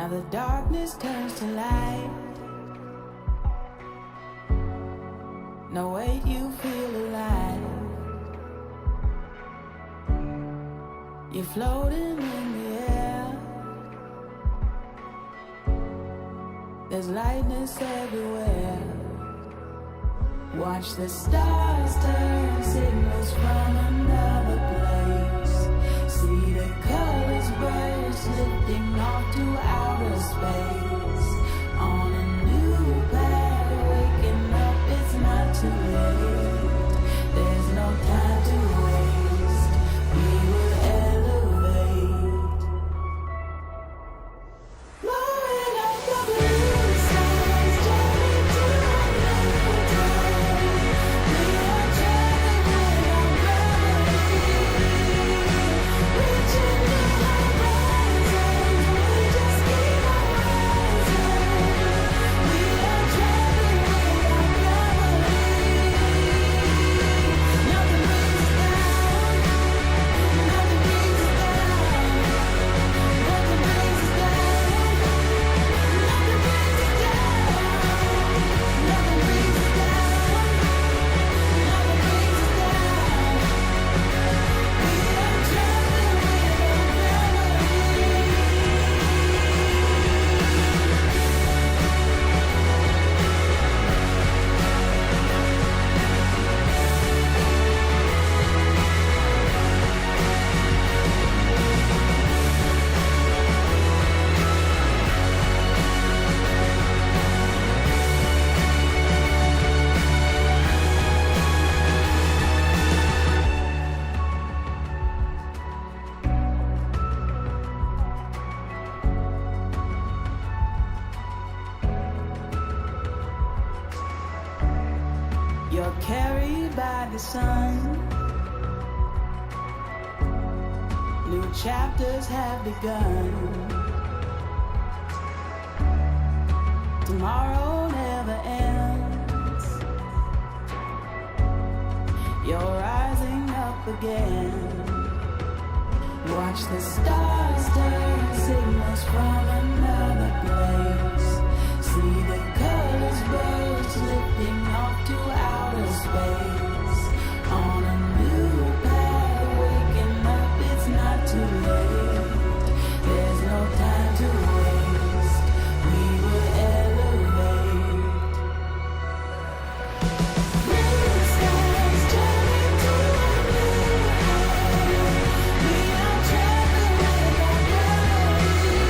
the darkness turns to light. No, wait, you feel alive. You're floating in the air. There's lightness everywhere. Watch the stars turn, signals from another place. See the colors burst, lifting off to outer space. On a new path, waking up, it's not too late. There's no time to waste. We will elevate. Blowing up the blue skies, journey to a new dawn. We are traveling with our gravity, reaching new horizons. We just keep on rising. We are traveling with our gravity. Nothing brings us down. Nothing brings us down. Nothing brings us down. Nothing brings us down. Nothing brings us down. Nothing brings us down. We are traveling with our You're carried by the sun. New chapters have begun. Tomorrow never ends. You're rising up again. Watch the stars turn, signals from another place. See the colors burst, lifting off to outer space. On a new path, waking up, it's not too late. There's no time to waste. We will elevate. Blue skies turning to a new high. We are traveling with our gravity,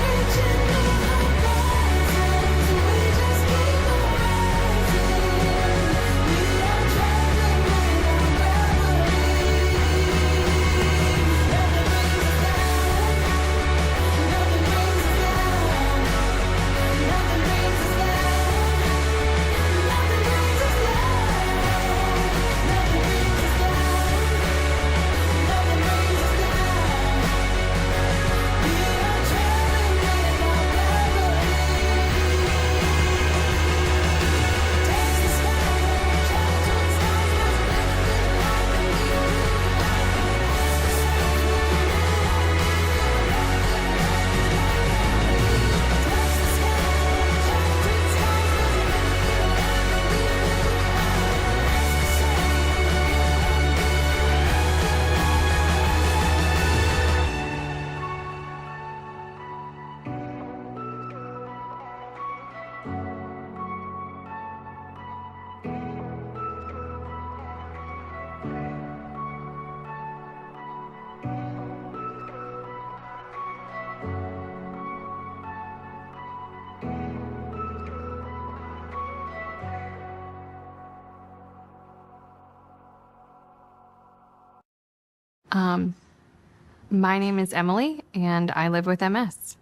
reaching new horizons. We just keep on rising. We are traveling with our gravity. Nothing brings us down. Nothing brings us down. Nothing brings us down. Nothing brings us down. Nothing brings us down. Nothing brings us down. We are traveling with our gravity. Touch the sky, travel to the stars, My name is Emily, and I live with MS.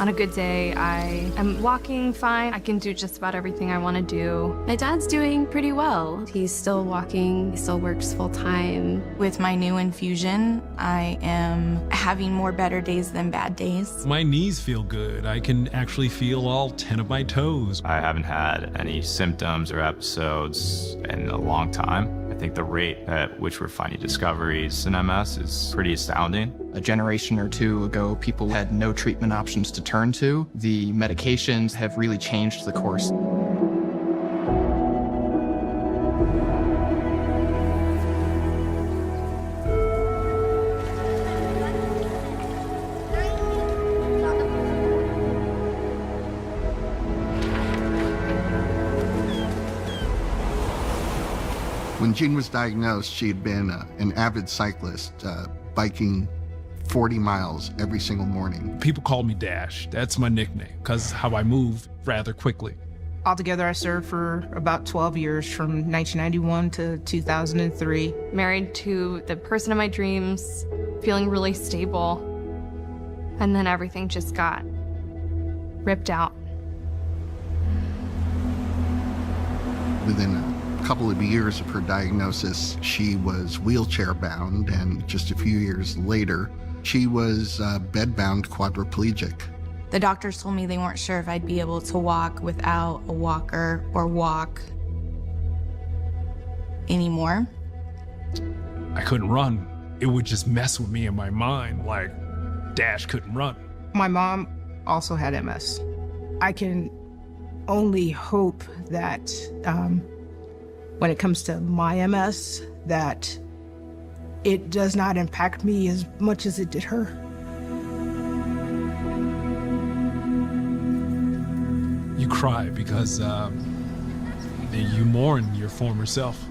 On a good day, I am walking fine. I can do just about everything I want to do. My dad's doing pretty well. He's still walking, he still works full time. With my new infusion, I am having more better days than bad days. My knees feel good. I can actually feel all 10 of my toes. I haven't had any symptoms or episodes in a long time. I think the rate at which we're finding discoveries in MS is pretty astounding. A generation or two ago, people had no treatment options to turn to. The medications have really changed the course. When Jean was diagnosed, she had been an avid cyclist, biking 40 miles every single morning. People call me Dash. That's my nickname, because how I move rather quickly. Altogether, I served for about 12 years, from 1991 to 2003. Married to the person of my dreams, feeling really stable. And then everything just got ripped out. Within a couple of years of her diagnosis, she was wheelchair bound, and just a few years later, she was bed-bound quadriplegic. The doctors told me they weren't sure if I'd be able to walk without a walker or walk anymore. I couldn't run. It would just mess with me in my mind, like Dash couldn't run. My mom also had MS. I can only hope that when it comes to my MS, that it does not impact me as much as it did her. You cry because you mourn your former self.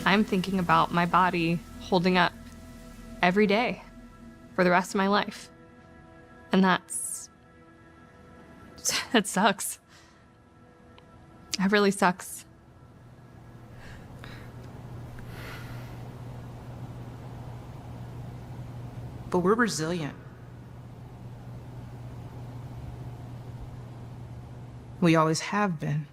I'm thinking about my body holding up every day for the rest of my life. And that sucks. That really sucks. But we're resilient. We always have been.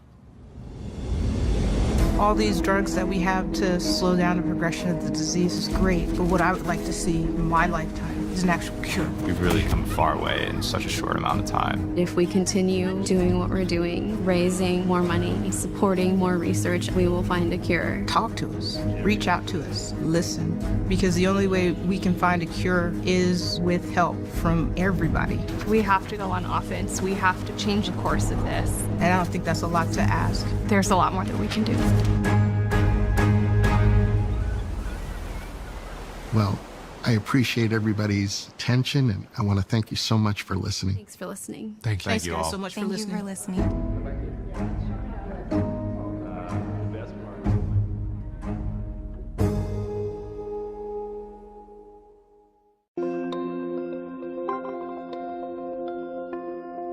All these drugs that we have to slow down the progression of the disease is great, but what I would like to see in my lifetime is an actual cure. We've really come a far way in such a short amount of time. If we continue doing what we're doing, raising more money, supporting more research, we will find a cure. Talk to us, reach out to us, listen, because the only way we can find a cure is with help from everybody. We have to go on offense. We have to change the course of this. And I don't think that's a lot to ask. There's a lot more that we can do. Well, I appreciate everybody's attention, and I want to thank you so much for listening. Thanks for listening. Thank you. Thanks, guys, so much for Thank listening. you for listening.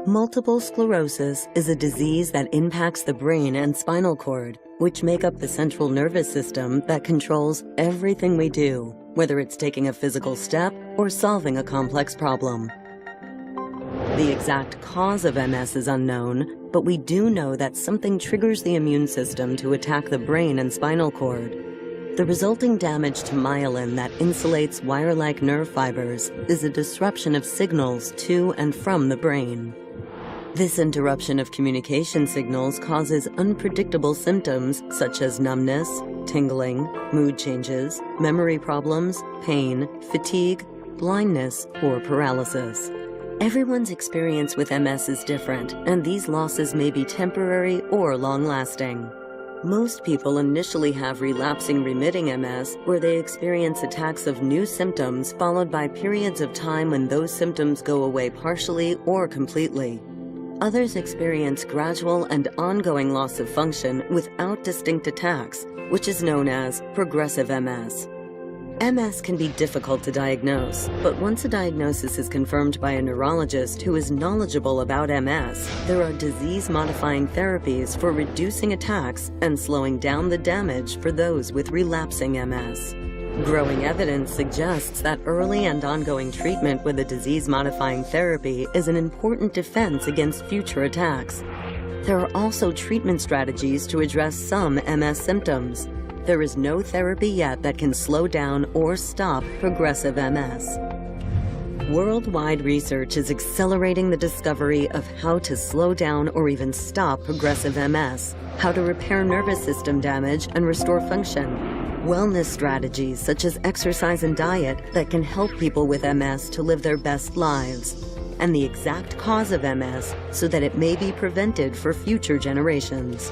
Multiple sclerosis is a disease that impacts the brain and spinal cord, which make up the central nervous system that controls everything we do, whether it's taking a physical step or solving a complex problem. The exact cause of MS is unknown, but we do know that something triggers the immune system to attack the brain and spinal cord. The resulting damage to myelin that insulates wire-like nerve fibers is a disruption of signals to and from the brain. This interruption of communication signals causes unpredictable symptoms such as numbness, tingling, mood changes, memory problems, pain, fatigue, blindness, or paralysis. Everyone's experience with MS is different, and these losses may be temporary or long-lasting. Most people initially have relapsing remitting MS, where they experience attacks of new symptoms followed by periods of time when those symptoms go away partially or completely. Others experience gradual and ongoing loss of function without distinct attacks, which is known as progressive MS. MS can be difficult to diagnose, but once a diagnosis is confirmed by a neurologist who is knowledgeable about MS, there are disease-modifying therapies for reducing attacks and slowing down the damage for those with relapsing MS. Growing evidence suggests that early and ongoing treatment with a disease-modifying therapy is an important defense against future attacks. There are also treatment strategies to address some MS symptoms. There is no therapy yet that can slow down or stop progressive MS. Worldwide research is accelerating the discovery of how to slow down or even stop progressive MS, how to repair nervous system damage and restore function, wellness strategies such as exercise and diet that can help people with MS to live their best lives, and the exact cause of MS so that it may be prevented for future generations.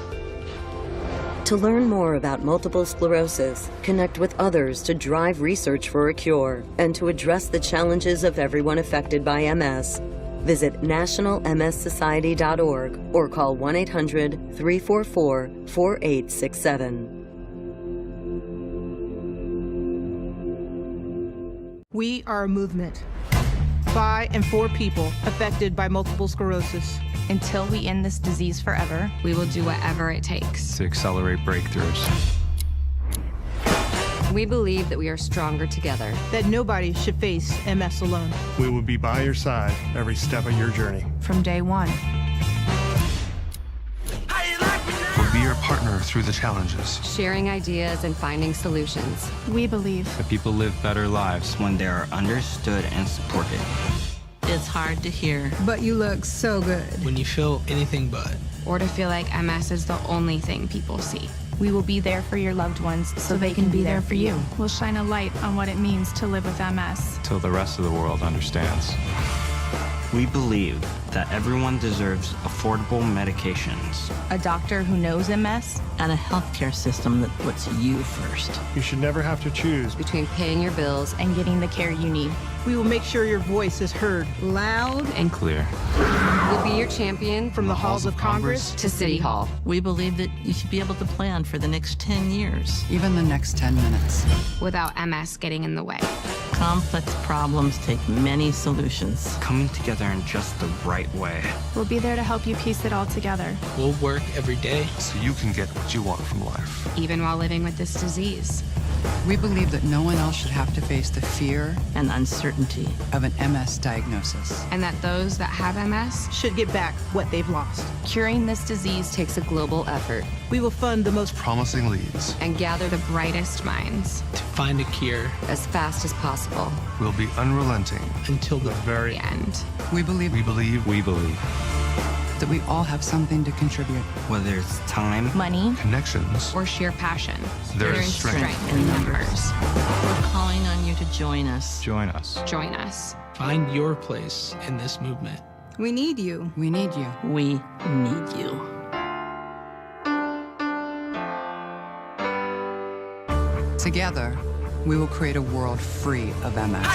To learn more about multiple sclerosis, connect with others to drive research for a cure, and to address the challenges of everyone affected by MS, visit nationalmssociety.org or call 1-800-344-4867. We are a movement by and for people affected by multiple sclerosis. Until we end this disease forever, We will do whatever it takes. To accelerate breakthroughs. We believe that we are stronger together. That nobody should face MS alone. We will be by your side every step of your journey. from day one. We'll be your partner through the challenges. Sharing ideas and finding solutions. We believe That people live better lives. when they are understood and supported. It's hard to hear. But you look so good. When you feel anything but. or to feel like MS is the only thing people see. We will be there for your loved ones so they can be there for you. We'll shine a light on what it means to live with MS. Till the rest of the world understands. We believe that everyone deserves affordable medications. A doctor who knows MS. And a healthcare system that puts you first. You should never have to choose between paying your bills and getting the care you need. We will make sure your voice is heard loud and clear. We'll be your champion from the halls of Congress to City Hall. We believe that you should be able to plan for the next 10 years. Even the next 10 minutes. Without MS getting in the way. Complex problems take many solutions. Coming together in just the right way. We'll be there to help you piece it all together. We'll work every day so you can get what you want from life. Even while living with this disease. We believe that no one else should have to face the fear and uncertainty of an MS diagnosis. And that those that have MS should get back what they've lost. Curing this disease takes a global effort. We will fund the most promising leads and gather the brightest minds to find a cure as fast as possible. We'll be unrelenting until the very end. We believe that we all have something to contribute. Whether it's time, money, connections, or sheer passion. There is strength in numbers. We're calling on you to join us. Join us. Join us. Find your place in this movement. We need you. We need you. We need you. Together, we will create a world free of MS.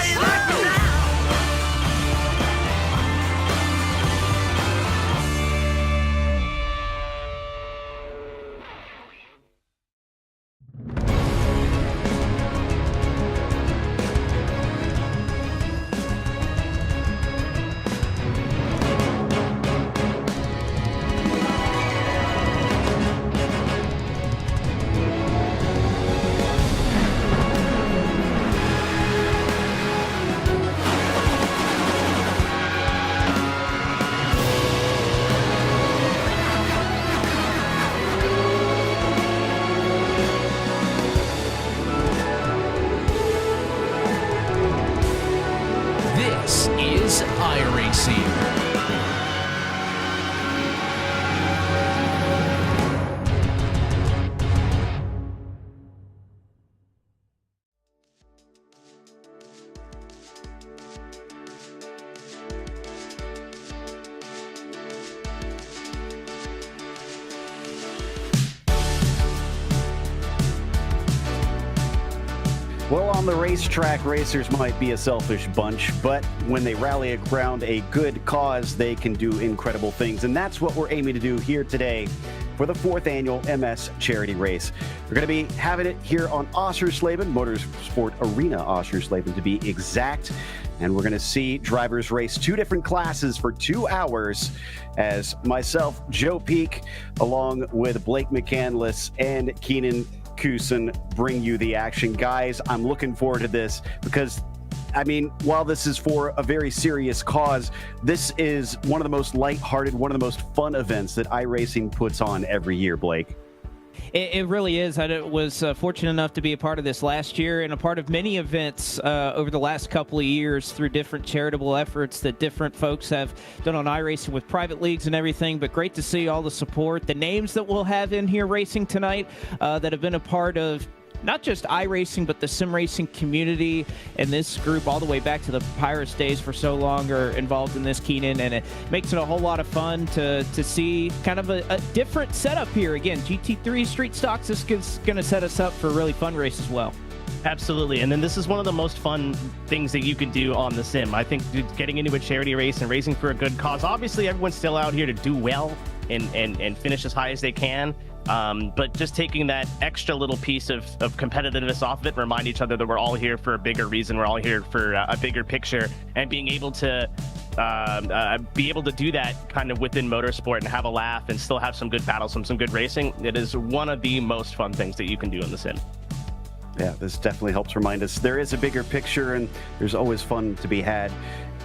This is iRacing. Well, on the racetrack, racers might be a selfish bunch, but when they rally around a good cause, they can do incredible things. And that's what we're aiming to do here today for the 4th annual MS charity race. We're going to be having it here on Oschersleben, Motorsport Arena Oschersleben to be exact. And we're going to see drivers race 2 different classes for 2 hours as myself, Joe Peak, along with Blake McCandless and Keenan Kusin bring you the action. Guys, I'm looking forward to this because, I mean, while this is for a very serious cause, this is one of the most lighthearted, one of the most fun events that iRacing puts on every year, Blake. It really is. I was fortunate enough to be a part of this last year and a part of many events over the last couple of years through different charitable efforts that different folks have done on iRacing with private leagues and everything. But great to see all the support, the names that we'll have in here racing tonight that have been a part of not just iRacing, but the sim racing community and this group all the way back to the Pirates days for so long are involved in this, Keenan, and it makes it a whole lot of fun to see kind of a different setup here. Again, GT3 Street Stocks is going to set us up for a really fun race as well. Absolutely. And then this is one of the most fun things that you can do on the sim. I think getting into a charity race and racing for a good cause, obviously everyone's still out here to do well and finish as high as they can. But just taking that extra little piece of competitiveness off of it, remind each other that we're all here for a bigger reason. We're all here for a bigger picture, and being able to do that kind of within motorsport and have a laugh and still have some good battles and some good racing. It is one of the most fun things that you can do in the sim. Yeah, this definitely helps remind us there is a bigger picture and there's always fun to be had,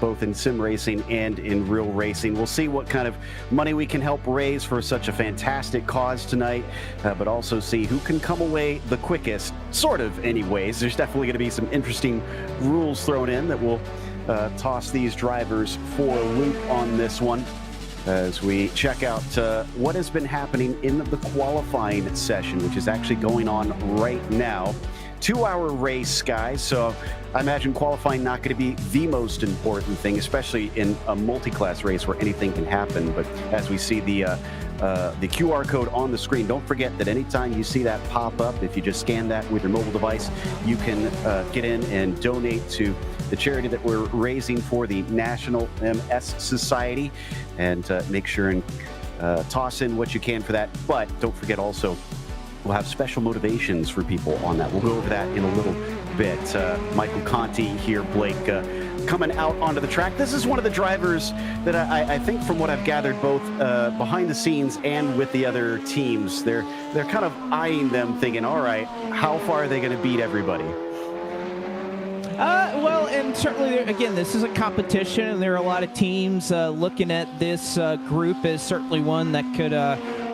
both in sim racing and in real racing. We'll see what kind of money we can help raise for such a fantastic cause tonight, but also see who can come away the quickest, sort of anyways. There's definitely going to be some interesting rules thrown in that will toss these drivers for a loop on this one as we check out what has been happening in the qualifying session, which is actually going on right now. 2-hour race, guys, so I imagine qualifying not going to be the most important thing, especially in a multi-class race where anything can happen. But as we see the QR code on the screen, don't forget that anytime you see that pop up, if you just scan that with your mobile device, you can get in and donate to the charity that we're raising for the National MS Society, and make sure and toss in what you can for that. But don't forget also, we'll have special motivations for people on that. We'll go over that in a little bit. Michael Conti here, Blake, coming out onto the track. This is one of the drivers that I think, from what I've gathered, both behind the scenes and with the other teams, they're kind of eyeing them, thinking, all right, how far are they going to beat everybody? Well, and certainly, again, this is a competition, and there are a lot of teams looking at this group as certainly one that could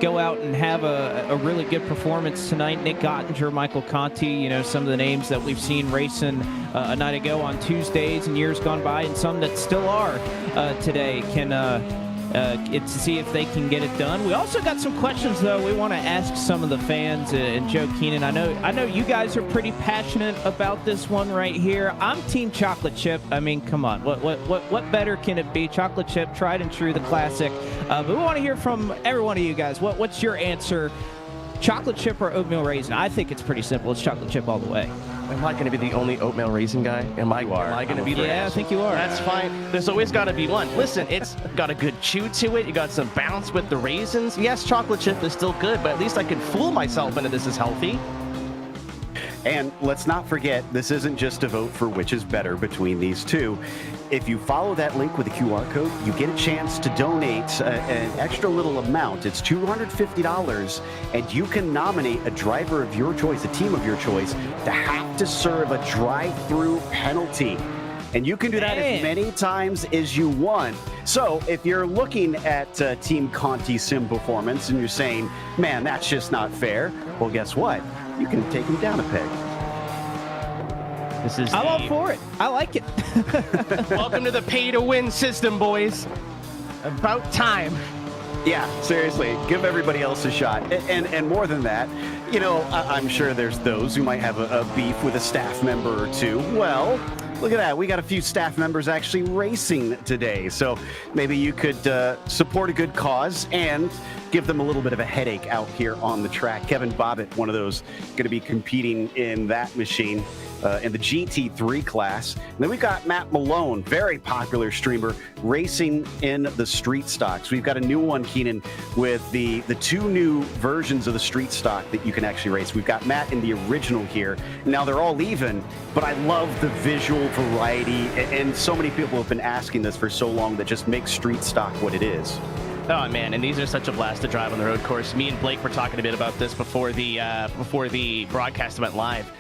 go out and have a really good performance tonight. Nick Ottinger, Michael Conti, some of the names that we've seen racing a night ago on Tuesdays and years gone by, and some that still are today, can to see if they can get it done. We also got some questions, though, we want to ask some of the fans. And Joe Keenan, I know you guys are pretty passionate about this one right here. I'm Team Chocolate Chip. I mean, come on, what better can it be? Chocolate chip, tried and true, the classic. But we want to hear from every one of you guys. What's your answer? Chocolate chip or oatmeal raisin? I think it's pretty simple. It's chocolate chip all the way. Am I going to be the only oatmeal raisin guy? Am I going to be the I think you are. That's fine. There's always got to be one. Listen, it's got a good chew to it. You got some bounce with the raisins. Yes, chocolate chip is still good, but at least I can fool myself into this is healthy. And let's not forget, this isn't just a vote for which is better between these two. If you follow that link with the QR code, you get a chance to donate an extra little amount. It's $250, and you can nominate a driver of your choice, a team of your choice, to have to serve a drive-through penalty. And you can do that as many times as you want. So if you're looking at Team Conti Sim Performance and you're saying, man, that's just not fair, well, guess what? You can take him down a peg. I'm all for it. I like it. Welcome to the pay-to-win system, boys. About time. Yeah, seriously, give everybody else a shot. And more than that, I'm sure there's those who might have a beef with a staff member or two. Well, look at that. We got a few staff members actually racing today. So maybe you could support a good cause and give them a little bit of a headache out here on the track. Kevin Bobbitt, one of those, going to be competing in that machine in the GT3 class. And then we've got Matt Malone, very popular streamer, racing in the street stocks. We've got a new one, Keenan, with the two new versions of the street stock that you can actually race. We've got Matt in the original here. Now, they're all even, but I love the visual variety, and so many people have been asking this for so long that just makes street stock what it is. Oh man, and these are such a blast to drive on the road course. Me and Blake were talking a bit about this before the broadcast went live.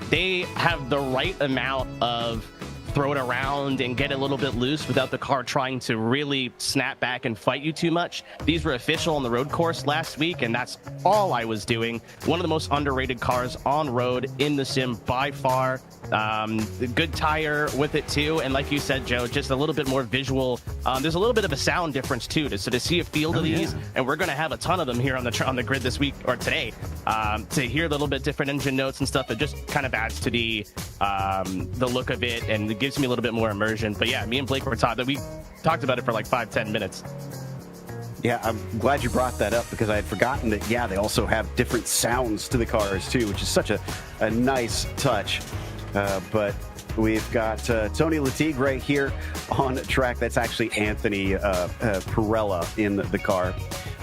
They have the right amount of throw it around and get a little bit loose without the car trying to really snap back and fight you too much. These were official on the road course last week, and that's all I was doing. One of the most underrated cars on road in the sim by far. Good tire with it too, and like you said, Joe, just a little bit more visual. There's a little bit of a sound difference too, so to see a field of these, and we're going to have a ton of them here on the grid this week or today, to hear a little bit different engine notes and stuff. It just kind of adds to the look of it, and it gives me a little bit more immersion. But yeah, me and Blake we talked about it for like 5-10 minutes. Yeah, I'm glad you brought that up because I had forgotten that, yeah, they also have different sounds to the cars too, which is such a nice touch. But we've got Tony Latigue right here on track. That's actually Anthony Perella in the car.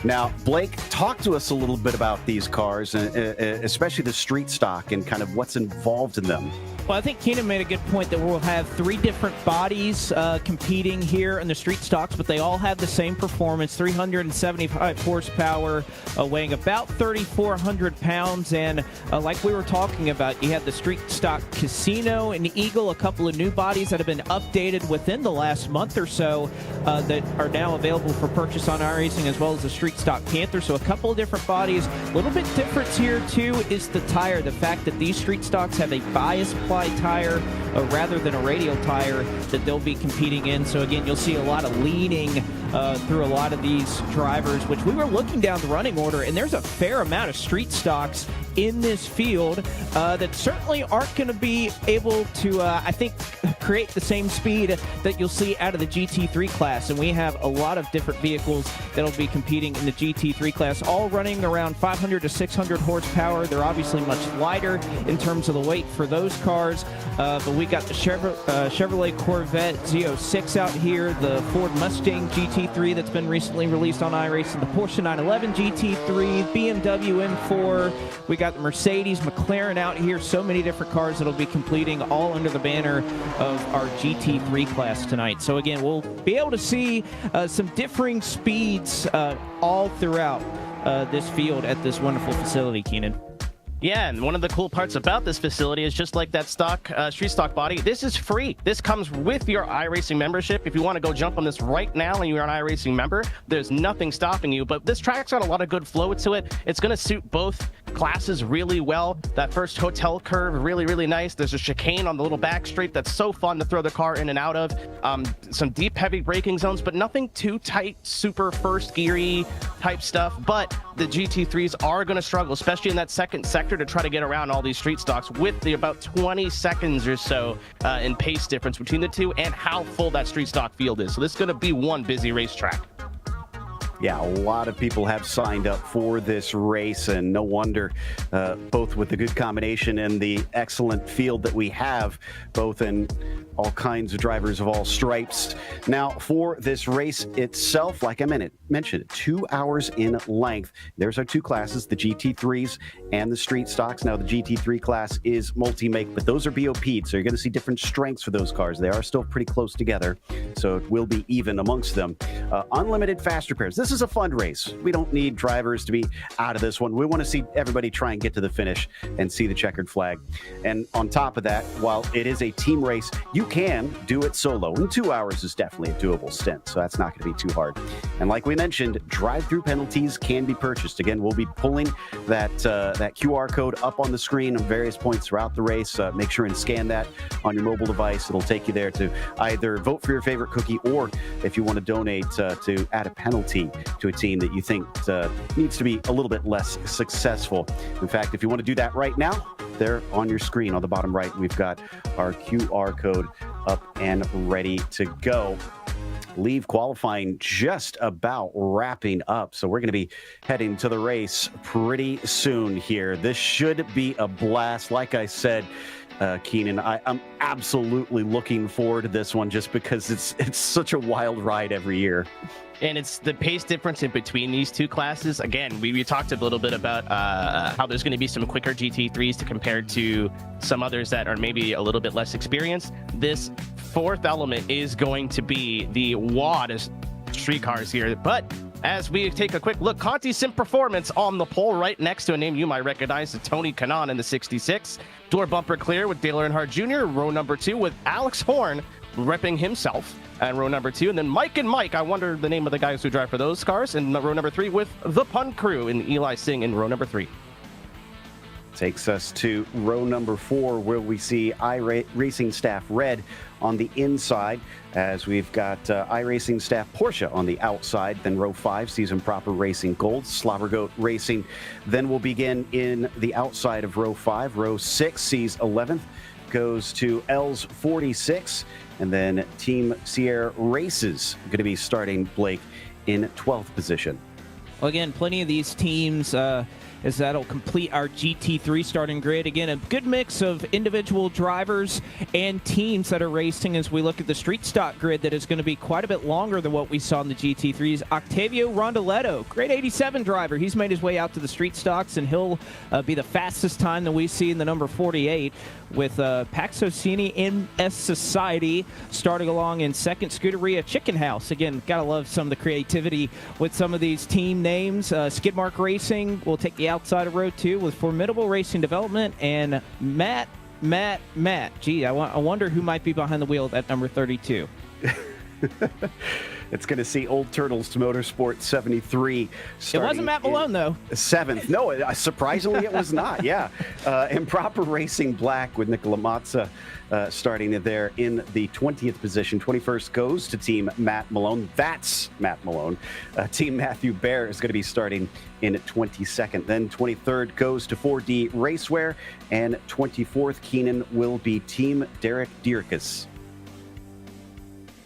Now, Blake, talk to us a little bit about these cars, especially the street stock and kind of what's involved in them. Well, I think Keenan made a good point that we'll have 3 different bodies competing here in the street stocks, but they all have the same performance, 375 horsepower, weighing about 3,400 pounds. And like we were talking about, you have the street stock Casino and Eagle, a couple of new bodies that have been updated within the last month or so that are now available for purchase on iRacing, as well as the street stock Panther. So a couple of different bodies. A little bit difference here, too, is the tire. The fact that these street stocks have a bias ply tire rather than a radial tire that they'll be competing in. So again, you'll see a lot of leaning through a lot of these drivers, which we were looking down the running order, and there's a fair amount of street stocks in this field that certainly aren't going to be able to, I think, create the same speed that you'll see out of the GT3 class. And we have a lot of different vehicles that'll be competing in the GT3 class, all running around 500 to 600 horsepower. They're obviously much lighter in terms of the weight for those cars. But we got the Chevrolet Corvette Z06 out here, the Ford Mustang GT3 that's been recently released on iRacing, the Porsche 911 GT3, BMW M4. We got the Mercedes, McLaren out here. So many different cars that'll be completing all under the banner of our GT3 class tonight. So again, we'll be able to see some differing speeds all throughout this field at this wonderful facility, Keenan. Yeah, and one of the cool parts about this facility is just like that stock street stock body, this is free. This comes with your iRacing membership. If you want to go jump on this right now and you're an iRacing member, there's nothing stopping you. But this track's got a lot of good flow to it. It's going to suit both classes really well. That first hotel curve, really, really nice. There's a chicane on the little back straight that's so fun to throw the car in and out of. Some deep, heavy braking zones, but nothing too tight, super first geary type stuff. But the GT3s are going to struggle, especially in that second sector, to try to get around all these street stocks with the about 20 seconds or so in pace difference between the two and how full that street stock field is. So this is going to be one busy racetrack. Yeah, a lot of people have signed up for this race, and no wonder, both with the good combination and the excellent field that we have, both in all kinds of drivers of all stripes. Now, for this race itself, like I mentioned, 2 hours in length. There's our 2 classes, the GT3s and the street stocks. Now, the GT3 class is multi-make, but those are BOP'd, so you're going to see different strengths for those cars. They are still pretty close together, so it will be even amongst them. Unlimited fast repairs. This is a fun race. We don't need drivers to be out of this one. We want to see everybody try and get to the finish and see the checkered flag. And on top of that, while it is a team race, you can do it solo, and 2 hours is definitely a doable stint, so that's not going to be too hard. And like we mentioned, drive-through penalties can be purchased. Again, we'll be pulling that QR code up on the screen at various points throughout the race. Make sure and scan that on your mobile device. It'll take you there to either vote for your favorite cookie, or if you want to donate to add a penalty to a team that you think needs to be a little bit less successful. In fact, if you want to do that right now, there on your screen on the bottom right, we've got our QR code up and ready to go. Leave qualifying just about wrapping up, so we're going to be heading to the race pretty soon here. This should be a blast. Like I said, Keenan, I'm absolutely looking forward to this one just because it's such a wild ride every year. And it's the pace difference in between these two classes. Again, we talked a little bit about how there's going to be some quicker GT3s to compare to some others that are maybe a little bit less experienced. This fourth element is going to be the wildest street cars here, but As we take a quick look, Conti Sim Performance on the pole right next to a name you might recognize, Tony Kanaan in the 66. Door bumper clear with Dale Earnhardt Jr. Row number 2 with Alex Horn repping himself and row number 2. And then Mike and Mike, I wonder the name of the guys who drive for those cars, in row number 3 with the Pun Crew and Eli Singh in row number 3. Takes us to row number 4, where we see iRacing staff red on the inside, as we've got iRacing staff Porsche on the outside. Then row 5 sees Improper Racing Gold, Slobbergoat Racing. Then we'll begin in the outside of row 5. Row 6 sees 11th goes to L's 46, and then Team Sierra Races going to be starting Blake in 12th position. Well, again, plenty of these teams as that'll complete our GT3 starting grid. Again, a good mix of individual drivers and teams that are racing as we look at the street stock grid that is going to be quite a bit longer than what we saw in the GT3s. Octavio Rondoletto, great 87 driver. He's made his way out to the street stocks, and he'll be the fastest time that we see in the number 48, with Paxosini MS Society starting along in second. Scuderia Chicken House. Again, gotta love some of the creativity with some of these team names. Skidmark Racing will take the outside of row 2 with Formidable Racing Development, and Matt. Gee, I wonder who might be behind the wheel at number 32. It's going to see Old Turtles Motorsport 73. It wasn't Matt Malone, though. 7th. No, surprisingly, it was not. Yeah. Improper Racing Black with Nicola Mazza starting there in the 20th position. 21st goes to Team Matt Malone. That's Matt Malone. Team Matthew Bear is going to be starting in 22nd. Then 23rd goes to 4D Racewear. And 24th, Keenan, will be Team Derek Dierkes.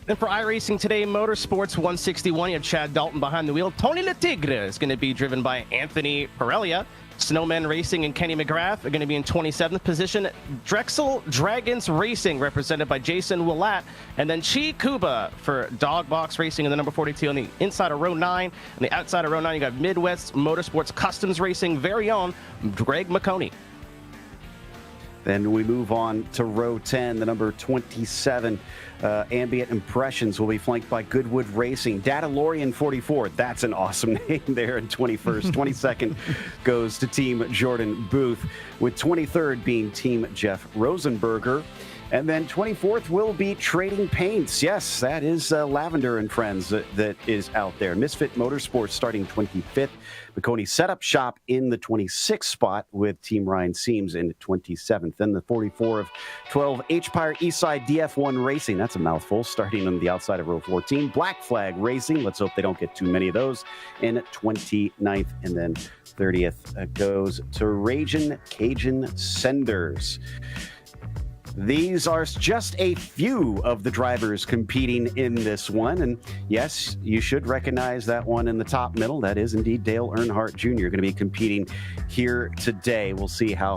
Then for iRacing Today Motorsports 161, you have Chad Dalton behind the wheel. Tony Le Tigre is going to be driven by Anthony Pirellia. Snowman Racing and Kenny McGrath are going to be in 27th position. Drexel Dragons Racing, represented by Jason Willett. And then Chi Kuba for Dogbox Racing in the number 42 on the inside of row 9. On the outside of row 9, you got Midwest Motorsports Customs Racing very own Greg McConey. Then we move on to row 10, the number 27. Ambient Impressions will be flanked by Goodwood Racing. Datalorian 44, that's an awesome name there in 21st. 22nd goes to Team Jordan Booth, with 23rd being Team Jeff Rosenberger. And then 24th will be Trading Paints. Yes, that is Lavender and Friends that is out there. Misfit Motorsports starting 25th. McConey Setup Shop in the 26th spot with Team Ryan Seams in 27th. Then the 44 of 12, H-Pyre Eastside DF1 Racing. That's a mouthful, starting on the outside of row 14. Black Flag Racing. Let's hope they don't get too many of those in 29th. And then 30th goes to Ragin' Cajun Senders. These are just a few of the drivers competing in this one. And yes, you should recognize that one in the top middle. That is indeed Dale Earnhardt Jr. going to be competing here today. We'll see how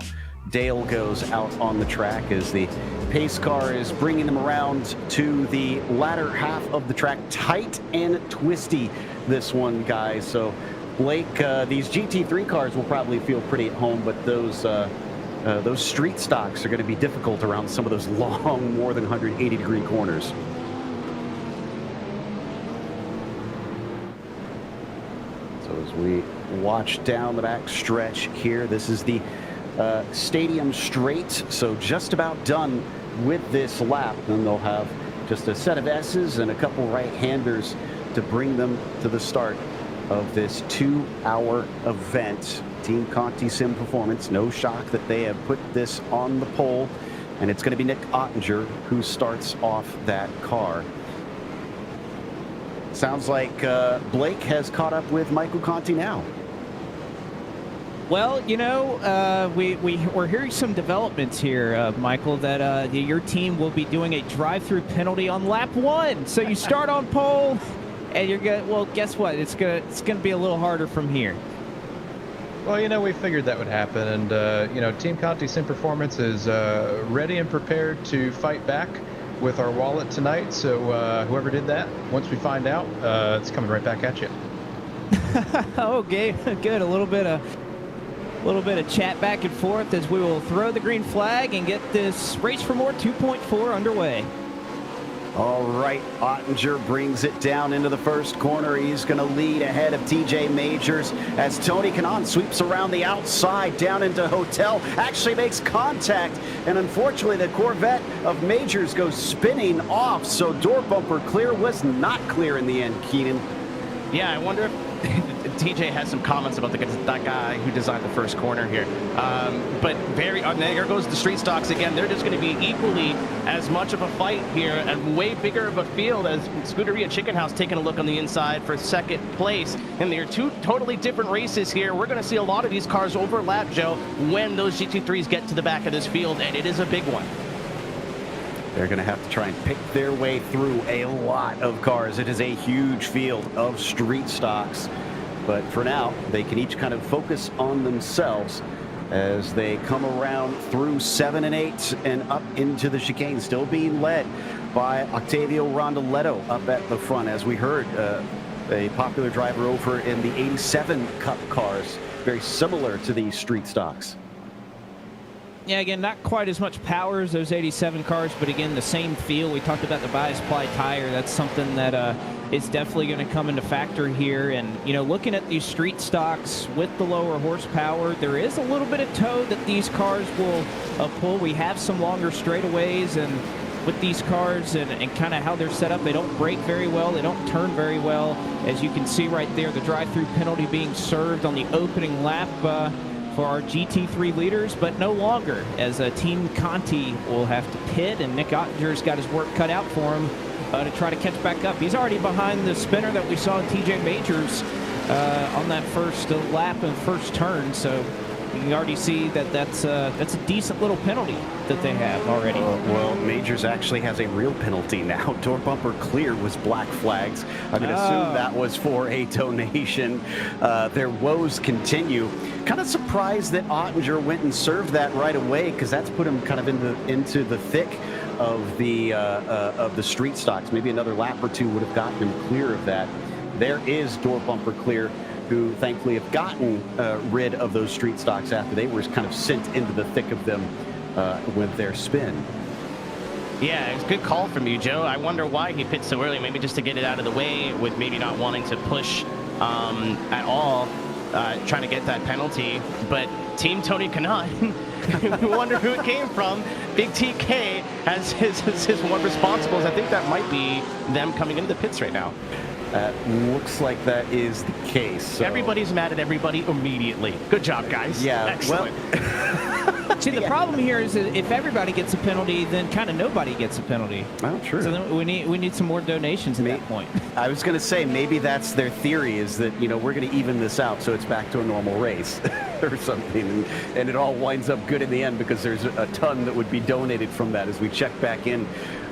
Dale goes out on the track as the pace car is bringing them around to the latter half of the track. Tight and twisty, this one, guys. So Blake, these GT3 cars will probably feel pretty at home, but those street stocks are going to be difficult around some of those long, more than 180-degree corners. So as we watch down the back stretch here, this is the stadium straight, so just about done with this lap. Then they'll have just a set of S's and a couple right-handers to bring them to the start of this 2-hour event. Team Conti Sim Performance, no shock that they have put this on the pole, and it's going to be Nick Ottinger who starts off that car. Sounds like Blake has caught up with Michael Conti now. Well, you know, we're hearing some developments here, Michael, that your team will be doing a drive-through penalty on lap 1. So you start on pole, and you're going. Well, guess what? It's gonna be a little harder from here. Well, you know, we figured that would happen, and you know, Team Conti Sim Performance is ready and prepared to fight back with our wallet tonight. So whoever did that, once we find out, it's coming right back at you. Okay, good. A little bit of chat back and forth as we will throw the green flag and get this Race for More 2.4 underway. All right, Ottinger brings it down into the first corner. He's going to lead ahead of TJ Majors as Tony Kanaan sweeps around the outside down into Hotel, actually makes contact, and unfortunately the Corvette of Majors goes spinning off, so door bumper clear was not clear in the end, Keenan. Yeah, I wonder if TJ has some comments about that guy who designed the first corner here. But there goes the street stocks again. They're just going to be equally as much of a fight here and way bigger of a field as Scuderia Chicken House taking a look on the inside for second place. And they're two totally different races here. We're going to see a lot of these cars overlap, Joe, when those GT3s get to the back of this field, and it is a big one. They're going to have to try and pick their way through a lot of cars. It is a huge field of street stocks. But for now, they can each kind of focus on themselves as they come around through 7 and 8 and up into the chicane, still being led by Octavio Rondoletto up at the front. As we heard, a popular driver over in the 87 Cup cars, very similar to these street stocks. Yeah, again, not quite as much power as those 87 cars, but again, the same feel. We talked about the bias ply tire. That's something that is definitely going to come into factor here. And, you know, looking at these street stocks with the lower horsepower, there is a little bit of toe that these cars will pull. We have some longer straightaways, and with these cars and kind of how they're set up, they don't brake very well. They don't turn very well. As you can see right there, the drive-through penalty being served on the opening lap for our GT3 leaders, but no longer, as Team Conti will have to pit, and Nick Ottinger's got his work cut out for him to try to catch back up. He's already behind the spinner that we saw in TJ Majors on that first lap and first turn, so you can already see that that's a decent little penalty that they have already. Well, Majors actually has a real penalty now. Door bumper clear was black flags. I'm going to assume that was for a donation. Their woes continue. Kind of surprised that Ottinger went and served that right away, because that's put him kind of into the thick of the street stocks. Maybe another lap or two would have gotten him clear of that. There is door bumper clear, who thankfully have gotten rid of those street stocks after they were kind of sent into the thick of them with their spin. Yeah, it's a good call from you, Joe. I wonder why he pit so early, maybe just to get it out of the way, with maybe not wanting to push at all, trying to get that penalty. But Team Tony Kanaan, you wonder who it came from. Big TK has his one responsibles. I think that might be them coming into the pits right now. Looks like that is the case. So. Everybody's mad at everybody immediately. Good job, guys. Yeah, excellent. Well, see, the problem here is that if everybody gets a penalty, then kind of nobody gets a penalty. Oh, true. So then we need some more donations at that point. I was going to say, maybe that's their theory, is that, you know, we're going to even this out so it's back to a normal race or something, and it all winds up good in the end, because there's a ton that would be donated from that. As we check back in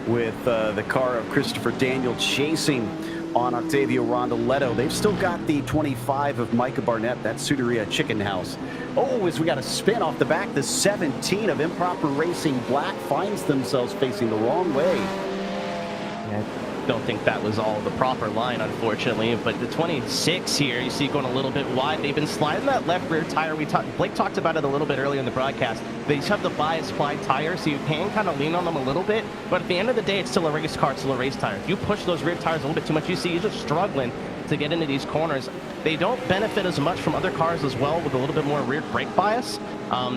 with the car of Christopher Daniel chasing on Octavio Rondoletto. They've still got the 25 of Micah Barnett. That's Scuderia Chicken House. Oh, as we got a spin off the back, the 17 of Improper Racing Black finds themselves facing the wrong way. Yeah, I don't think that was all the proper line, unfortunately, but the 26 here, you see going a little bit wide. They've been sliding that left rear tire. Blake talked about it a little bit earlier in the broadcast. They just have the bias ply tire, so you can kind of lean on them a little bit, but at the end of the day, it's still a race car, it's still a race tire. If you push those rear tires a little bit too much, you see you're just struggling to get into these corners. They don't benefit as much from other cars as well, with a little bit more rear brake bias.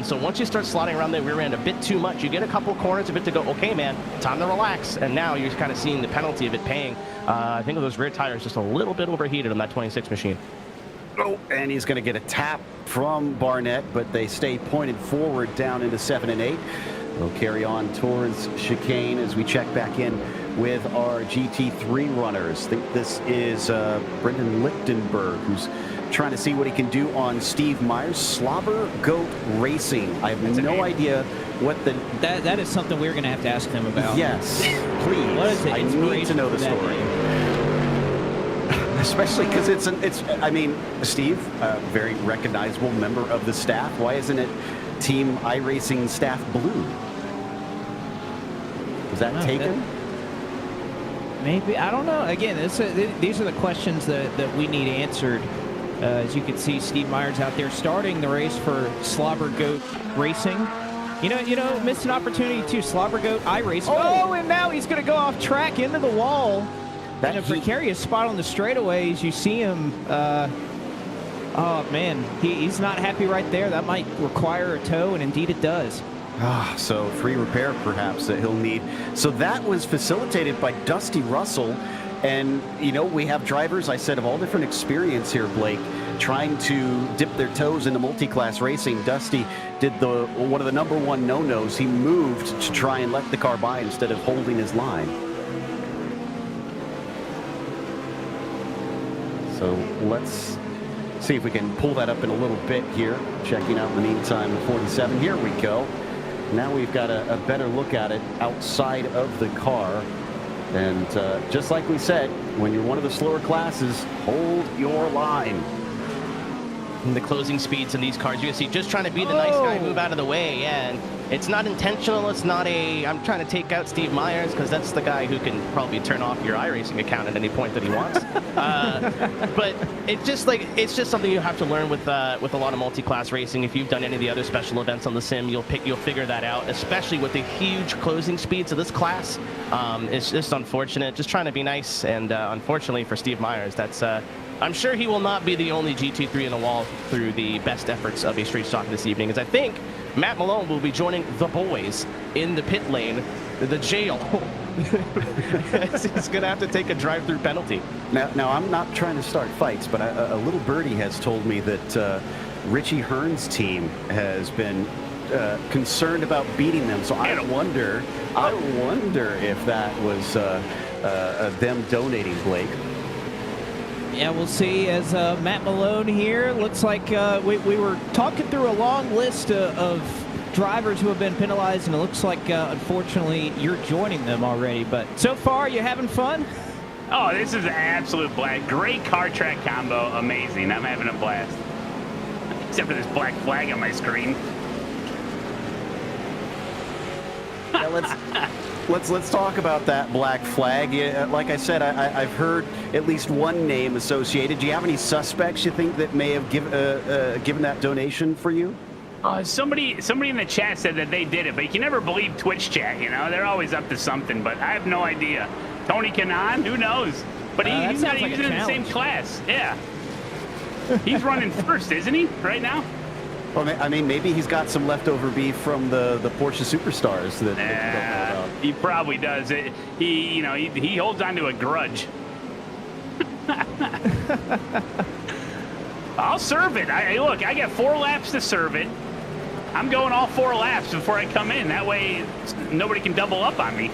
So once you start sliding around the rear end a bit too much, you get a couple corners of it to go, okay, man, time to relax. And now you're kind of seeing the penalty of it paying. I think those rear tires just a little bit overheated on that 26 machine. Oh, and he's going to get a tap from Barnett, but they stay pointed forward down into 7 and 8. We'll carry on towards chicane as we check back in with our GT3 runners. I think this is Brendan Lichtenberg, who's trying to see what he can do on Steve Myers. Slobber Goat Racing. I have no idea what the... That is something we're going to have to ask them about. Yes, please. What is it? I need to know the story. Especially because I mean, Steve, very recognizable member of the staff. Why isn't it Team iRacing Staff Blue? Was that taken? Maybe, I don't know. Again, these are the questions that we need answered. As you can see, Steve Myers out there starting the race for Slobber Goat Racing. Missed an opportunity to slobber goat iRacing. Oh, and now he's going to go off track into the wall. In a precarious spot on the straightaways. You see him. Oh man, he's not happy right there. That might require a tow, and indeed it does. So free repair perhaps that he'll need. So that was facilitated by Dusty Russell. And, we have drivers, I said, of all different experience here, Blake, trying to dip their toes into multi-class racing. Dusty did one of the number one no-nos. He moved to try and let the car by instead of holding his line. So let's see if we can pull that up in a little bit here. Checking out in the meantime the 47. Here we go. Now we've got a better look at it outside of the car. And just like we said, when you're one of the slower classes, hold your line. And the closing speeds in these cars, you can see just trying to be the nice guy, move out of the way. Yeah, and it's not intentional. It's not I'm trying to take out Steve Myers because that's the guy who can probably turn off your iRacing account at any point that he wants. But it's just something you have to learn with a lot of multi-class racing. If you've done any of the other special events on the sim, you'll figure that out, especially with the huge closing speeds of this class. It's just unfortunate. Just trying to be nice, and unfortunately for Steve Myers, that's I'm sure he will not be the only GT3 in the wall through the best efforts of a street stock this evening, as I think Matt Malone will be joining the boys in the pit lane, the jail. He's going to have to take a drive-through penalty. Now, I'm not trying to start fights, but a little birdie has told me that Richie Hearn's team has been concerned about beating them. So I wonder if that was them donating, Blake. Yeah, we'll see. As Matt Malone here, looks like we were talking through a long list of drivers who have been penalized, and it looks like, unfortunately, you're joining them already. But so far, you having fun? Oh, this is an absolute blast. Great car track combo. Amazing. I'm having a blast. Except for this black flag on my screen. Yeah, let's talk about that black flag. Like I said, I've heard at least one name associated. Do you have any suspects you think that may have given that donation for you? Somebody in the chat said that they did it, but you can never believe Twitch chat. They're always up to something. But I have no idea. Tony Kanaan, who knows? But he's not even in the same class. Yeah, he's running first, isn't he? Right now. Well, I mean, maybe he's got some leftover beef from the Porsche Superstars that you don't know about. He probably does. He holds on to a grudge. I'll serve it. Look, I got 4 laps to serve it. I'm going all 4 laps before I come in. That way, nobody can double up on me.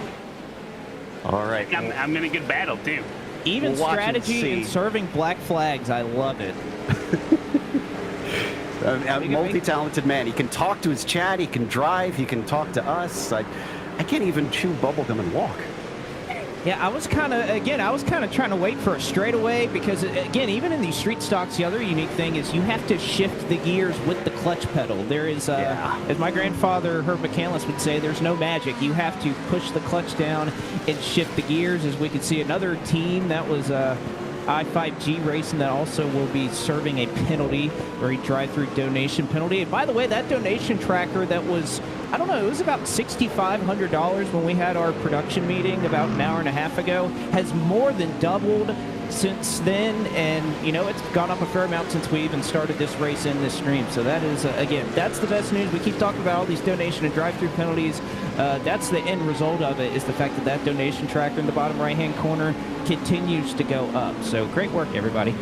All right. I'm in a good battle, too. Even strategy in serving black flags. I love it. A multi-talented man. He can talk to his chat. He can drive. He can talk to us. I can't even chew bubblegum and walk. Yeah, I was kind of trying to wait for a straightaway because, again, even in these street stocks, the other unique thing is you have to shift the gears with the clutch pedal. There is, as my grandfather, Herb McCandless, would say, there's no magic. You have to push the clutch down and shift the gears. As we could see another team, that was I5G Racing, that also will be serving a penalty, or a drive-through donation penalty. And by the way, that donation tracker that was, I don't know, it was about $6,500 when we had our production meeting about an hour and a half ago, has more than doubled since then, and it's gone up a fair amount since we even started this race in this stream. So that is, again, that's the best news. We keep talking about all these donation and drive-through penalties. That's the end result of it, is the fact that that donation tracker in the bottom right-hand corner continues to go up. So great work, everybody.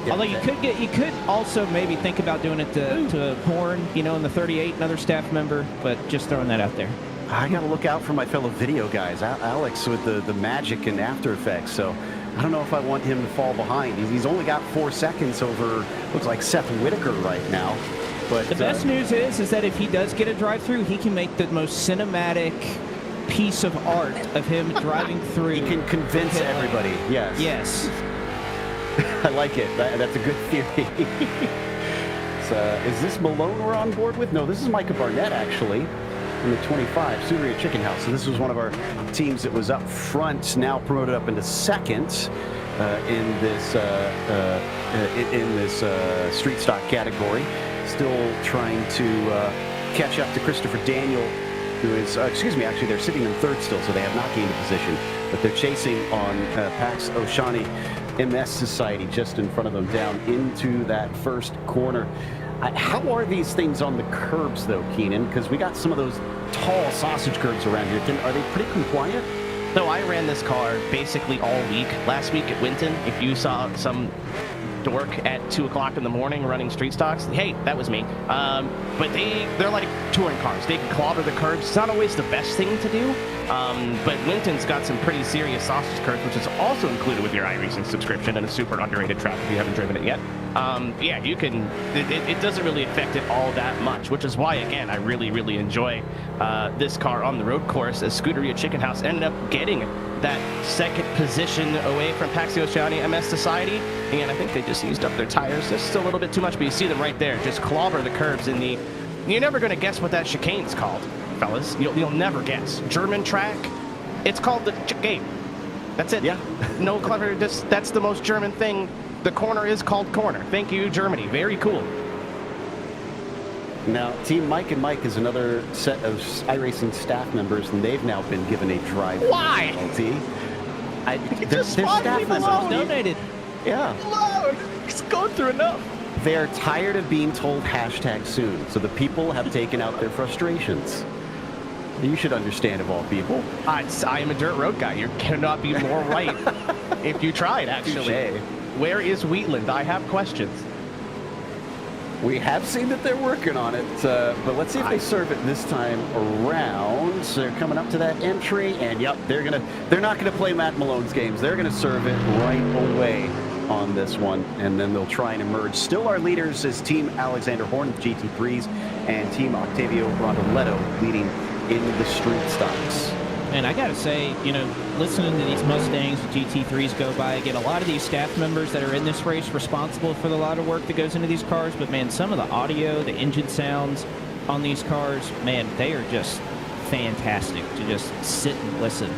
Yeah, although you could also maybe think about doing it to Horn, in the 38, another staff member, but just throwing that out there. I got to look out for my fellow video guys, Alex with the magic and After Effects. So I don't know if I want him to fall behind. He's only got 4 seconds over, looks like Seth Whitaker right now. But the best news is that if he does get a drive-through, he can make the most cinematic piece of art of him driving through. He can convince everybody. Yes. Yes. I like it. That's a good theory. Is this Malone we're on board with? No, this is Micah Barnett, actually, in the 25, Subaru Chicken House. So this was one of our teams that was up front, now promoted up into second in this street stock category. Still trying to catch up to Christopher Daniel, who is, actually they're sitting in third still, so they have not gained a position, but they're chasing on Pax Oshani MS Society just in front of them down into that first corner. How are these things on the curbs, though, Keenan? Because we got some of those tall sausage curbs around here. Are they pretty compliant? So I ran this car basically all week. Last week at Winton, if you saw some dork at 2 o'clock in the morning running street stocks, hey, that was me. But they're like touring cars. They can clobber the curbs. It's not always the best thing to do. But Winton's got some pretty serious sausage curbs, which is also included with your iRacing subscription and a super underrated track if you haven't driven it yet. Yeah, you can. It doesn't really affect it all that much, which is why, again, I really, really enjoy this car on the road course, as Scuderia Chicken House ended up getting that second position away from Pax Oshani MS Society. And I think they just used up their tires just a little bit too much, but you see them right there, just clobber the curbs in the... You're never going to guess what that chicane's called, fellas. You'll never guess. German track, it's called the chicane. That's it. Yeah. No clever, just that's the most German thing. The corner is called corner. Thank you, Germany. Very cool. Now, Team Mike and Mike is another set of iRacing staff members, and they've now been given a drive. Why? They're staff members. Donated. Yeah. Lord, it's going through enough. They're tired of being told #soon, so the people have taken out their frustrations. You should understand, of all people. I am a dirt road guy. You cannot be more right. If you tried, actually. Touché. Where is Wheatland? I have questions. We have seen that they're working on it, but let's see if they serve it this time around. So they're coming up to that entry, and yep, they're not gonna play Matt Malone's games. They're gonna serve it right away on this one, and then they'll try and emerge. Still, our leaders is Team Alexander Horn with GT3s and Team Octavio Rondoletto leading in the street stocks. And I gotta say, listening to these Mustangs and GT3s go by, again, a lot of these staff members that are in this race responsible for the lot of work that goes into these cars, but man, some of the audio, the engine sounds on these cars, man, they are just fantastic to just sit and listen.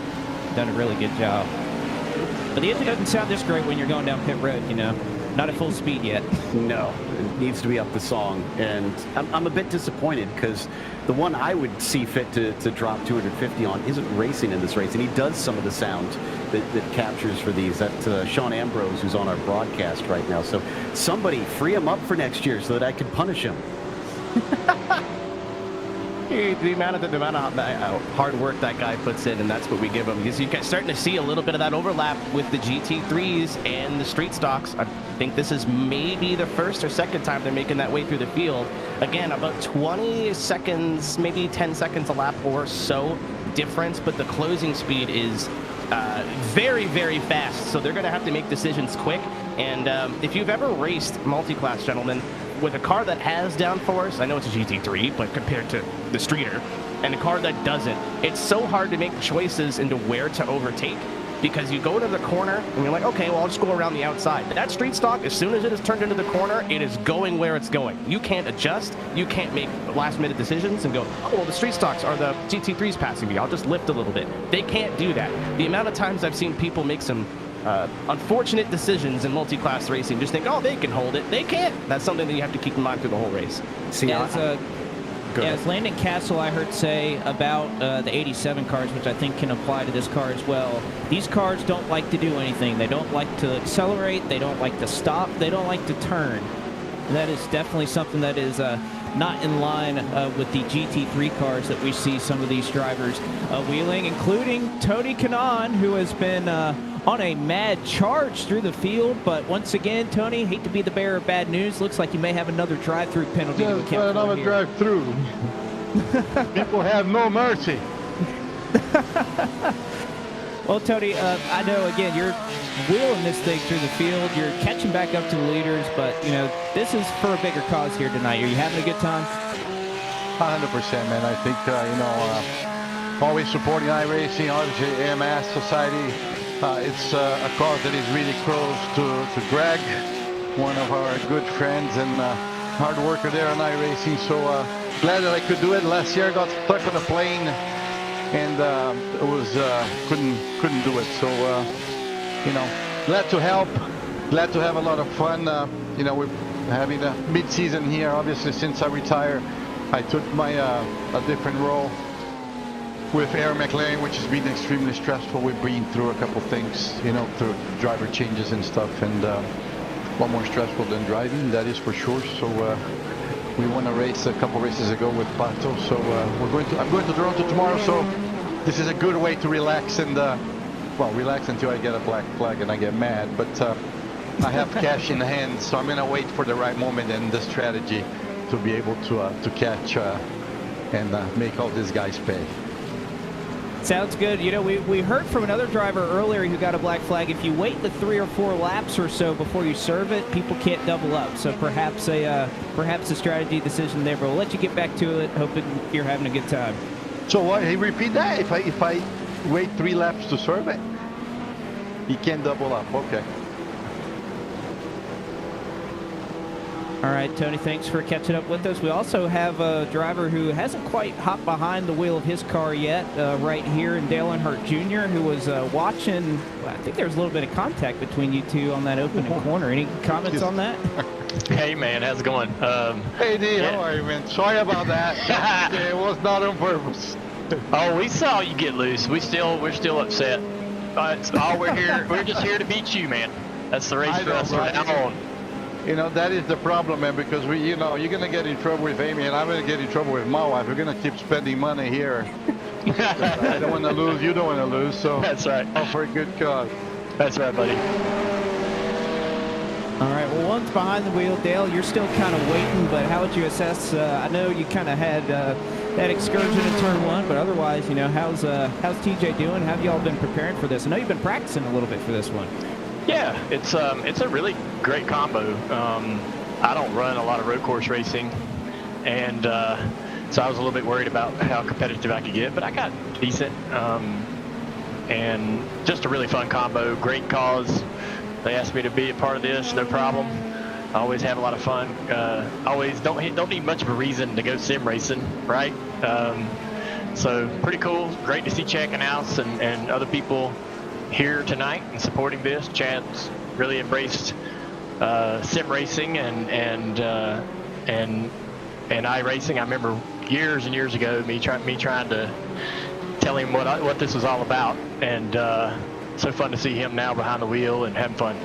Done a really good job. But the engine doesn't sound this great when you're going down pit road, Not at full speed yet. No, it needs to be up the song. And I'm a bit disappointed because the one I would see fit to drop 250 on isn't racing in this race. And he does some of the sound that captures for these. That's Sean Ambrose, who's on our broadcast right now. So somebody free him up for next year so that I can punish him. The amount of hard work that guy puts in, and that's what we give him. Because you're starting to see a little bit of that overlap with the GT3s and the street stocks. I think this is maybe the first or second time they're making that way through the field. Again, about 20 seconds, maybe 10 seconds a lap or so difference, but the closing speed is very, very fast. So they're going to have to make decisions quick. And if you've ever raced multi-class, gentlemen, with a car that has downforce, I know it's a GT3, but compared to the streeter, and a car that doesn't, it's so hard to make choices into where to overtake, because you go to the corner and you're like, okay, well, I'll just go around the outside. That street stock, as soon as it is turned into the corner, it is going where it's going. You can't adjust. You can't make last-minute decisions and go, oh, well, the street stocks are the GT3s passing me. I'll just lift a little bit. They can't do that. The amount of times I've seen people make some unfortunate decisions in multi-class racing, just think, oh, they can hold it. They can't. That's something that you have to keep in mind through the whole race. See, as Landon Castle, I heard say about the 87 cars, which I think can apply to this car as well, these cars don't like to do anything. They don't like to accelerate. They don't like to stop. They don't like to turn. And that is definitely something that is not in line with the GT3 cars that we see some of these drivers wheeling, including Tony Kanaan, who has been on a mad charge through the field. But once again, Tony, hate to be the bearer of bad news. Looks like you may have another drive-through penalty to account for another here. drive-through. People have no mercy. Well, Tony, I know, again, you're wheeling this thing through the field. You're catching back up to the leaders, but, this is for a bigger cause here tonight. Are you having a good time? 100%, man. I think, always supporting iRacing, obviously AMS Society. It's a cause that is really close to Greg, one of our good friends and hard worker there on iRacing. So glad that I could do it. Last year I got stuck on a plane and it was couldn't do it. So glad to help, glad to have a lot of fun. We're having a mid-season here, obviously, since I retired. I took my a different role with Air McLaren, which has been extremely stressful. We've been through a couple things, you know, through driver changes and stuff, and a lot more stressful than driving, that is for sure. So we won a race a couple races ago with Pato, so I'm going to Toronto tomorrow, so this is a good way to relax and well, relax until I get a black flag and I get mad, but I have cash in hand, so I'm going to wait for the right moment and the strategy to be able to catch and make all these guys pay. Sounds good. You know, we heard from another driver earlier who got a black flag. If you wait the 3 or 4 laps or so before you serve it, people can't double up. So perhaps a strategy decision there. But we'll let you get back to it. Hoping you're having a good time. So what? Hey, repeat that. If I wait 3 laps to serve it, you can't double up. Okay. All right, Tony, thanks for catching up with us. We also have a driver who hasn't quite hopped behind the wheel of his car yet, right here in Dale Earnhardt Jr., who was watching. I think there was a little bit of contact between you two on that opening corner. Any comments on that? Hey, man, how's it going? Hey, D, how are you, man? Sorry about that. It was not on purpose. Oh, we saw you get loose. We're still upset. It's all we're here. We're just here to beat you, man. That's the race for us from now on. You know, that is the problem, man, because you know, you're going to get in trouble with Amy, and I'm going to get in trouble with my wife. We're going to keep spending money here. I don't want to lose. You don't want to lose. So that's right. All for a good cause. That's right, buddy. All right, well, one's behind the wheel. Dale, you're still kind of waiting, but how would you assess? I know you kind of had that excursion in turn 1, but otherwise, you know, how's TJ doing? How have y'all been preparing for this? I know you've been practicing a little bit for this one. Yeah, it's a really great combo. I don't run a lot of road course racing, and so I was a little bit worried about how competitive I could get, but I got decent. And just a really fun combo, great cause. They asked me to be a part of this, no problem. I always have a lot of fun. Always don't need much of a reason to go sim racing, right? So pretty cool. Great to see Chad House and other people here tonight and supporting this. Chad's really embraced sim racing and iRacing. I remember years and years ago me trying to tell him what this was all about, and so fun to see him now behind the wheel and having fun.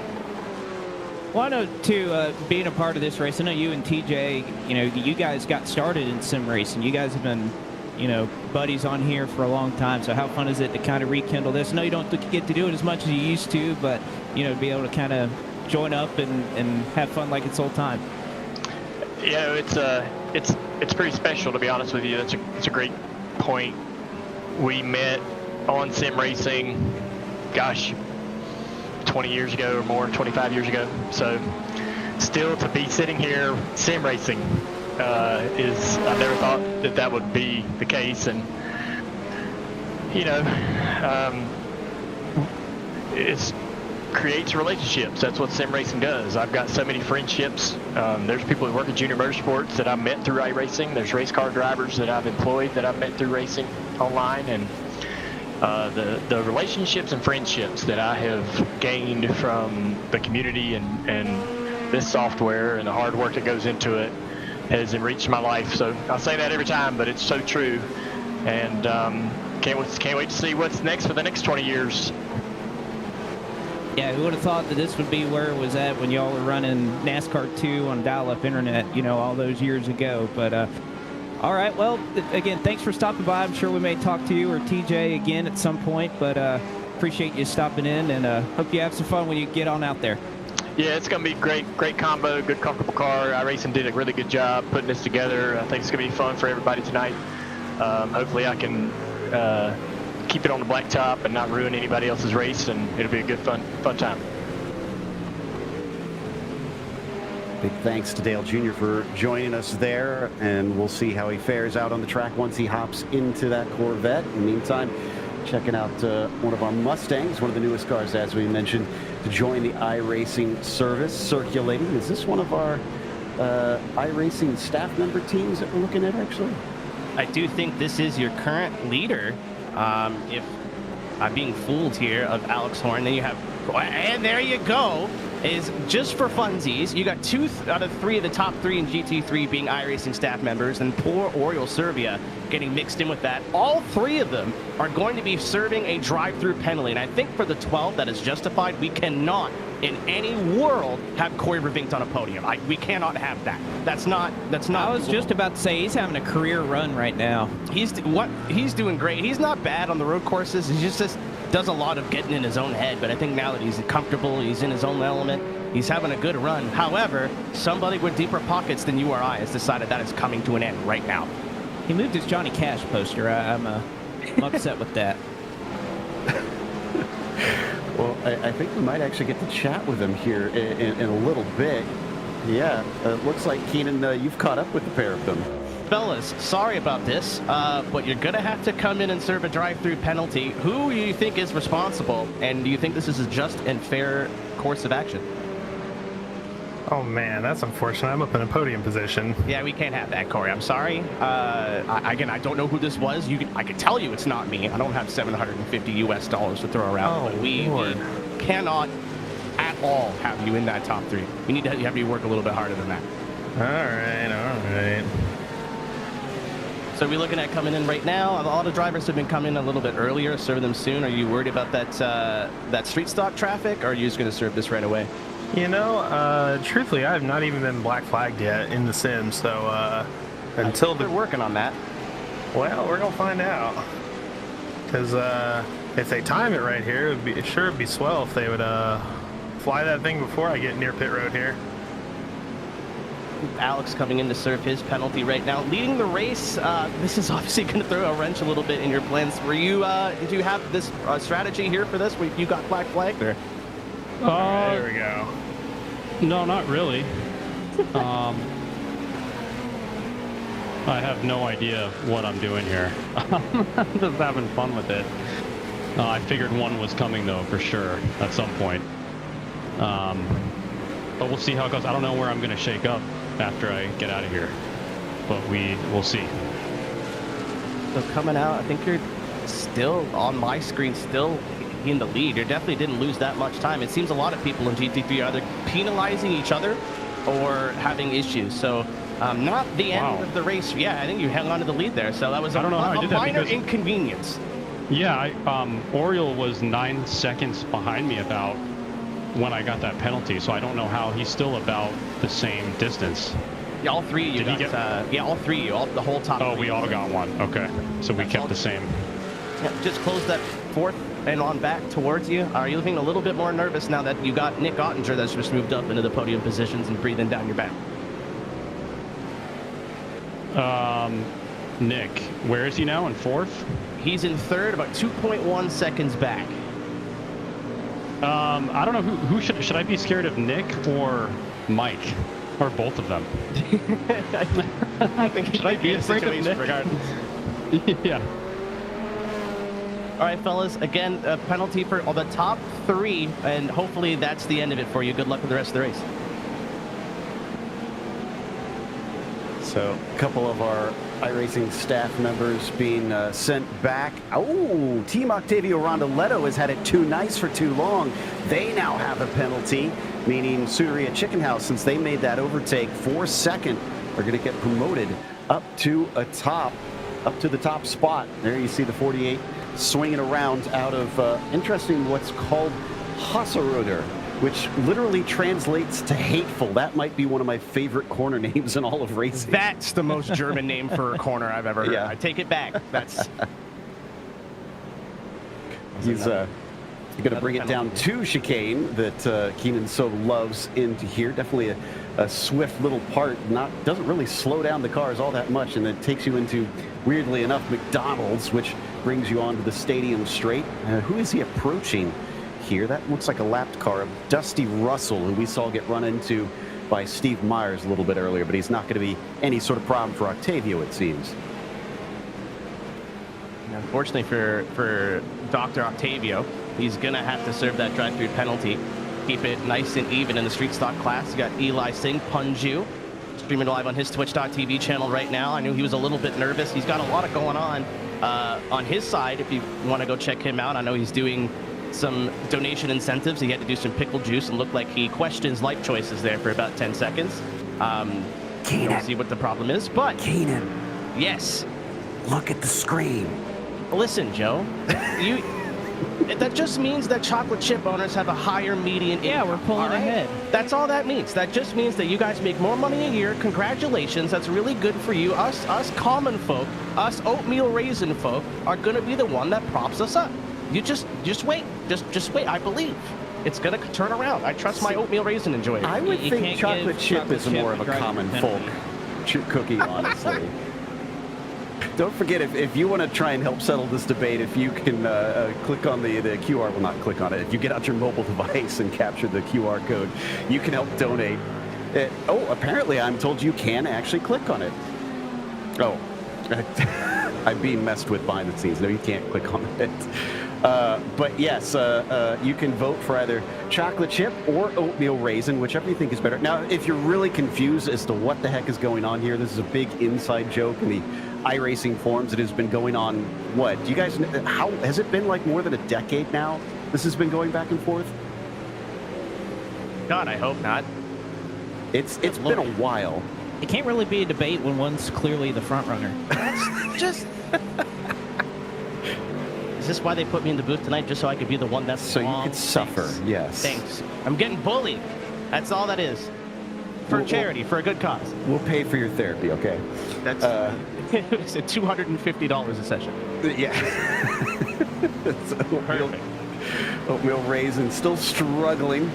Well, I know, too, being a part of this race, I know you and TJ, you know, you guys got started in sim racing. You guys have been, you know, buddies on here for a long time. So how fun is it to kind of rekindle this? I know you don't get to do it as much as you used to, but, you know, be able to kind of join up and have fun like it's old time. You know, it's pretty special, to be honest with you. It's a great point. We met on sim racing, gosh, 20 years ago or more, 25 years ago. So still to be sitting here sim racing is, I never thought that would be the case. And, you know, it creates relationships. That's what sim racing does. I've got so many friendships. There's people who work at Junior Motorsports that I've met through iRacing. There's race car drivers that I've employed that I've met through racing online. And the relationships and friendships that I have gained from the community and this software and the hard work that goes into it has enriched my life. So I say that every time, but it's so true. And can't wait to see what's next for the next 20 years. Yeah, who would have thought that this would be where it was at when y'all were running NASCAR 2 on dial-up internet, you know, all those years ago. But all right, well, again, thanks for stopping by. I'm sure we may talk to you or TJ again at some point, but appreciate you stopping in, and hope you have some fun when you get on out there. Yeah, it's going to be great combo, good comfortable car. iRacing did a really good job putting this together. I think it's going to be fun for everybody tonight. Hopefully I can keep it on the blacktop and not ruin anybody else's race, and it'll be a good fun time. Big thanks to Dale Jr. for joining us there, and we'll see how he fares out on the track once he hops into that Corvette. In the meantime, checking out one of our Mustangs, one of the newest cars, as we mentioned, to join the iRacing service circulating. Is this one of our iRacing staff member teams that we're looking at, actually? I do think this is your current leader. If I'm being fooled here, of Alex Horn, then you have, and there you go. is just for funsies. You got 2 out of 3 of the top 3 in GT3 being iRacing staff members, and poor Oriole Serbia getting mixed in with that. All 3 of them are going to be serving a drive-through penalty, and I think for the 12 that is justified, we cannot in any world have Corey Revink on a podium. We cannot have that. That's not. I was just about to say he's having a career run right now. He's doing great. He's not bad on the road courses. He just does a lot of getting in his own head. But I think now that he's comfortable, he's in his own element, he's having a good run. However, somebody with deeper pockets than you or I has decided that is coming to an end right now. He moved his Johnny Cash poster. I'm upset with that. Well, I think we might actually get to chat with him here in a little bit. Yeah, it looks like, Keenan, you've caught up with the pair of them. Fellas, sorry about this, but you're going to have to come in and serve a drive-through penalty. Who do you think is responsible, and do you think this is a just and fair course of action? Oh, man, that's unfortunate. I'm up in a podium position. Yeah, we can't have that, Corey. I'm sorry. Again, I don't know who this was. I can tell you it's not me. I don't have $750 US to throw around. But we cannot at all have you in that top 3. We need to have you work a little bit harder than that. All right. So we're looking at coming in right now. A lot of drivers have been coming a little bit earlier, serving them soon. Are you worried about that street stock traffic, or are you just going to serve this right away? You know, truthfully, I have not even been black flagged yet in the sim, so until they're working on that. Well, we're gonna find out. Because if they time it right here, it'd be swell if they would fly that thing before I get near pit road here. Alex coming in to serve his penalty right now, leading the race. This is obviously going to throw a wrench a little bit in your plans. Were you? Did you have this strategy here for this? You got black flagged, or? There we go. No, not really. I have no idea what I'm doing here. I'm just having fun with it. I figured one was coming, though, for sure, at some point. But we'll see how it goes. I don't know where I'm going to shake up after I get out of here. But we'll see. So coming out, I think you're still, on my screen, still in the lead. You definitely didn't lose that much time. It seems a lot of people in GT3 are either penalizing each other or having issues. So not the end of the race. Yeah, I think you held on to the lead there. So that was a minor inconvenience. Yeah, Oriole was 9 seconds behind me about when I got that penalty. So I don't know how he's still about the same distance. Yeah, all 3 of you got, all 3 of you, the whole top. Oh, we all got one. Okay, so we kept the same. Yeah, just close that 4th and on back towards you. Are you looking a little bit more nervous now that you got Nick Ottinger that's just moved up into the podium positions and breathing down your back? Nick, where is he now? In 4th? He's in 3rd, about 2.1 seconds back. I don't know who should I be scared of, Nick or Mike, or both of them? I think should I be afraid of Nick? Yeah. All right, fellas, again, a penalty for all the top 3, and hopefully that's the end of it for you. Good luck with the rest of the race. So a couple of our iRacing staff members being sent back. Oh, Team Octavio Rondoletto has had it too nice for too long. They now have a penalty, meaning Suderia Chicken House, since they made that overtake for 2nd, are going to get promoted up to the top spot. There you see the 48 swinging around out of, interesting, what's called Hasseröder, which literally translates to hateful. That might be one of my favorite corner names in all of racing. That's the most German name for a corner I've ever heard. Yeah. I take it back. That's... He's going to bring it down to chicane that Keenan so loves into here. Definitely a swift little part. Doesn't really slow down the cars all that much, and it takes you into, weirdly enough, McDonald's, which brings you onto the stadium straight. Who is he approaching here? That looks like a lapped car of Dusty Russell, who we saw get run into by Steve Myers a little bit earlier, but he's not going to be any sort of problem for Octavio, it seems. Unfortunately for Dr. Octavio, he's going to have to serve that drive-through penalty. Keep it nice and even in the street stock class. You got Eli Singh, Punju, streaming live on his twitch.tv channel right now. I knew he was a little bit nervous. He's got a lot of going on his side. If you want to go check him out, I know he's doing some donation incentives. He had to do some pickle juice and looked like he questions life choices there for about 10 seconds. We'll see what the problem is, but... Keenan. Yes. Look at the screen. Listen, Joe. That just means that chocolate chip owners have a higher median income. Yeah, we're pulling ahead. That's all that means. That just means that you guys make more money a year. Congratulations. That's really good for you. Us common folk, us oatmeal raisin folk, are going to be the one that props us up. You just wait. Just wait. I believe it's going to turn around. I trust my oatmeal raisin enjoyer. I would think chocolate chip is more of a common folk cookie, honestly. Don't forget, if you want to try and help settle this debate, if you can click on the QR, well, not click on it, if you get out your mobile device and capture the QR code, you can help donate. Apparently I'm told you can actually click on it. Oh, I'm being messed with behind the scenes. No, you can't click on it. But yes, you can vote for either chocolate chip or oatmeal raisin, whichever you think is better. Now, if you're really confused as to what the heck is going on here, this is a big inside joke in the iRacing forums. It has been going on, what? Do you guys, how has it been like more than a decade now? This has been going back and forth? God, I hope not. It's been a while. It can't really be a debate when one's clearly the front runner. That's just... Is this why they put me in the booth tonight? Just so I could be the one that's so you could suffer. Yes. Thanks. I'm getting bullied. That's all that is. For charity, for a good cause. We'll pay for your therapy, okay? That's it's at $250 a session. Yeah. Oatmeal raisin still struggling,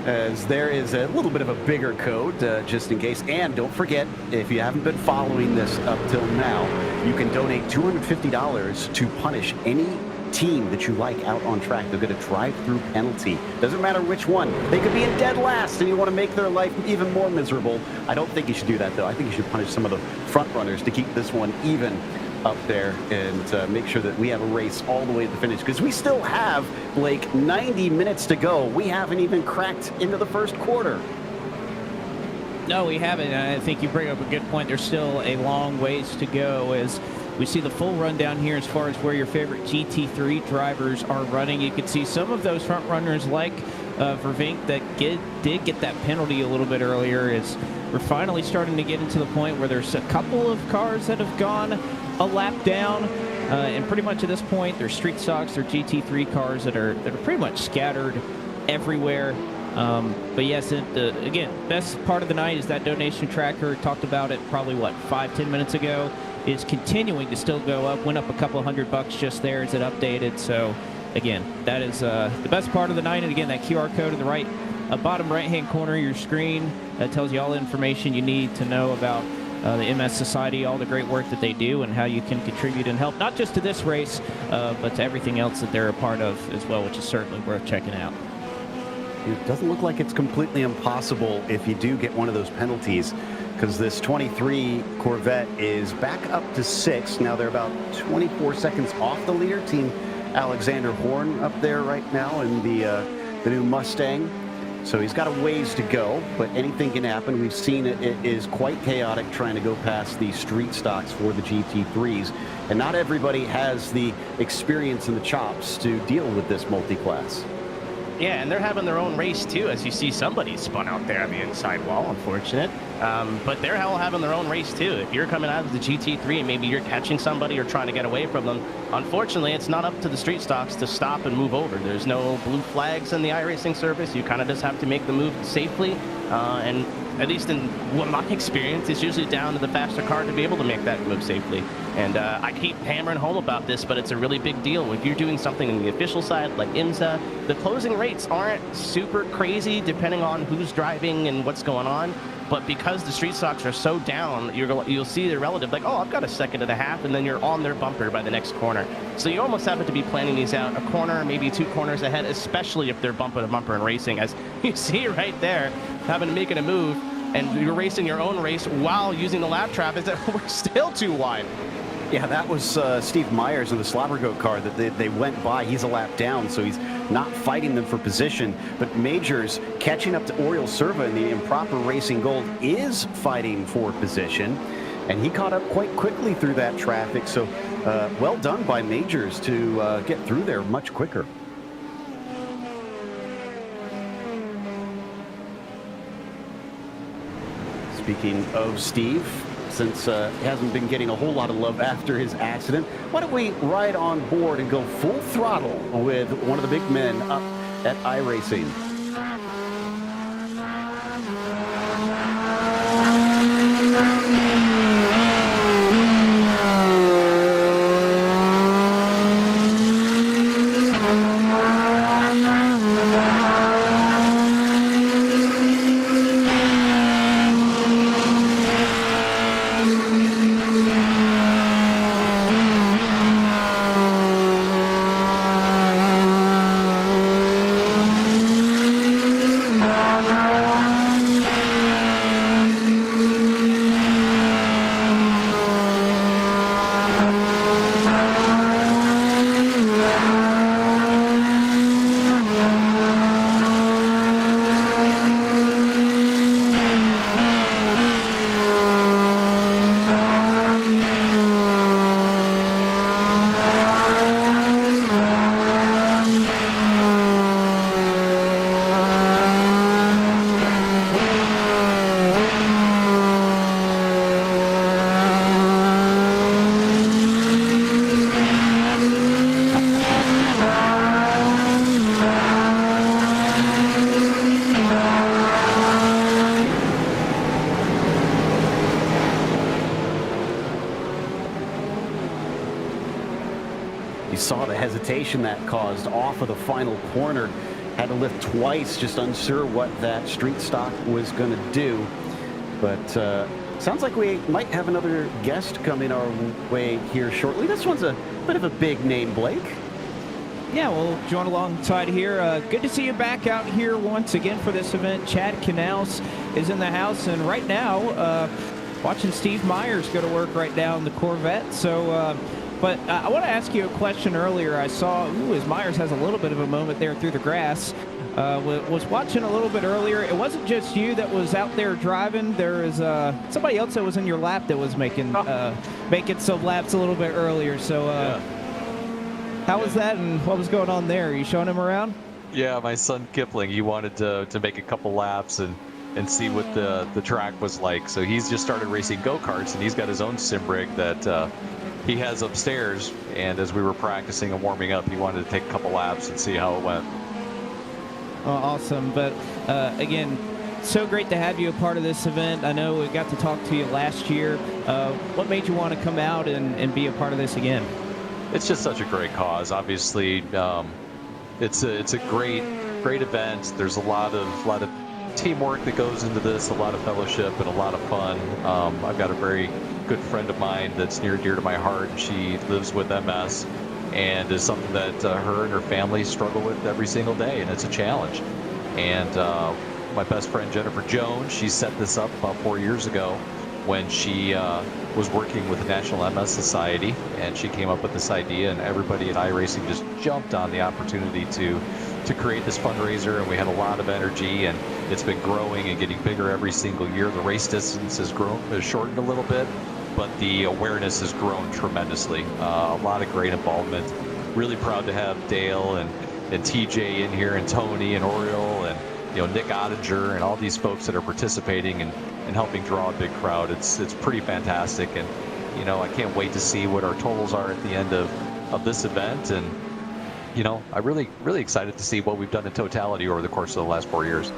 as there is a little bit of a bigger code just in case. And don't forget, if you haven't been following this up till now, you can donate $250 to punish any team that you like out on track. They'll get a drive-through penalty. Doesn't matter which one. They could be in dead last and you want to make their life even more miserable. I don't think you should do that, though. I think you should punish some of the front runners to keep this one even up there and make sure that we have a race all the way to the finish, because we still have, Blake, 90 minutes to go. We haven't even cracked into the first quarter. No, we haven't. I think you bring up a good point. There's still a long ways to go as we see the full rundown here as far as where your favorite GT3 drivers are running. You can see some of those front runners like Vervink that did get that penalty a little bit earlier. As we're finally starting to get into the point where there's a couple of cars that have gone a lap down. And pretty much at this point, they're street stocks, they're GT3 cars that are pretty much scattered everywhere. But yes, again, best part of the night is that donation tracker. Talked about it probably, 5-10 minutes ago. Is continuing to still go up. Went up a couple $100 just there as it updated. So again, that is the best part of the night. And again, that QR code in the right bottom right-hand corner of your screen that tells you all the information you need to know about the MS Society, all the great work that they do, and how you can contribute and help, not just to this race, but to everything else that they're a part of as well, which is certainly worth checking out. It doesn't look like it's completely impossible if you do get one of those penalties, because this 23 Corvette is back up to 6. Now they're about 24 seconds off the leader. Team Alexander Horn up there right now in the new Mustang. So he's got a ways to go, but anything can happen. We've seen it is quite chaotic trying to go past the street stocks for the GT3s. And not everybody has the experience and the chops to deal with this multi-class. Yeah, and they're having their own race too, as you see somebody spun out there on the inside wall. Unfortunate. But they're all having their own race too. If you're coming out of the GT3 and maybe you're catching somebody or trying to get away from them, unfortunately, it's not up to the street stocks to stop and move over. There's no blue flags in the iRacing service. You kind of just have to make the move safely. And at least in what my experience, it's usually down to the faster car to be able to make that move safely. And I keep hammering home about this, but it's a really big deal. If you're doing something on the official side, like IMSA, the closing rates aren't super crazy depending on who's driving and what's going on. But because the street stocks are so down, you'll see their relative like, oh, I've got a second and a half, and then you're on their bumper by the next corner. So you almost have to be planning these out a corner, maybe 2 corners ahead, especially if they're bumper to bumper in racing. As you see right there, having to make a move, and you're racing your own race while using the lap traffic that we're still too wide. Yeah, that was Steve Myers in the Slobber Goat car that they went by. He's a lap down, so he's not fighting them for position. But Majors catching up to Oriol Serva in the Improper Racing Gold is fighting for position. And he caught up quite quickly through that traffic. So well done by Majors to get through there much quicker. speaking of Steve, since he hasn't been getting a whole lot of love after his accident, why don't we ride on board and go full throttle with one of the big men up at iRacing. You saw the hesitation that caused off of the final corner. Had to lift twice, just unsure what that street stock was going to do. But sounds like we might have another guest coming our way here shortly. This one's a bit of a big name, Blake. Yeah, we'll join alongside here. Good to see you back out here once again for this event. Chad Canals is in the house, and right now, watching Steve Myers go to work right now in the Corvette. So, but I want to ask you a question earlier. I saw, as Myers has a little bit of a moment there through the grass. Was watching a little bit earlier. It wasn't just you that was out there driving. There was somebody else that was in your lap that was making some laps a little bit earlier. So, how was that, and what was going on there? Are you showing him around? Yeah, my son Kipling, he wanted to make a couple laps and see what the track was like. So he's just started racing go-karts, and he's got his own sim rig that he has upstairs. And as we were practicing and warming up, he wanted to take a couple laps and see how it went. Oh, awesome. But again, so great to have you a part of this event. I know we got to talk to you last year. What made you want to come out and be a part of this again? It's just such a great cause. Obviously, it's a great event. There's a lot of teamwork that goes into this, a lot of fellowship, and a lot of fun. I've got a very good friend of mine that's near and dear to my heart. She lives with MS, and is something that her and her family struggle with every single day, and it's a challenge. And my best friend Jennifer Jones, she set this up about 4 years ago when she was working with the National MS Society, and she came up with this idea, and everybody at iRacing just jumped on the opportunity to create this fundraiser, and we had a lot of energy, and it's been growing and getting bigger every single year. The race distance has shortened a little bit, but the awareness has grown tremendously. A lot of great involvement. Really proud to have Dale and TJ in here, and Tony and Oriole, and Nick Ottinger, and all these folks that are participating and helping draw a big crowd. It's pretty fantastic, and I can't wait to see what our totals are at the end of this event. And I'm really excited to see what we've done in totality over the course of the last 4 years.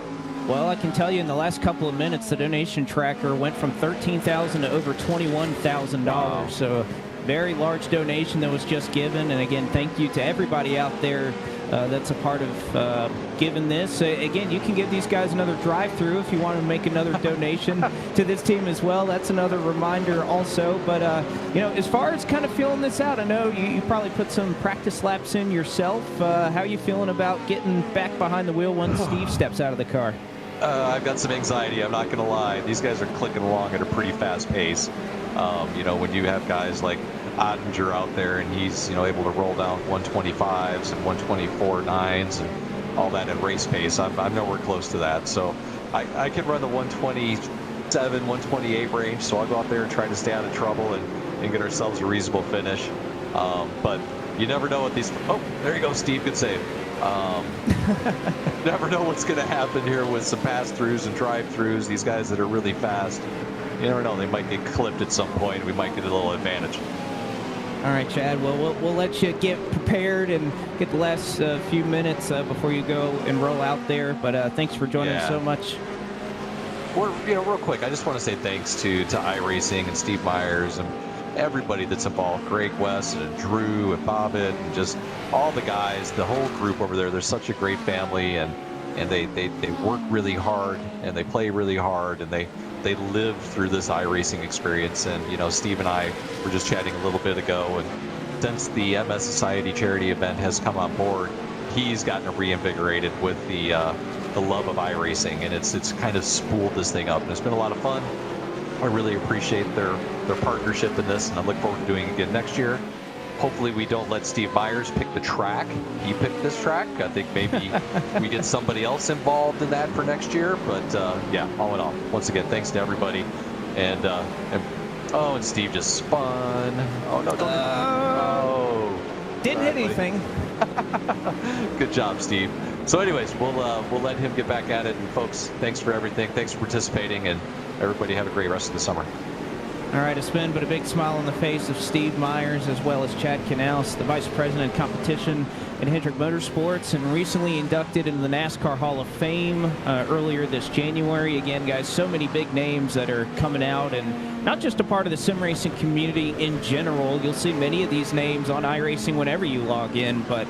Well, I can tell you in the last couple of minutes, the donation tracker went from $13,000 to over $21,000. Wow. So a very large donation that was just given. And again, thank you to everybody out there that's a part of giving this. Again, you can give these guys another drive-through if you want to make another donation to this team as well. That's another reminder also. But, as far as kind of feeling this out, I know you probably put some practice laps in yourself. How are you feeling about getting back behind the wheel once Steve steps out of the car? I've got some anxiety, I'm not going to lie. These guys are clicking along at a pretty fast pace. When you have guys like Ottinger out there, and he's able to roll down 125s and 124.9s and all that in race pace. I'm nowhere close to that, so I can run the 127, 128 range. So I'll go out there and try to stay out of trouble and get ourselves a reasonable finish. But you never know what these. Oh, there you go, Steve. Good save. Never know what's going to happen here with some pass-throughs and drive-throughs. These guys that are really fast, you never know. They might get clipped at some point. We might get a little advantage. All right, Chad. Well, we'll let you get prepared and get the last few minutes before you go and roll out there. But thanks for joining us so much. Well, real quick, I just want to say thanks to iRacing and Steve Myers and everybody that's involved, Greg West and Drew and Bobbitt and just all the guys, the whole group over there. They're such a great family, and they work really hard and they play really hard, and they live through this iRacing experience. And Steve and I were just chatting a little bit ago, and since the MS Society charity event has come on board, he's gotten reinvigorated with the love of iRacing, and it's kind of spooled this thing up, and it's been a lot of fun. I really appreciate their partnership in this, and I look forward to doing it again next year. Hopefully we don't let Steve Myers pick the track. He picked this track. I think maybe we get somebody else involved in that for next year. But yeah, all in all, once again, thanks to everybody. And Steve just spun. Oh no! Didn't hit anything. Good job, Steve. So anyways, we'll let him get back at it. And folks, thanks for everything. Thanks for participating, and everybody have a great rest of the summer. All right, a spin, but a big smile on the face of Steve Myers, as well as Chad Canals, the Vice President of Competition at Hendrick Motorsports, and recently inducted into the NASCAR Hall of Fame earlier this January. Again, guys, so many big names that are coming out, and not just a part of the sim racing community in general. You'll see many of these names on iRacing whenever you log in, but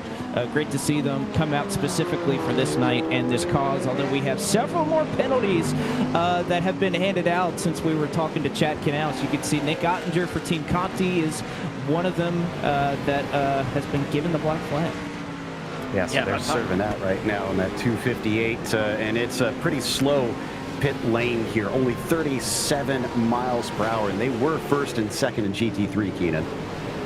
great to see them come out specifically for this night and this cause, although we have several more penalties that have been handed out since we were talking to Chad Canals. You can see Nick Ottinger for Team Conti is one of them that has been given the black flag. Yeah, so they're serving that right now in that 258, and it's a pretty slow pit lane here, only 37 miles per hour, and they were first and second in GT3, Keenan.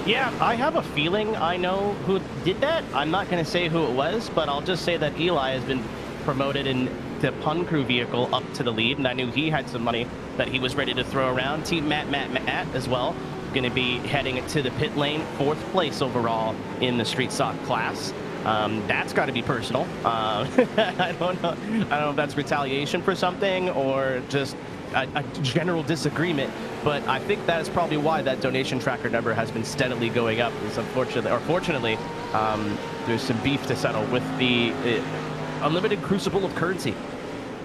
Yeah, I have a feeling I know who did that. I'm not going to say who it was, but I'll just say that Eli has been promoted in the Pun Crew vehicle up to the lead, and I knew he had some money that he was ready to throw around. Team Matt as well, going to be heading to the pit lane, 4th place overall in the street stock class. That's got to be personal. I don't know if that's retaliation for something or just a general disagreement, but I think that is probably why that donation tracker number has been steadily going up. It's fortunately, there's some beef to settle with the unlimited crucible of currency.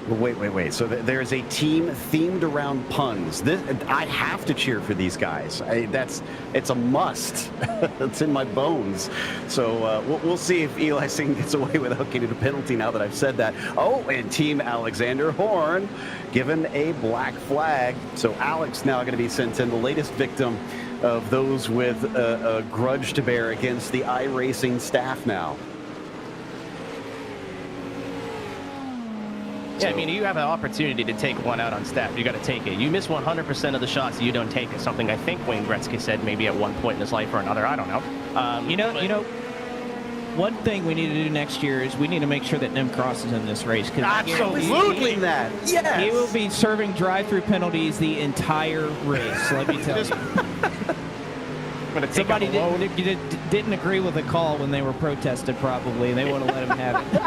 Wait. So there's a team themed around puns. I have to cheer for these guys. It's a must. It's in my bones. So we'll see if Eli Singh gets away without getting a penalty now that I've said that. Oh, and Team Alexander Horn given a black flag. So Alex now going to be sent in, the latest victim of those with a grudge to bear against the iRacing staff now. Yeah, I mean, you have an opportunity to take one out on staff. You got to take it. You miss 100% of the shots, you don't take it. Something I think Wayne Gretzky said maybe at one point in his life or another. I don't know. You know, one thing we need to do next year is we need to make sure that Nim Cross is in this race. Absolutely that. Yes. He will be serving drive-through penalties the entire race. Let me tell you. Somebody didn't agree with the call when they were protested, probably, and they want to let him have it.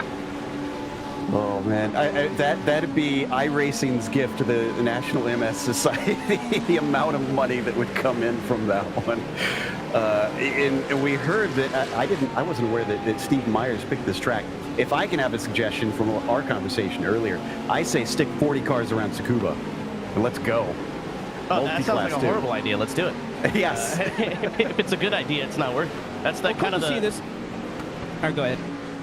Oh man, that'd be iRacing's gift to the National MS Society. The amount of money that would come in from that one. And we heard that I wasn't aware that Steve Myers picked this track. If I can have a suggestion from our conversation earlier, I say stick 40 cars around Tsukuba and let's go. Oh, that sounds like a horrible idea. Let's do it. Yes. If it's a good idea, it's not worth it. That's the kind of the. See this. All right, go ahead.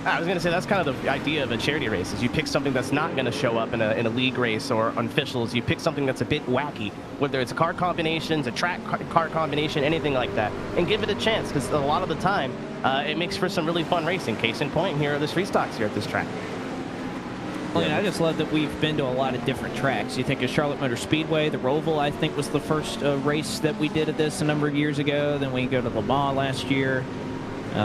I was going to say that's kind of the idea of a charity race is you pick something that's not going to show up in a league race or on officials. You pick something that's a bit wacky, whether it's car combinations, a track car combination, anything like that, and give it a chance because a lot of the time it makes for some really fun racing. Case in point, here are the street stocks here at this track. Well, I just love that we've been to a lot of different tracks. You think of Charlotte Motor Speedway, the Roval, I think, was the first race that we did at this a number of years ago. Then we go to Le Mans last year.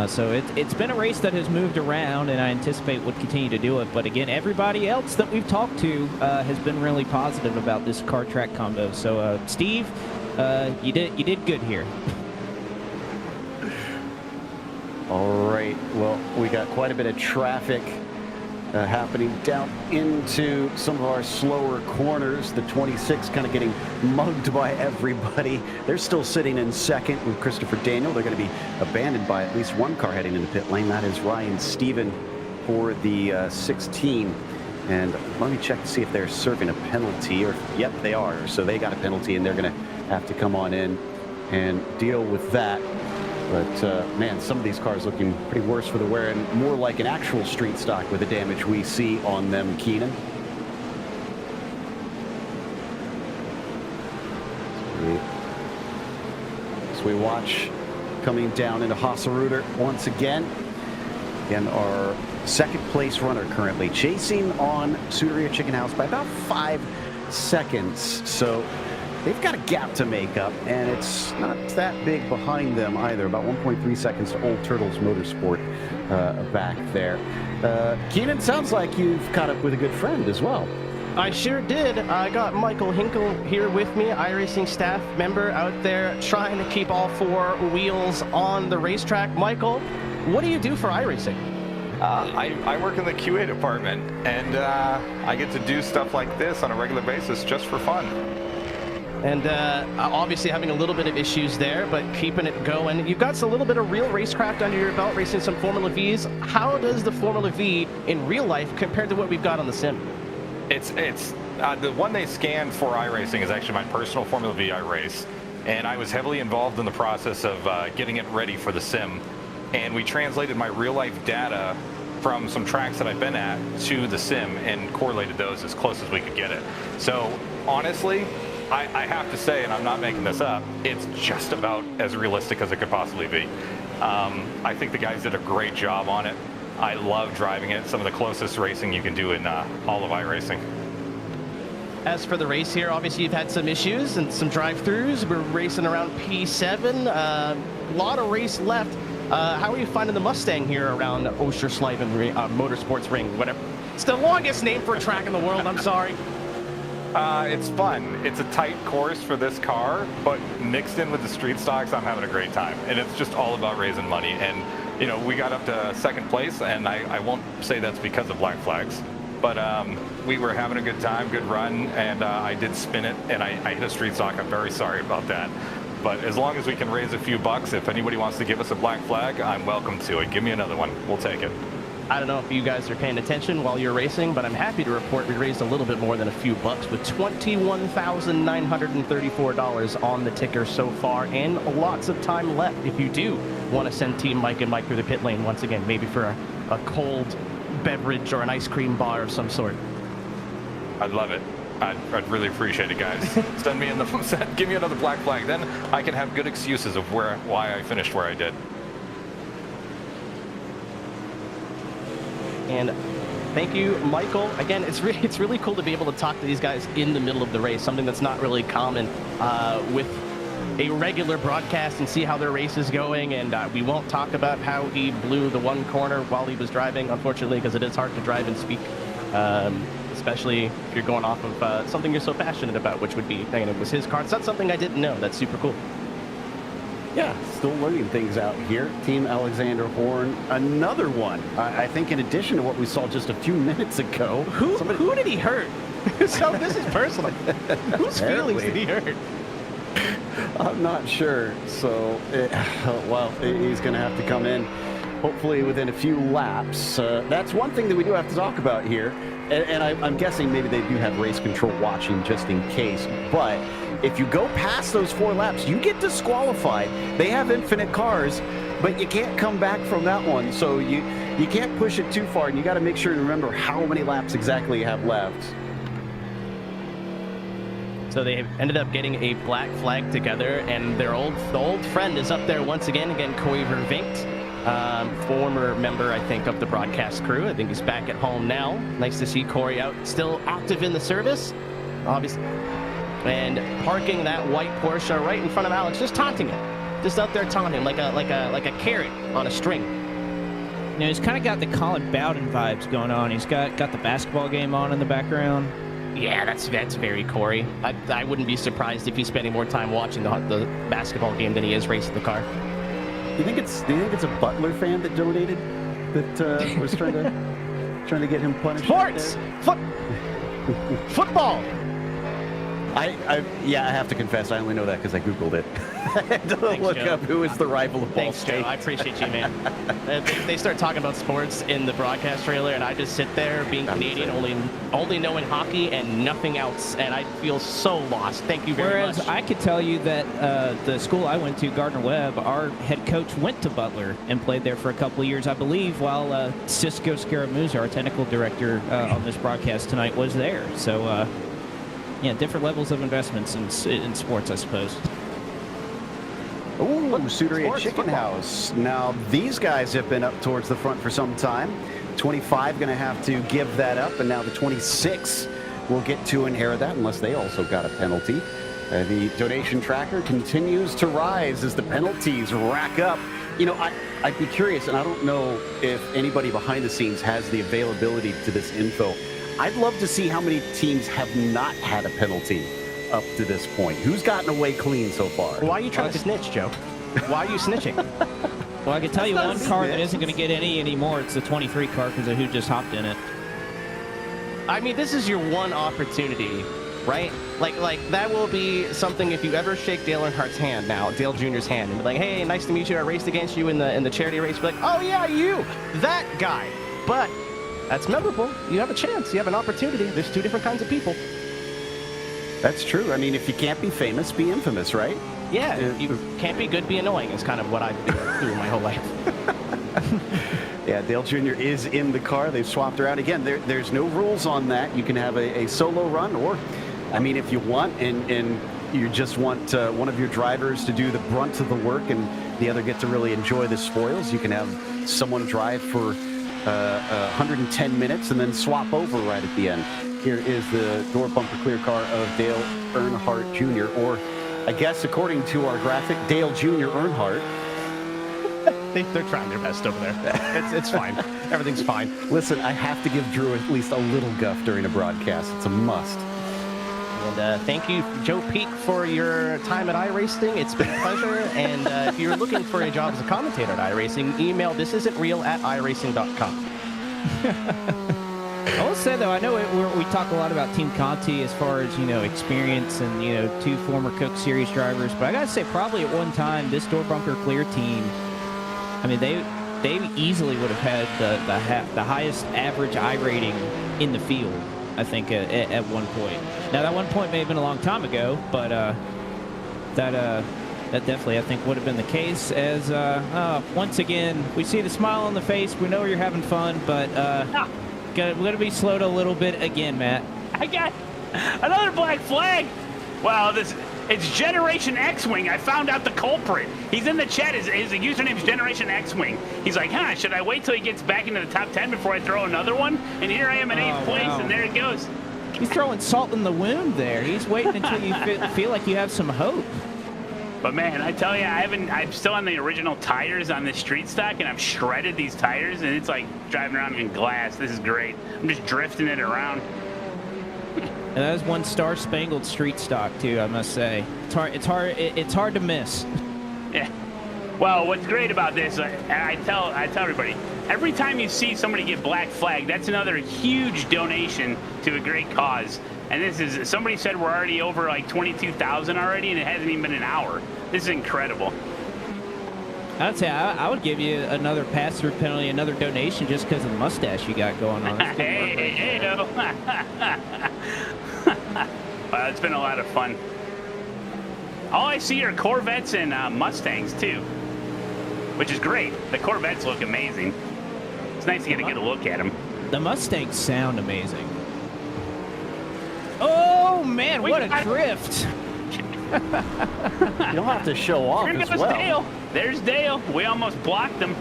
So it's been a race that has moved around, and I anticipate would continue to do it. But again, everybody else that we've talked to has been really positive about this car track combo. So Steve, you did good here. All right, well, we got quite a bit of traffic happening down into some of our slower corners. The 26 kind of getting mugged by everybody. They're still sitting in second with Christopher Daniel. They're going to be abandoned by at least one car heading into pit lane. That is Ryan Stephen for the 16. And let me check to see if they're serving a penalty. Or yep, they are. So they got a penalty, and they're going to have to come on in and deal with that. But, man, some of these cars looking pretty worse for the wear and more like an actual street stock with the damage we see on them, Keenan. As we watch coming down into Hasseröder once again. Again, our second place runner currently chasing on Suderia Chickenhouse by about 5 seconds. So they've got a gap to make up, and it's not that big behind them either. About 1.3 seconds to Old Turtles Motorsport back there. Keenan, sounds like you've caught up with a good friend as well. I sure did. I got Michael Hinkle here with me, iRacing staff member out there trying to keep all four wheels on the racetrack. Michael, what do you do for iRacing? I work in the QA department, and I get to do stuff like this on a regular basis just for fun. And obviously having a little bit of issues there, but keeping it going. You've got a little bit of real racecraft under your belt, racing some Formula Vs. How does the Formula V in real life compare to what we've got on the sim? It's the one they scanned for iRacing is actually my personal Formula V I race, and I was heavily involved in the process of getting it ready for the sim. And we translated my real life data from some tracks that I've been at to the sim and correlated those as close as we could get it. So honestly, I have to say, and I'm not making this up, it's just about as realistic as it could possibly be. I think the guys did a great job on it. I love driving it. Some of the closest racing you can do in all of iRacing. As for the race here, obviously you've had some issues and some drive-throughs. We're racing around P7. A lot of race left. How are you finding the Mustang here around Oschersleben Motorsports Ring? Whatever. It's the longest name for a track in the world. I'm sorry. It's fun. It's a tight course for this car, but mixed in with the street stocks, I'm having a great time. And it's just all about raising money. And, you know, we got up to second place, and I won't say that's because of Black Flags, but we were having a good time, good run, and I did spin it, and I hit a street stock. I'm very sorry about that. But as long as we can raise a few bucks, if anybody wants to give us a Black Flag, I'm welcome to it. Give me another one. We'll take it. I don't know if you guys are paying attention while you're racing, but I'm happy to report we raised a little bit more than a few bucks with $21,934 on the ticker so far, and lots of time left if you do want to send Team Mike and Mike through the pit lane once again, maybe for a cold beverage or an ice cream bar of some sort. I'd love it. I'd really appreciate it, guys. Give me another Black Flag. Then I can have good excuses of why I finished where I did. And thank you, Michael. Again, it's really cool to be able to talk to these guys in the middle of the race, something that's not really common with a regular broadcast, and see how their race is going. And we won't talk about how he blew the one corner while he was driving, unfortunately, because it is hard to drive and speak, especially if you're going off of something you're so passionate about, which would be, and it was his car. It's not something I didn't know. That's super cool. Yeah, still learning things out here. Team Alexander Horn, another one. I think in addition to what we saw just a few minutes ago. Who did he hurt? So this is personal. Whose feelings did he hurt? I'm not sure. So, well, he's going to have to come in hopefully within a few laps. That's one thing that we do have to talk about here. And I'm guessing maybe they do have race control watching just in case. But if you go past those 4 laps, you get disqualified. They have infinite cars, but you can't come back from that one. So you can't push it too far, and you got to make sure to remember how many laps exactly you have left. So they ended up getting a Black Flag together, and the old friend is up there once again. Corey Vervinkt, former member, I think, of the broadcast crew. I think he's back at home now. Nice to see Corey out, still active in the service, obviously. And parking that white Porsche right in front of Alex, just taunting him, just out there taunting like a carrot on a string. You know, he's kind of got the Colin Bowden vibes going on. He's got the basketball game on in the background. Yeah, that's very Corey. I wouldn't be surprised if he's spending more time watching the basketball game than he is racing the car. you think it's a Butler fan that donated that was trying to get him punished? Sports, football. I have to confess, I only know that because I Googled it. I had to look Joe. up who is the rival of Ball Thanks, State. Joe. I appreciate you, man. They start talking about sports in the broadcast trailer, and I just sit there being Canadian, only knowing hockey and nothing else, and I feel so lost. Thank you very much. Whereas I could tell you that the school I went to, Gardner-Webb, our head coach went to Butler and played there for a couple of years, I believe, while Cisco Scaramouza, our technical director on this broadcast tonight, was there. So, yeah, different levels of investments in sports, I suppose. Ooh, Suderia Chicken House. Now, these guys have been up towards the front for some time. 25 going to have to give that up, and now the 26 will get to inherit that unless they also got a penalty. The donation tracker continues to rise as the penalties rack up. You know, I'd be curious, and I don't know if anybody behind the scenes has the availability to this info. I'd love to see how many teams have not had a penalty up to this point. Who's gotten away clean so far? Why are you trying to snitch, Joe? Why are you snitching? Well, I can tell you one car that isn't going to get any anymore. It's the 23 car because of who just hopped in it. I mean, this is your one opportunity, right? Like that will be something if you ever shake Dale Earnhardt's hand now, Dale Jr.'s hand, and be like, hey, nice to meet you. I raced against you in the charity race. Be like, oh yeah, you, that guy. But that's memorable. You have a chance. You have an opportunity. There's two different kinds of people. That's true. I mean, if you can't be famous, be infamous, right? Yeah, if you can't be good, be annoying is kind of what I've been through my whole life. Yeah, Dale Jr. is in the car. They've swapped around. Again, there's no rules on that. You can have a solo run, or, I mean, if you want, and you just want one of your drivers to do the brunt of the work and the other get to really enjoy the spoils, you can have someone drive for 110 minutes and then swap over right at the end. Here is the door bumper clear car of Dale Earnhardt Jr., or I guess according to our graphic, Dale Jr. Earnhardt. They're trying their best over there. It's fine. Everything's fine. Listen, I have to give Drew at least a little guff during a broadcast. It's a must. And thank you, Joe Peak, for your time at iRacing. It's been a pleasure. And if you're looking for a job as a commentator at iRacing, email thisisn'treal@iracing.com. I will say, though, I know we talk a lot about Team Conti as far as, experience and, two former Coke Series drivers. But I got to say, probably at one time, this door bunker clear team, I mean, they easily would have had the highest average I rating in the field, I think, at one point. Now, that one point may have been a long time ago, but that definitely, I think, would have been the case. As, once again, we see the smile on the face. We know you're having fun, but we're going to be slowed a little bit again, Matt. I got another black flag. Wow, it's Generation X-Wing. I found out the culprit. He's in the chat. His username is Generation X-Wing. He's like, should I wait till he gets back into the top 10 before I throw another one? And here I am in 8th place, and there it goes. He's throwing salt in the wound there. He's waiting until you feel like you have some hope. But man, I tell you, I'm still on the original tires on this street stock, and I've shredded these tires, and it's like driving around in glass. This is great. I'm just drifting it around. And that is one star-spangled street stock too, I must say. It's hard to miss. Yeah. Well, what's great about this, I tell everybody, every time you see somebody get black flag, that's another huge donation to a great cause. And somebody said we're already over like 22,000 already, and it hasn't even been an hour. This is incredible. I'd say I would give you another pass-through penalty, another donation, just because of the mustache you got going on. Hey, no. Well, it's been a lot of fun. All I see are Corvettes and Mustangs, too, which is great. The Corvettes look amazing. It's nice to get a good look at them. The Mustangs sound amazing. Oh, man, what a drift. You'll have to show off as well. Dale. There's Dale. We almost blocked him.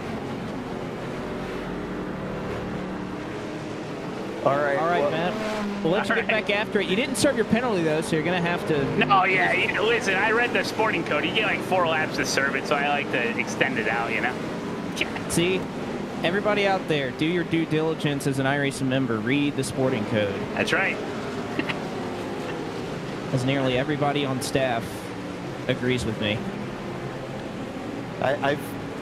All right, man. We'll let you get back after it. You didn't serve your penalty, though, so you're going to have to... No, yeah. Listen, I read the sporting code. You get like 4 laps to serve it, so I like to extend it out, See? Everybody out there, do your due diligence as an iRacing member. Read the sporting code. That's right. As nearly everybody on staff agrees with me.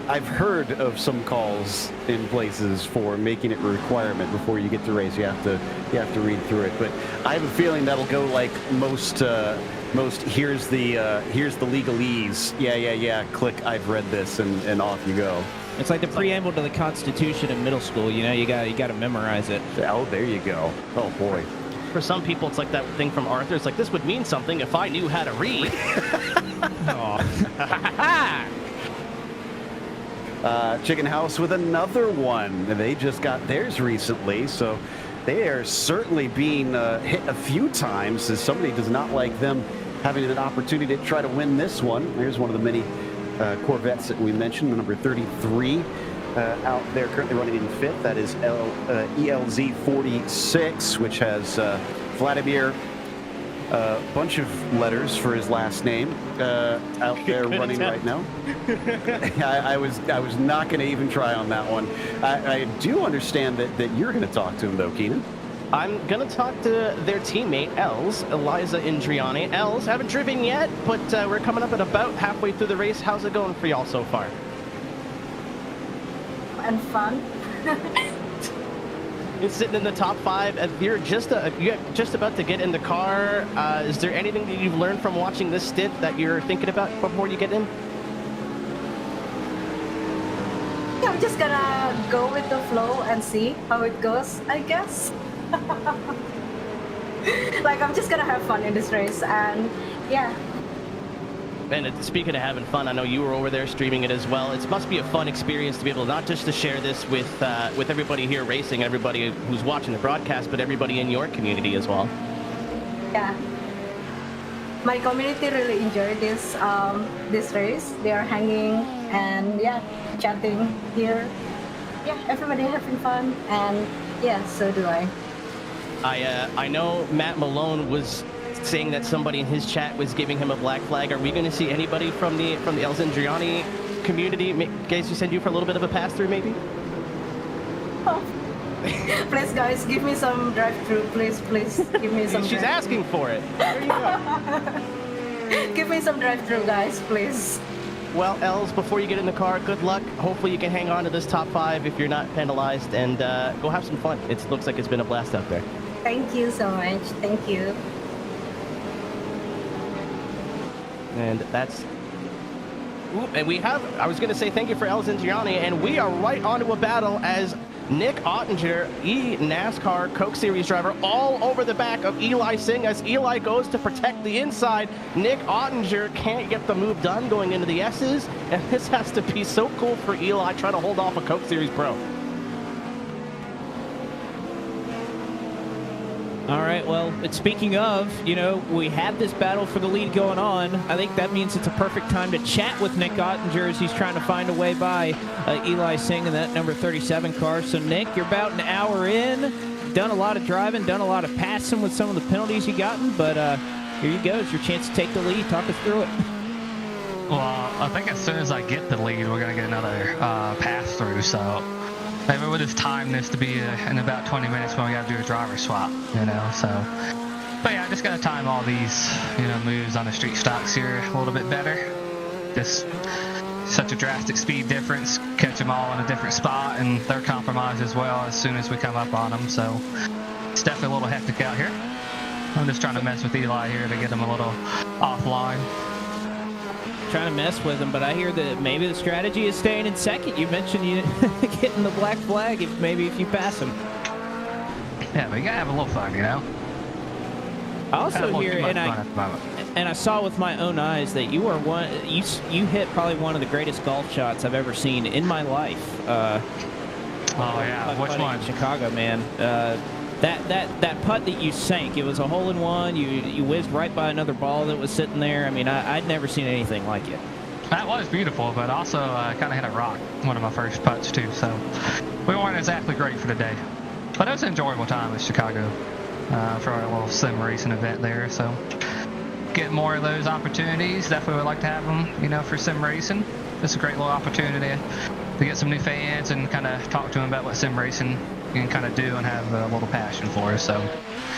I've heard of some calls in places for making it a requirement before you get to race. You have to read through it. But I have a feeling that'll go like most here's the legalese. Yeah. Click. I've read this, and off you go. It's like the preamble to the Constitution in middle school. You know, you got to memorize it. Oh, there you go. Oh boy. For some people, it's like that thing from Arthur. It's like, this would mean something if I knew how to read. Chicken House with another one. They just got theirs recently, so they are certainly being hit a few times, as somebody does not like them having an opportunity to try to win this one. Here's one of the many Corvettes that we mentioned, the number 33 out there currently running in fifth. That is ELZ 46, which has Vladimir, a bunch of letters for his last name, out there running right now. I was not going to even try on that one. I do understand that you're going to talk to him, though, Keenan. I'm going to talk to their teammate, Els, Eliza Indriani. Els, haven't driven yet, but we're coming up at about halfway through the race. How's it going for y'all so far? And fun. It's sitting in the top 5. You're just about to get in the car. Is there anything that you've learned from watching this stint that you're thinking about before you get in? Yeah, I'm just gonna go with the flow and see how it goes, I guess. Like, I'm just gonna have fun in this race, and yeah. And speaking of having fun, I know you were over there streaming it as well. It must be a fun experience to be able not just to share this with everybody here racing, everybody who's watching the broadcast, but everybody in your community as well. Yeah. My community really enjoyed this race. They are hanging and chatting here. Yeah, everybody having fun, and yeah, so do I. I know Matt Malone was saying that somebody in his chat was giving him a black flag. Are we going to see anybody from the El Zendriani community? Guys, you send you for a little bit of a pass through, maybe? Oh. Please, guys, give me some drive-through. Please, give me some. She's asking for it. There you go. Give me some drive-through, guys, please. Well, Els, before you get in the car, good luck. Hopefully you can hang on to this top 5 if you're not penalized, and go have some fun. It looks like it's been a blast out there. Thank you so much. Thank you. And that's... Ooh, and we have... I was going to say thank you for El Zendriani, and we are right onto a battle as Nick Ottinger, NASCAR Coke Series driver, all over the back of Eli Singh as Eli goes to protect the inside. Nick Ottinger can't get the move done going into the S's, and this has to be so cool for Eli trying to hold off a Coke Series Pro. All right, well, speaking of, we have this battle for the lead going on. I think that means it's a perfect time to chat with Nick Ottinger as he's trying to find a way by Eli Singh in that number 37 car. So, Nick, you're about an hour in, done a lot of driving, done a lot of passing with some of the penalties you've gotten, but here you go. It's your chance to take the lead. Talk us through it. Well, I think as soon as I get the lead, we're going to get another pass-through, so... maybe we'll just time this to be in about 20 minutes when we got to do a driver swap, so. But yeah, I just got to time all these, moves on the street stocks here a little bit better. Just such a drastic speed difference, catch them all in a different spot, and they're compromised as well as soon as we come up on them, so it's definitely a little hectic out here. I'm just trying to mess with Eli here to get him a little offline. Trying to mess with him, but I hear that maybe the strategy is staying in second. You mentioned you getting the black flag if you pass him. Yeah, but you gotta have a little fun, I also hear, and I saw with my own eyes that you are you hit probably one of the greatest golf shots I've ever seen in my life. Oh yeah, which one? In Chicago, man. That putt that you sank, it was a hole-in-one. You whizzed right by another ball that was sitting there. I mean, I'd never seen anything like it. That was beautiful, but also kind of hit a rock, one of my first putts too, so we weren't exactly great for the day. But it was an enjoyable time in Chicago for our little sim racing event there, so get more of those opportunities. Definitely would like to have them, for sim racing. It's a great little opportunity to get some new fans and kind of talk to them about what sim racing can kind of do and have a little passion for us, so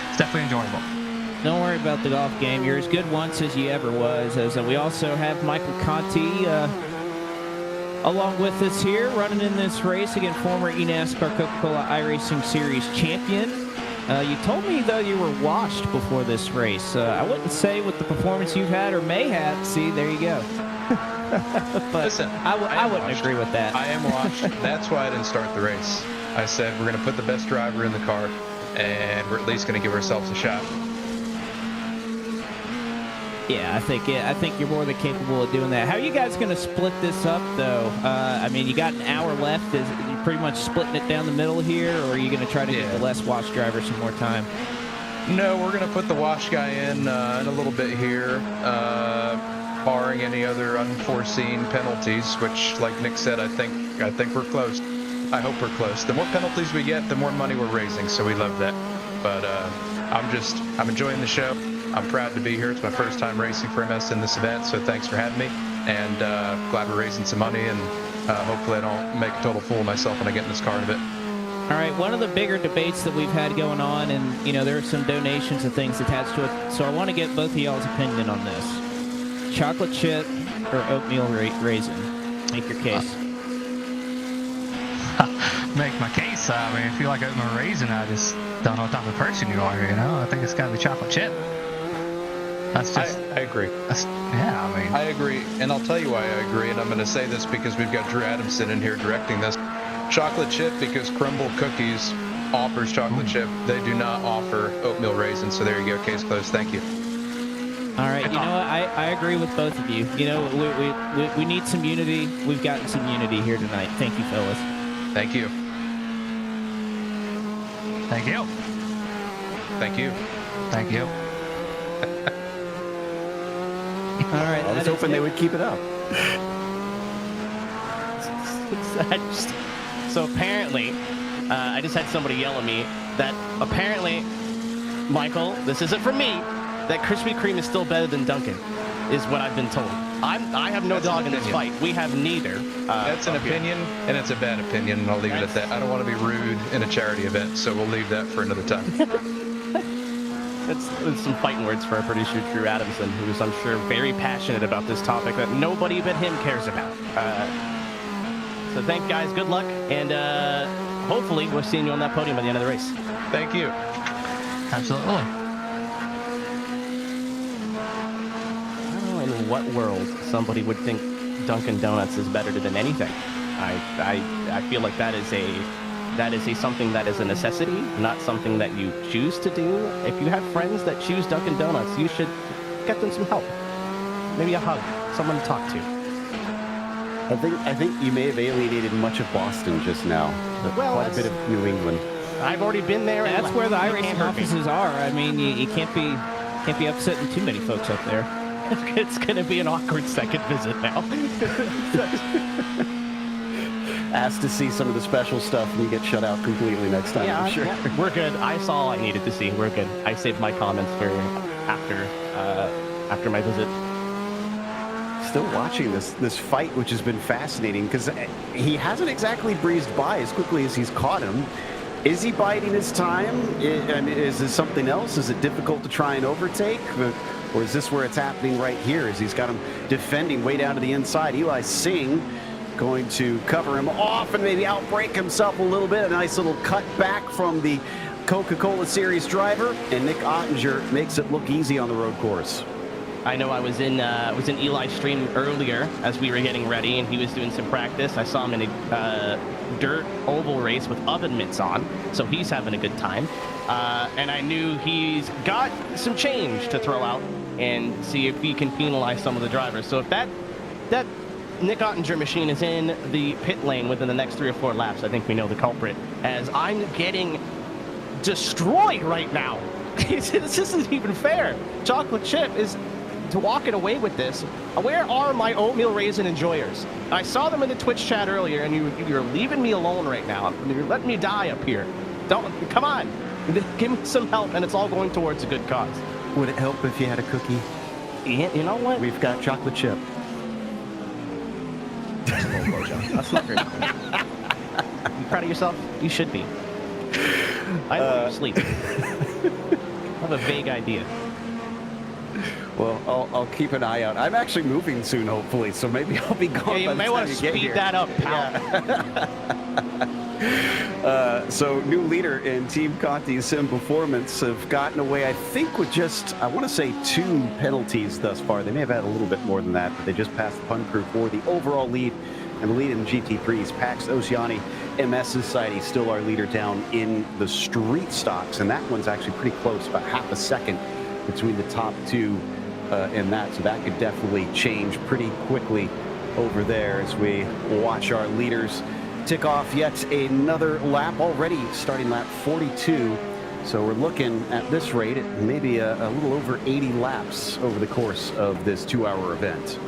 it's definitely enjoyable. Don't worry about the golf game. You're as good once as you ever was. As we also have Michael Conti Along with us here, running in this race, again, former eNASCAR Coca-Cola iRacing Series champion. You told me, though, you were washed before this race. I wouldn't say with the performance you've had or may have. See, there you go. But listen, I wouldn't agree with that. I am washed. That's why I didn't start the race. I said we're going to put the best driver in the car, and we're at least going to give ourselves a shot. Yeah, I think you're more than capable of doing that. How are you guys going to split this up, though? I mean, you got an hour left. Is you pretty much splitting it down the middle here, or are you going to try to give the less washed driver some more time? No, we're going to put the wash guy in a little bit here, barring any other unforeseen penalties. Which, like Nick said, I think we're close. I hope we're close. The more penalties we get, the more money we're raising. So we love that. But I'm enjoying the show. I'm proud to be here. It's my first time racing for MS in this event, so thanks for having me. And glad we're raising some money, and hopefully I don't make a total fool of myself when I get in this car in a bit. All right, one of the bigger debates that we've had going on, and you know there are some donations and things attached to it, so I want to get both of y'all's opinion on this. Chocolate chip or oatmeal raisin? Make your case. Make my case. I mean, if you like oatmeal raisin, I just don't know what type of person you are, you know? I think it's got to be chocolate chip. That's just... I agree. Yeah, I mean... I agree, and I'll tell you why I agree, and I'm going to say this because we've got Drew Adamson in here directing this. Chocolate chip, because Crumble Cookies offers chocolate chip. They do not offer oatmeal raisin, so there you go. Case closed. Thank you. All right, you know what? I agree with both of you. You know, we need some unity. We've gotten some unity here tonight. Thank you, fellas. Thank you. Thank you. Thank you. Thank you. All right. I was hoping they would keep it up. So apparently, I just had somebody yell at me that apparently, Michael, this isn't for me, that Krispy Kreme is still better than Dunkin', is what I've been told. I have no dog in this fight. We have neither. That's an opinion, and it's a bad opinion, and I'll leave it at that. I don't want to be rude in a charity event, so we'll leave that for another time. That's some fighting words for our producer, Drew Adamson, who is, I'm sure, very passionate about this topic that nobody but him cares about. So thank guys, good luck, and hopefully we're seeing you on that podium by the end of the race. Thank you. Absolutely. I don't know in what world somebody would think Dunkin' Donuts is better than anything. I feel like that is something that is a necessity, not something that you choose to do. If you have friends that choose Dunkin' Donuts, you should get them some help. Maybe a hug, someone to talk to. I think you may have alienated much of Boston just now. Well, quite a bit of New England. I've already been there. Yeah, that's where the iRacing offices are. I mean, you can't be upsetting too many folks up there. It's going to be an awkward second visit now. Asked to see some of the special stuff, and you get shut out completely next time. Yeah, I'm sure. Yeah, we're good. I saw all I needed to see. We're good. I saved my comments for after my visit. Still watching this fight, which has been fascinating because he hasn't exactly breezed by as quickly as he's caught him. Is he biding his time? And is this something else? Is it difficult to try and overtake? Or is this where it's happening right here? As he's got him defending way down to the inside. Eli Singh going to cover him off and maybe outbrake himself a little bit. A nice little cut back from the Coca-Cola Series driver. And Nick Ottinger makes it look easy on the road course. I know I was in Eli's stream earlier as we were getting ready, and he was doing some practice. I saw him in a dirt oval race with oven mitts on, so he's having a good time. And I knew he's got some change to throw out and see if he can penalize some of the drivers. So if that Nick Ottinger machine is in the pit lane within the next 3 or 4 laps, I think we know the culprit, as I'm getting destroyed right now. This isn't even fair. Chocolate chip is walking away with this. Where are my oatmeal raisin enjoyers? I saw them in the Twitch chat earlier, and you're leaving me alone right now. You're letting me die up here. Come on, give me some help, and it's all going towards a good cause. Would it help if you had a cookie? Yeah, you know what? We've got chocolate chip. That's not great. You proud of yourself? You should be. I want you to sleep. I have a vague idea. Well, I'll keep an eye out. I'm actually moving soon, hopefully, so maybe I'll be gone. Yeah, you may want to speed that up, pal. So new leader in Team Conti Sim Performance have gotten away, I think, with just, I want to say 2 penalties thus far. They may have had a little bit more than that, but they just passed the Pun Crew for the overall lead. And the lead in GT3s, Pax Oceani MS Society, still our leader down in the street stocks. And that one's actually pretty close, about half a second between the top 2 in that. So that could definitely change pretty quickly over there as we watch our leaders tick off yet another lap, already starting lap 42. So we're looking at this rate at maybe a little over 80 laps over the course of this 2-hour event.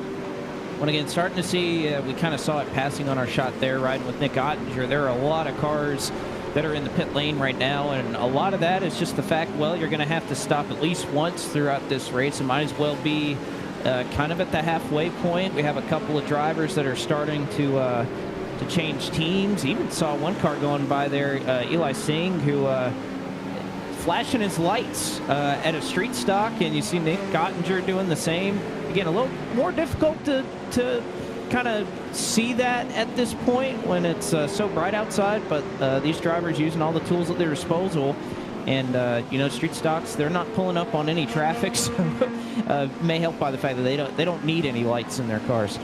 Well, again, starting to see, we kind of saw it passing on our shot there, riding with Nick Ottinger. There are a lot of cars that are in the pit lane right now, and a lot of that is just the fact, well, you're going to have to stop at least once throughout this race. It might as well be kind of at the halfway point. We have a couple of drivers that are starting to change teams. Even saw one car going by there, Eli Singh, who flashing his lights at a street stock, and you see Nick Ottinger doing the same. Again, a little more difficult to kind of see that at this point when it's so bright outside, but these drivers using all the tools at their disposal. And, you know, street stocks, they're not pulling up on any traffic, so may help by the fact that they don't need any lights in their cars.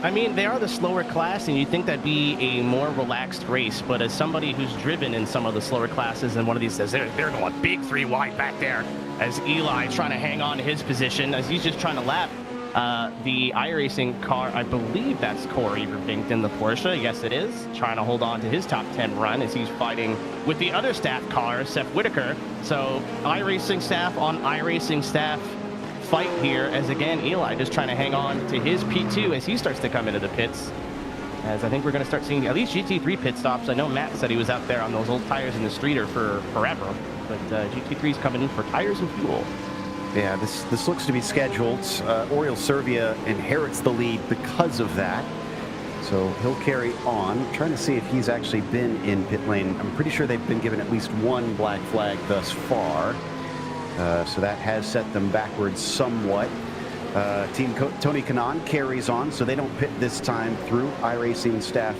I mean, they are the slower class, and you'd think that'd be a more relaxed race, but as somebody who's driven in some of the slower classes, and one of these says they're going big 3 wide back there, as Eli trying to hang on to his position, as he's just trying to lap the iRacing car. I believe that's Corey Vervinkt in the Porsche. Yes, it is. Trying to hold on to his top 10 run as he's fighting with the other staff car, Seth Whitaker. So iRacing staff on iRacing staff fight here, as again Eli just trying to hang on to his P2 as he starts to come into the pits, as I think we're going to start seeing at least GT3 pit stops. I know Matt said he was out there on those old tires in the streeter for forever, but GT3's coming in for tires and fuel. Yeah, this looks to be scheduled. Oriol Servia inherits the lead because of that, so he'll carry on. I'm trying to see if he's actually been in pit lane. I'm pretty sure they've been given at least 1 black flag thus far. So that has set them backwards somewhat. Team Tony Kanaan carries on, so they don't pit this time through. iRacing staff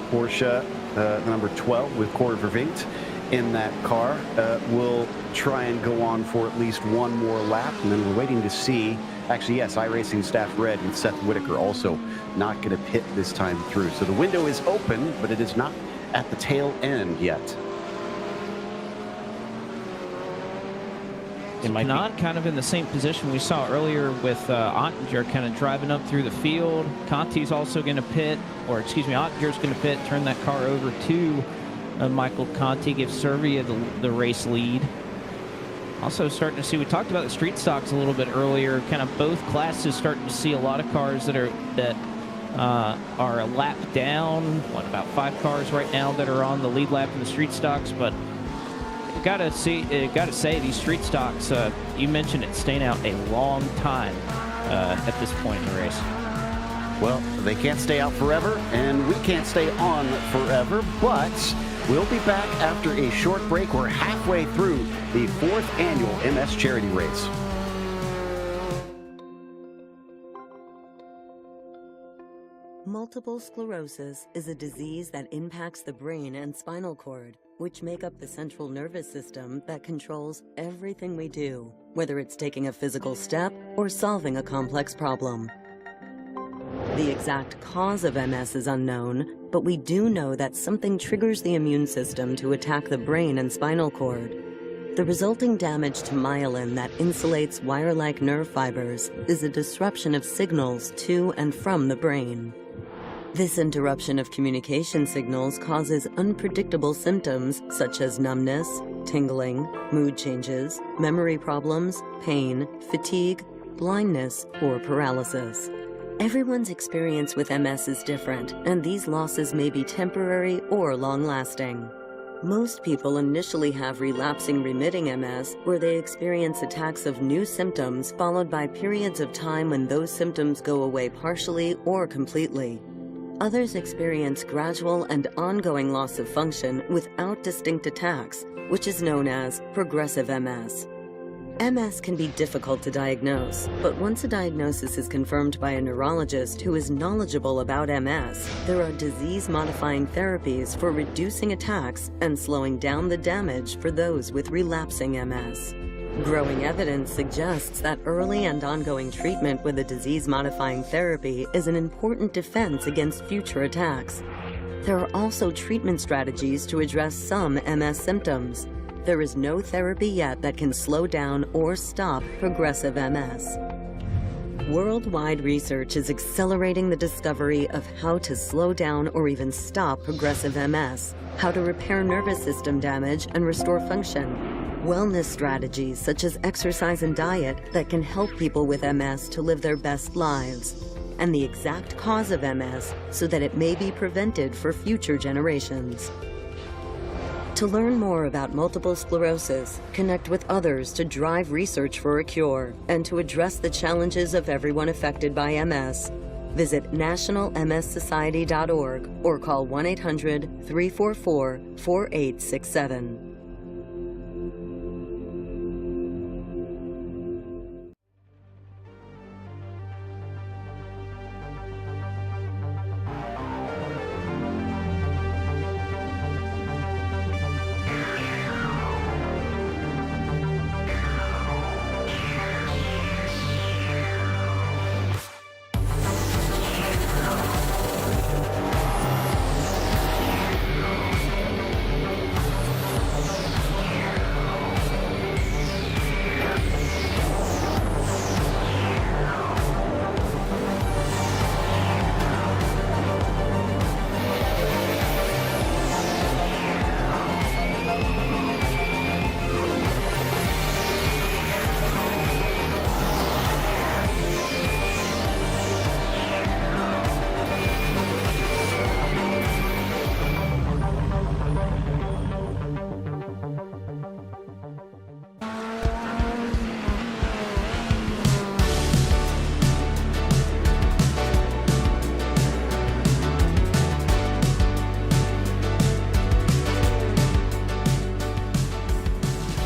Porsche, the number 12 with Corey Vervinkt in that car, will try and go on for at least 1 more lap, and then we're waiting to see. Actually, yes, iRacing staff red with Seth Whitaker also not going to pit this time through. So the window is open, but it is not at the tail end yet. Kanaan kind of in the same position we saw earlier with Ottinger kind of driving up through the field. Conti's also going to pit, or excuse me, Ottinger's going to pit, turn that car over to Michael Conti, give Servia the race lead. Also starting to see, we talked about the street stocks a little bit earlier, kind of both classes starting to see a lot of cars that are a lap down. What, about 5 cars right now that are on the lead lap in the street stocks, but gotta say these street stocks, you mentioned it, staying out a long time at this point in the race. Well, they can't stay out forever, and we can't stay on forever, but we'll be back after a short break. We're halfway through the 4th annual MS Charity Race. Multiple sclerosis is a disease that impacts the brain and spinal cord, which make up the central nervous system that controls everything we do, whether it's taking a physical step or solving a complex problem. The exact cause of MS is unknown, but we do know that something triggers the immune system to attack the brain and spinal cord. The resulting damage to myelin that insulates wire-like nerve fibers is a disruption of signals to and from the brain. This interruption of communication signals causes unpredictable symptoms such as numbness, tingling, mood changes, memory problems, pain, fatigue, blindness, or paralysis. Everyone's experience with MS is different, and these losses may be temporary or long-lasting. Most people initially have relapsing remitting MS, where they experience attacks of new symptoms followed by periods of time when those symptoms go away partially or completely. Others experience gradual and ongoing loss of function without distinct attacks, which is known as progressive MS. MS can be difficult to diagnose, but once a diagnosis is confirmed by a neurologist who is knowledgeable about MS, there are disease-modifying therapies for reducing attacks and slowing down the damage for those with relapsing MS. Growing evidence suggests that early and ongoing treatment with a disease-modifying therapy is an important defense against future attacks. There are also treatment strategies to address some MS symptoms. There is no therapy yet that can slow down or stop progressive MS. Worldwide research is accelerating the discovery of how to slow down or even stop progressive MS, how to repair nervous system damage and restore function, wellness strategies such as exercise and diet that can help people with MS to live their best lives, and the exact cause of MS so that it may be prevented for future generations. To learn more about multiple sclerosis, connect with others to drive research for a cure, and to address the challenges of everyone affected by MS, visit nationalmssociety.org or call 1-800-344-4867.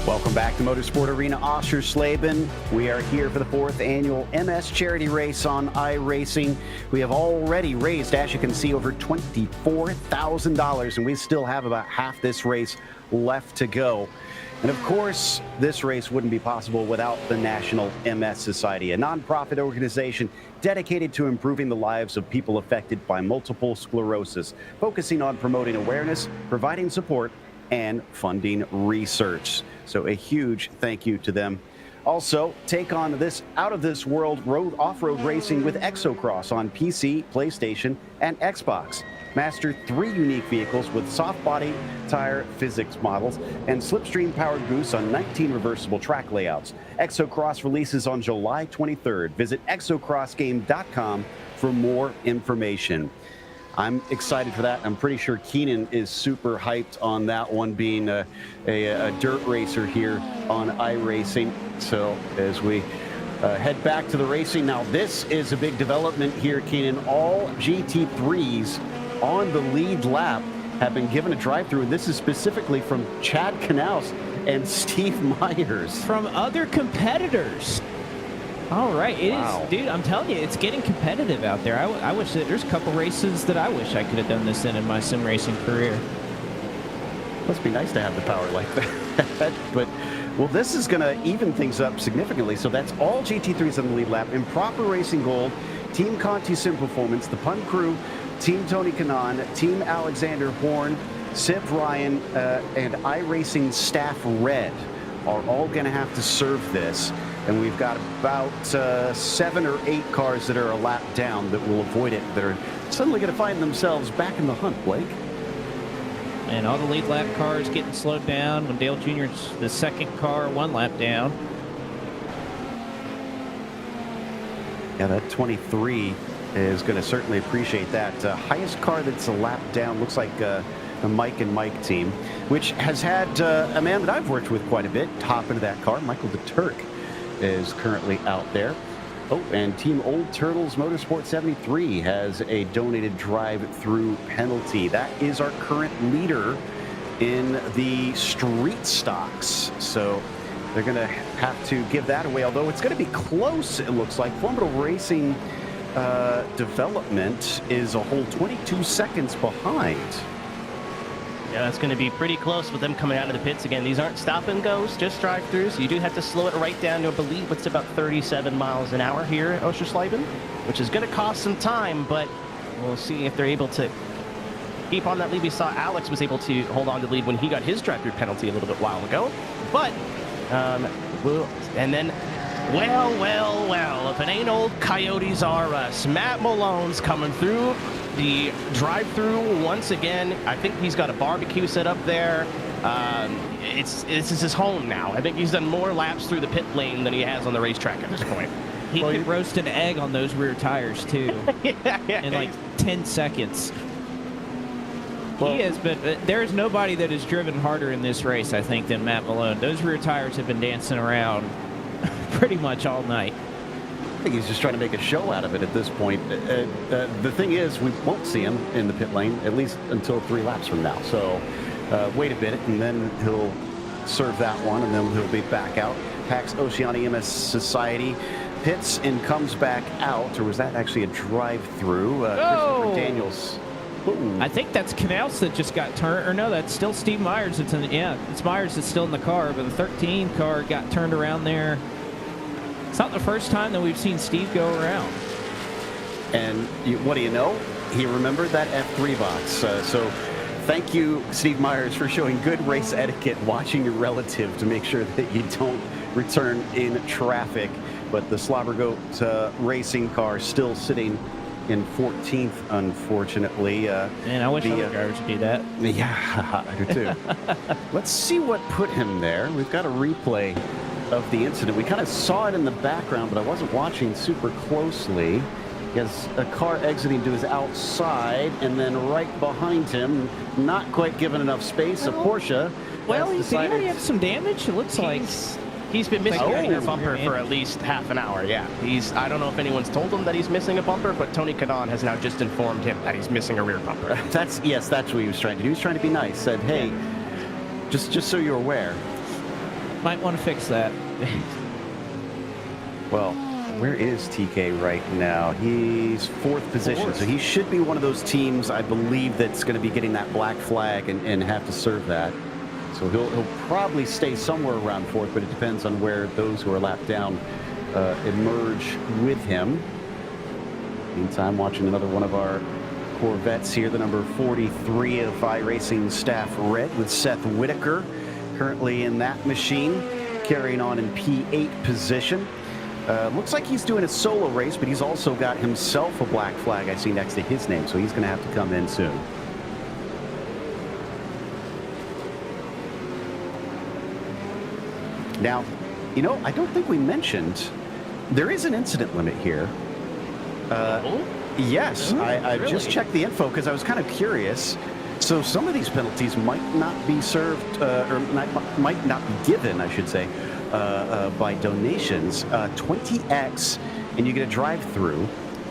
Welcome back to Motorsport Arena, Oschersleben. We are here for the 4th annual MS charity race on iRacing. We have already raised, as you can see, over $24,000, and we still have about half this race left to go. And of course, this race wouldn't be possible without the National MS Society, a nonprofit organization dedicated to improving the lives of people affected by multiple sclerosis, focusing on promoting awareness, providing support, and funding research. So a huge thank you to them. Also, take on this out-of-this-world off-road racing with Exocross on PC, PlayStation, and Xbox. Master 3 unique vehicles with soft body tire physics models and slipstream-powered boosts on 19 reversible track layouts. Exocross releases on July 23rd. Visit exocrossgame.com for more information. I'm excited for that. I'm pretty sure Keenan is super hyped on that one, being a dirt racer here on iRacing. So as we head back to the racing now, this is a big development here, Keenan. All GT3s on the lead lap have been given a drive-through, and this is specifically from Chad Knaus and Steve Myers. From other competitors. All right, it is, dude, I'm telling you, it's getting competitive out there. I wish that there's a couple races that I wish I could have done this in my sim racing career. Must be nice to have the power like that. But, well, this is going to even things up significantly. So that's all GT3s on the lead lap. Improper Racing Gold, Team Conti Sim Performance, the Pun Crew, Team Tony Kanaan, Team Alexander Horn, Siv Ryan, and iRacing Staff Red are all going to have to serve this. And we've got about 7 or 8 cars that are a lap down that will avoid it, that are suddenly going to find themselves back in the hunt, Blake. And all the lead lap cars getting slowed down when Dale Jr.'s the second car 1 lap down. Yeah, that 23 is going to certainly appreciate that. Highest car that's a lap down looks like the Mike and Mike team, which has had a man that I've worked with quite a bit hop into that car. Michael the Turk is currently out there. Oh, and Team Old Turtles Motorsport 73 has a donated drive-through penalty. That is our current leader in the street stocks. So they're going to have to give that away, although it's going to be close, it looks like. Formidable Racing development is a whole 22 seconds behind. Yeah, that's going to be pretty close with them coming out of the pits again. These aren't stop and goes, just drive-throughs. You do have to slow it right down to, I believe, it's about 37 miles an hour here at Oschersleben, which is going to cost some time, but we'll see if they're able to keep on that lead. We saw Alex was able to hold on to the lead when he got his drive-through penalty a little bit while ago. But, and then, well, if it ain't old Coyotes R Us, Matt Malone's coming through the drive-through once again. I think he's got a barbecue set up there. This is his home now. I think he's done more laps through the pit lane than he has on the racetrack at this point. He could roast an egg on those rear tires, too, in like 10 seconds. He is, but there is nobody that has driven harder in this race, I think, than Matt Malone. Those rear tires have been dancing around pretty much all night. I think he's just trying to make a show out of it at this point. The thing is, we won't see him in the pit lane, at least until 3 laps from now. So wait a bit, and then he'll serve that one, and then he'll be back out. Pax Oceania MS Society pits and comes back out, or was that actually a drive-through? Christopher Daniels. Ooh. I think that's Knaus that just got turned, or no, that's still Steve Myers. It's Myers that's still in the car, but the 13 car got turned around there. It's not the first time that we've seen Steve go around. And what do you know? He remembered that F3 box. So thank you, Steve Myers, for showing good race etiquette, watching your relative to make sure that you don't return in traffic. But the Slobbergoat racing car still sitting in 14th, unfortunately. Man, I wish other drivers would do that. Yeah, I do too. Let's see what put him there. We've got a replay of the incident. We kind of saw it in the background, but I wasn't watching super closely. He has a car exiting to his outside, and then right behind him, not quite given enough space, a Porsche. Well, did he already have some damage? It looks like he's been missing a rear bumper for at least half an hour. Yeah, I don't know if anyone's told him that he's missing a bumper, but Tony Kanaan has now just informed him that he's missing a rear bumper. That's what he was trying to do. He was trying to be nice. Said, hey, just so you're aware. Might want to fix that. Well, where is TK right now? He's 4th position, so he should be one of those teams, I believe, that's going to be getting that black flag and have to serve that. So he'll probably stay somewhere around 4th, but it depends on where those who are lapped down emerge with him. Meantime, watching another one of our Corvettes here, the number 43 of iRacing Staff Red with Seth Whitaker, currently in that machine, carrying on in P8 position. Looks like he's doing a solo race, but he's also got himself a black flag I see next to his name, so he's going to have to come in soon. Now, I don't think we mentioned there is an incident limit here. Yes, I really? Just checked the info because I was kind of curious. So some of these penalties might not be served, or might not be given, I should say, by donations. 20x, and you get a drive-through,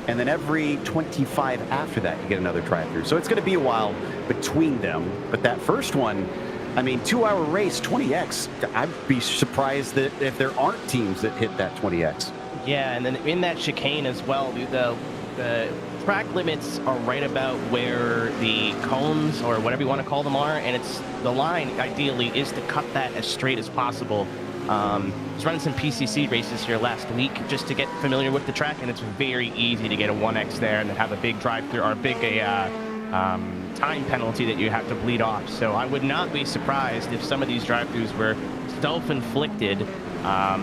and then every 25 after that, you get another drive-through. So it's going to be a while between them. But that first one, I mean, 2-hour race, 20x. I'd be surprised that if there aren't teams that hit that 20x. Yeah, and then in that chicane as well, the track limits are right about where the cones, or whatever you want to call them, are, and it's the line ideally is to cut that as straight as possible. I was running some PCC races here last week just to get familiar with the track, and it's very easy to get a 1x there and then have a big drive-through, or a big time penalty that you have to bleed off. So I would not be surprised if some of these drive-throughs were self-inflicted,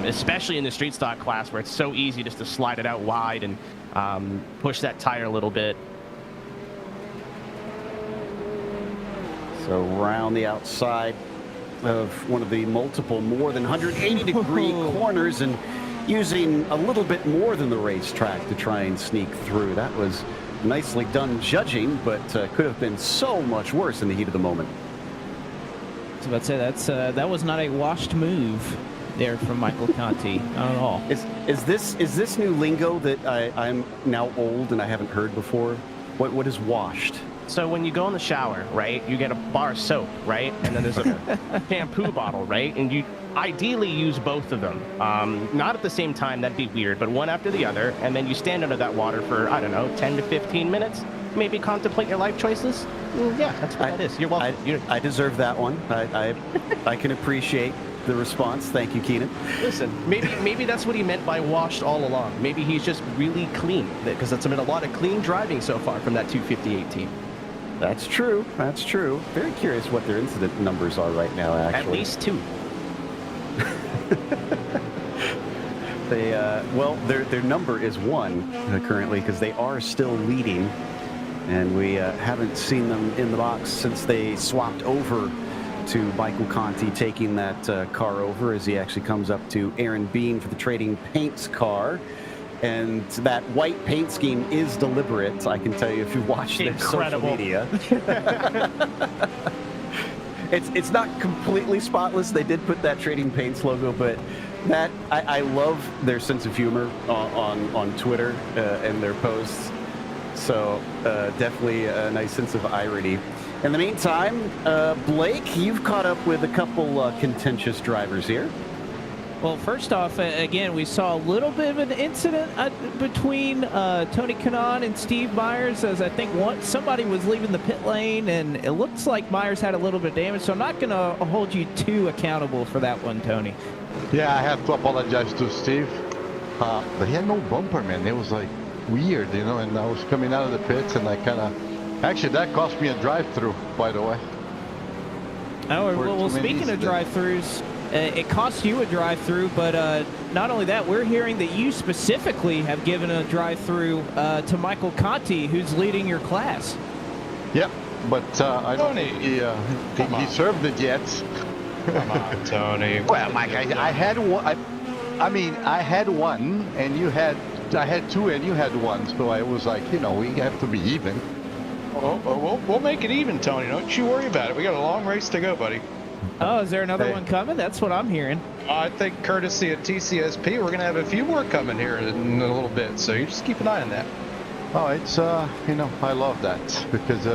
especially in the street stock class where it's so easy just to slide it out wide and push that tire a little bit. So round the outside of one of the multiple more than 180-degree corners, and using a little bit more than the racetrack to try and sneak through. That was nicely done judging, but could have been so much worse in the heat of the moment. I was about to say that was not a washed move there from Michael Conti, not at all. Is this new lingo that I'm now old and I haven't heard before? What is washed? So when you go in the shower, right, you get a bar of soap, right? And then there's a shampoo bottle, right? And you ideally use both of them. Not at the same time, that'd be weird, but one after the other. And then you stand under that water for, I don't know, 10 to 15 minutes. Maybe contemplate your life choices. Yeah, that's what that is. You're welcome. I deserve that one. I can appreciate the response. Thank you, Keenan. Listen, maybe that's what he meant by washed all along. Maybe he's just really clean, because that's been a lot of clean driving so far from that 258 team. That's true. That's true. Very curious what their incident numbers are right now, actually. At least 2. Well, their number is 1 currently, because they are still leading, and we haven't seen them in the box since they swapped over to Michael Conti taking that car over, as he actually comes up to Aaron Bean for the Trading Paints car. And that white paint scheme is deliberate, I can tell you, if you watch their social media. It's not completely spotless. They did put that Trading Paints logo, but that I love their sense of humor on Twitter and their posts. So definitely a nice sense of irony. In the meantime, Blake, you've caught up with a couple contentious drivers here. Well, first off, again, we saw a little bit of an incident between Tony Kanaan and Steve Myers, as I think somebody was leaving the pit lane, and it looks like Myers had a little bit of damage, so I'm not going to hold you too accountable for that one, Tony. Yeah, I have to apologize to Steve. But he had no bumper, man. It was like weird, you know, and I was coming out of the pits, and I kind of... Actually, that cost me a drive-through, by the way. Oh, well, speaking of drive-throughs... it cost you a drive-through, but not only that, we're hearing that you specifically have given a drive-through to Michael Conti, who's leading your class. Yep, but I don't think he served it yet. Come on, Tony. Well, Mike, I had one. I had one, and I had 2, and you had 1. So I was like, you know, we have to be even. We'll make it even, Tony. Don't you worry about it. We got a long race to go, buddy. Oh, is there another one coming? That's what I'm hearing. I think courtesy of TCSP, we're going to have a few more coming here in a little bit, so you just keep an eye on that. Oh, it's, you know, I love that because,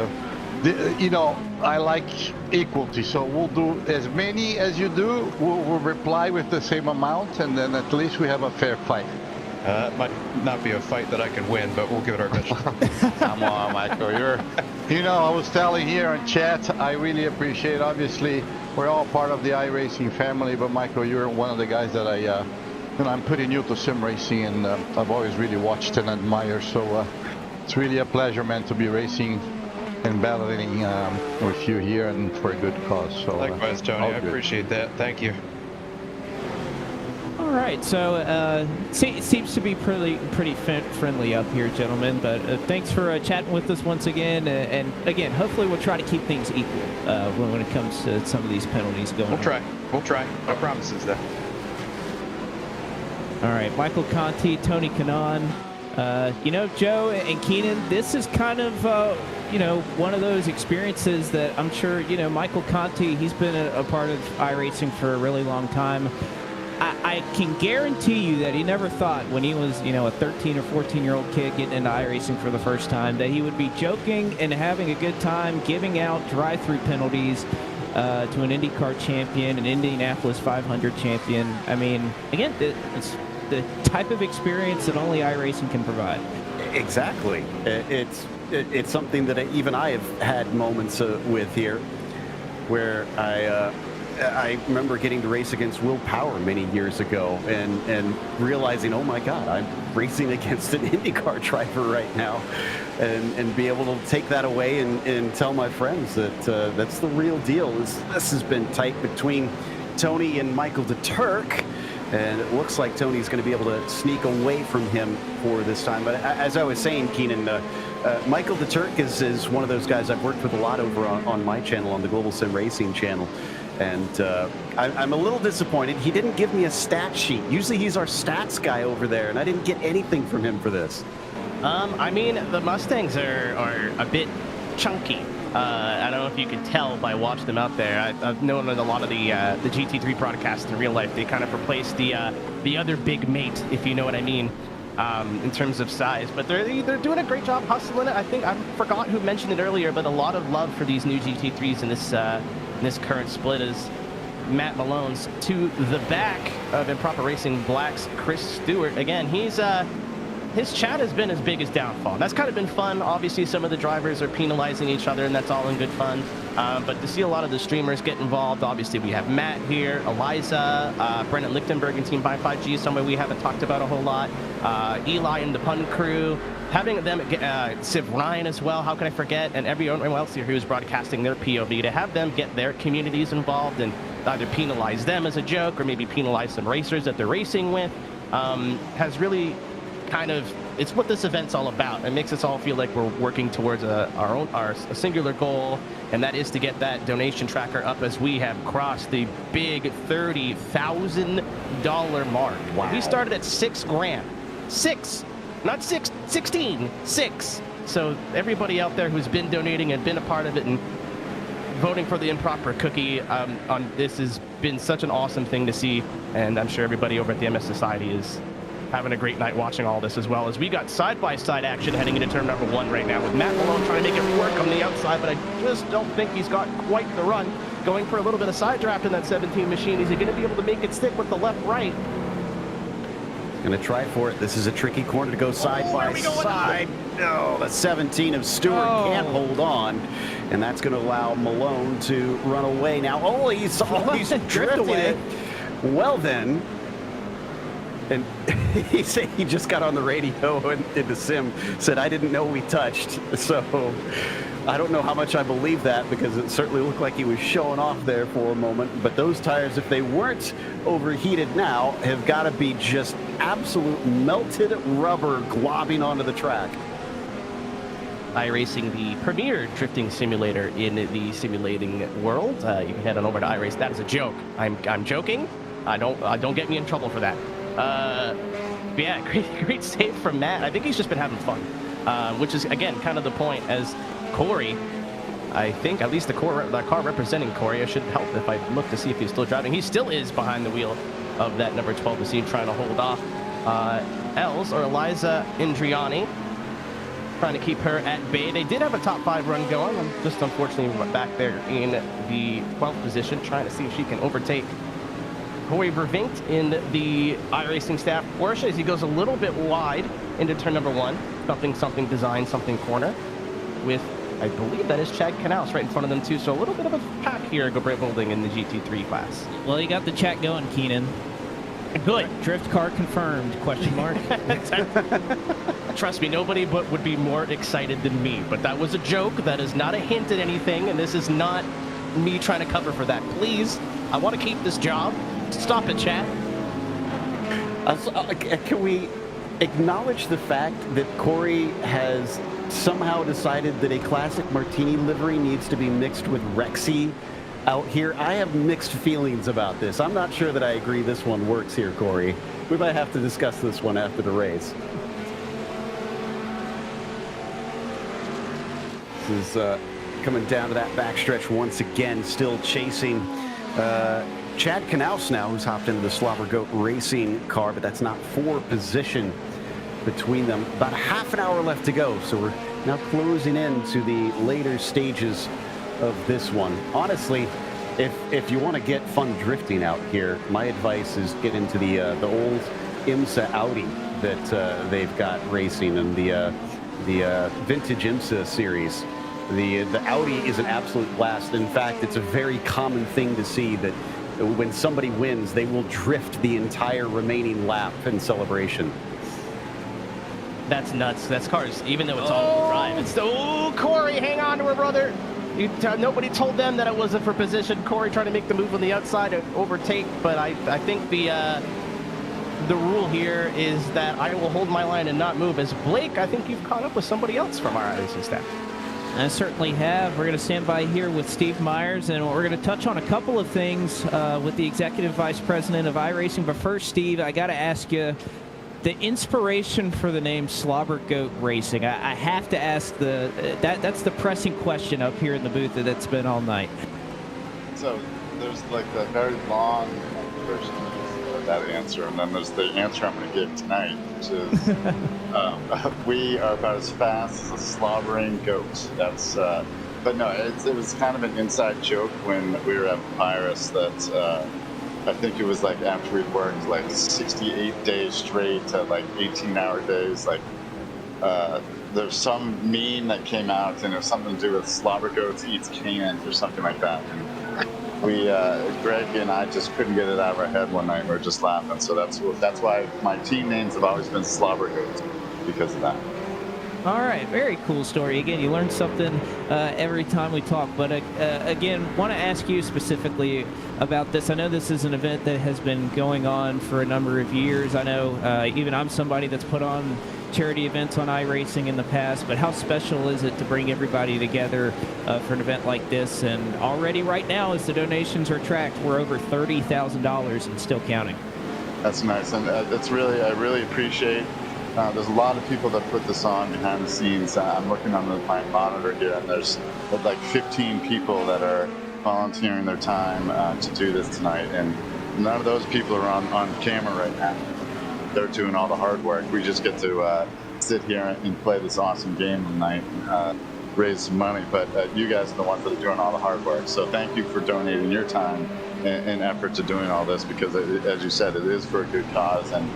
you know, I like equality, so we'll do as many as you do, we'll reply with the same amount, and then at least we have a fair fight. It might not be a fight that I can win, but we'll give it our best. Come on, Michael, you know, I was telling here on chat, I really appreciate, obviously, we're all part of the iRacing family, but Michael, you're one of the guys that you know, I'm pretty new to sim racing, and I've always really watched and admired, so it's really a pleasure, man, to be racing and battling with you here and for a good cause. So likewise, Tony, I appreciate that. Thank you. All right, so seems to be pretty friendly up here, gentlemen. But thanks for chatting with us once again. And again, hopefully we'll try to keep things equal when it comes to some of these penalties going. We'll try. No promises, though. All right, Michael Conti, Tony Kanaan. You know, Joe and Keenan, this is kind of you know, one of those experiences that I'm sure, you know, Michael Conti, he's been a part of iRacing for a really long time. I can guarantee you that he never thought when he was, you know, a 13 or 14-year-old kid getting into iRacing for the first time that he would be joking and having a good time giving out drive-through penalties to an IndyCar champion, an Indianapolis 500 champion. I mean, again, it's the type of experience that only iRacing can provide. Exactly. It's something that even I have had moments with here where I remember getting to race against Will Power many years ago and realizing, oh my God, I'm racing against an IndyCar driver right now, and be able to take that away and tell my friends that that's the real deal. This has been tight between Tony and Michael de Turk, and it looks like Tony's going to be able to sneak away from him for this time. But as I was saying, Keenan, Michael de Turk is one of those guys I've worked with a lot over on my channel, on the Global Sim Racing channel. And I'm a little disappointed. He didn't give me a stat sheet. Usually he's our stats guy over there, and I didn't get anything from him for this. I mean, the Mustangs are a bit chunky. I don't know if you can tell by watching them out there. I've known a lot of the GT3 broadcasts in real life. They kind of replaced the other big mate, if you know what I mean. in terms of size, but they're doing a great job hustling it. I think I forgot who mentioned it earlier, but a lot of love for these new GT3s in this current split is Matt Malone's to the back of Improper Racing Black's Chris Stewart. Again, his chat has been as big as downfall. That's kind of been fun. Obviously, some of the drivers are penalizing each other, and that's all in good fun. But to see a lot of the streamers get involved, obviously we have Matt here, Eliza, Brennan Lichtenberg and Team by 5G is somebody we haven't talked about a whole lot. Eli and the Pun crew, having them, Civ Ryan as well, how can I forget, and everyone else here who's broadcasting their POV, to have them get their communities involved and either penalize them as a joke or maybe penalize some racers that they're racing with, has really kind of, it's what this event's all about. It makes us all feel like we're working towards a singular goal, and that is to get that donation tracker up as we have crossed the big $30,000 mark. Wow. We started at $6,000. 6, not 16, 6. So everybody out there who's been donating and been a part of it and voting for the Improper Cookie on this has been such an awesome thing to see, and I'm sure everybody over at the MS Society is having a great night watching all this, as well as we got side-by-side action heading into turn number 1 right now with Matt Malone trying to make it work on the outside, but I just don't think he's got quite the run. Going for a little bit of side draft in that 17 machine. Is he going to be able to make it stick with the left-right? Going to try for it. This is a tricky corner to go side by side. No, the 17 of Stewart can't hold on, and that's going to allow Malone to run away. Now, he's drifted away. Well then, and he said he just got on the radio and in the sim said, I didn't know we touched. So I don't know how much I believe that, because it certainly looked like he was showing off there for a moment. But those tires, if they weren't overheated now, have got to be just absolute melted rubber globbing onto the track. iRacing, the premier drifting simulator in the simulating world. You can head on over to iRace. That is a joke. I'm joking. Don't get me in trouble for that. But yeah, great save from Matt. I think he's just been having fun, which is, again, kind of the point. As Corey, I think, at least the car representing Corey, I should help if I look to see if he's still driving. He still is behind the wheel of that number 12 machine, trying to hold off Els, or Eliza Indriani, trying to keep her at bay. They did have a top 5 run going. I'm just unfortunately back there in the 12th position, trying to see if she can overtake Corey Vervinkt in the iRacing staff Porsche as he goes a little bit wide into turn number 1. Something design, something corner with, I believe that is Chad Knaus right in front of them too. So a little bit of a pack here, Gobrey Holding in the GT3 class. Well, you got the chat going, Keenan. Good. Drift car confirmed, question mark. Trust me, nobody would be more excited than me. But that was a joke. That is not a hint at anything. And this is not me trying to cover for that. Please, I want to keep this job. Stop it, chat. Can we acknowledge the fact that Corey has somehow decided that a classic Martini livery needs to be mixed with Rexy out here? I have mixed feelings about this. I'm not sure that I agree this one works here, Corey. We might have to discuss this one after the race. This is coming down to that backstretch once again, still chasing Chad Knaus now, who's hopped into the Slobber Goat Racing car, but that's not for position between them. About a half an hour left to go, so we're now closing in to the later stages of this one. Honestly, if you want to get fun drifting out here, my advice is get into the old IMSA Audi that they've got racing, and the vintage IMSA series. The Audi is an absolute blast. In fact, it's a very common thing to see that when somebody wins, they will drift the entire remaining lap in celebration. That's nuts. That's cars, even though it's all drive. It's Corey, hang on to her, brother. Nobody told them that it wasn't for position. Corey trying to make the move on the outside to overtake, but I think the rule here is that I will hold my line and not move. As Blake, I think you've caught up with somebody else from our iRacing staff. I certainly have. We're going to stand by here with Steve Myers, and we're going to touch on a couple of things with the Executive Vice President of iRacing. But first, Steve, I got to ask you, the inspiration for the name Slobber Goat Racing. I have to ask that's the pressing question up here in the booth that's been all night. So there's like the very long version of that answer, and then there's the answer I'm going to give tonight, which is we are about as fast as a slobbering goat. That's but no, it was kind of an inside joke when we were at Papyrus that I think it was like after we'd worked like 68 days straight to like 18-hour days, like there's some meme that came out and it was something to do with slobber goats eats cans or something like that. And we, Greg and I just couldn't get it out of our head one night. We were just laughing. So that's why my team names have always been slobber goats, because of that. All right, very cool story. Again, you learn something every time we talk. But again, want to ask you specifically about this. I know this is an event that has been going on for a number of years. I know even I'm somebody that's put on charity events on iRacing in the past, but how special is it to bring everybody together for an event like this? And already right now, as the donations are tracked, we're over $30,000 and still counting. That's nice, and that's really, I really appreciate. There's a lot of people that put this on behind the scenes. I'm looking on my monitor here, and there's like 15 people that are volunteering their time to do this tonight, and none of those people are on camera right now. They're doing all the hard work. We just get to sit here and play this awesome game tonight and raise some money. But you guys are the ones that are doing all the hard work. So thank you for donating your time and effort to doing all this, because as you said, it is for a good cause. And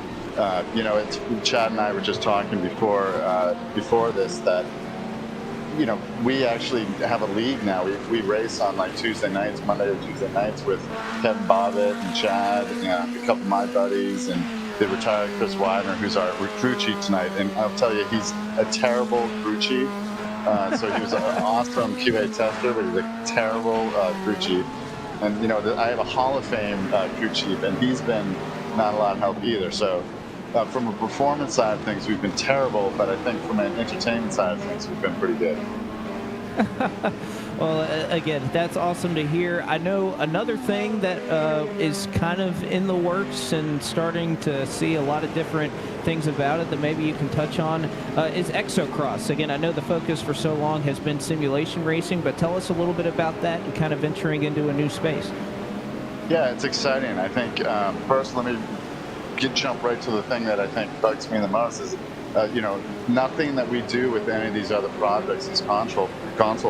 you know, Chad and I were just talking before this that, you know, we actually have a league now. We race on like Tuesday nights, Monday or Tuesday nights, with Kevin Bobbitt and Chad and a couple of my buddies, and the retired Chris Widener, who's our crew chief tonight. And I'll tell you, he's a terrible crew chief. So he was an awesome QA tester, but he's a terrible crew chief. And you know, I have a Hall of Fame crew chief, and he's been not a lot of help either. So from a performance side of things, we've been terrible, but I think from an entertainment side of things, we've been pretty good. Well, again, that's awesome to hear. I know another thing that is kind of in the works and starting to see a lot of different things about it that maybe you can touch on is Exocross. Again, I know the focus for so long has been simulation racing, but tell us a little bit about that and kind of venturing into a new space. Yeah, it's exciting. I think first, let me jump right to the thing that I think bugs me the most is, you know, nothing that we do with any of these other projects, these console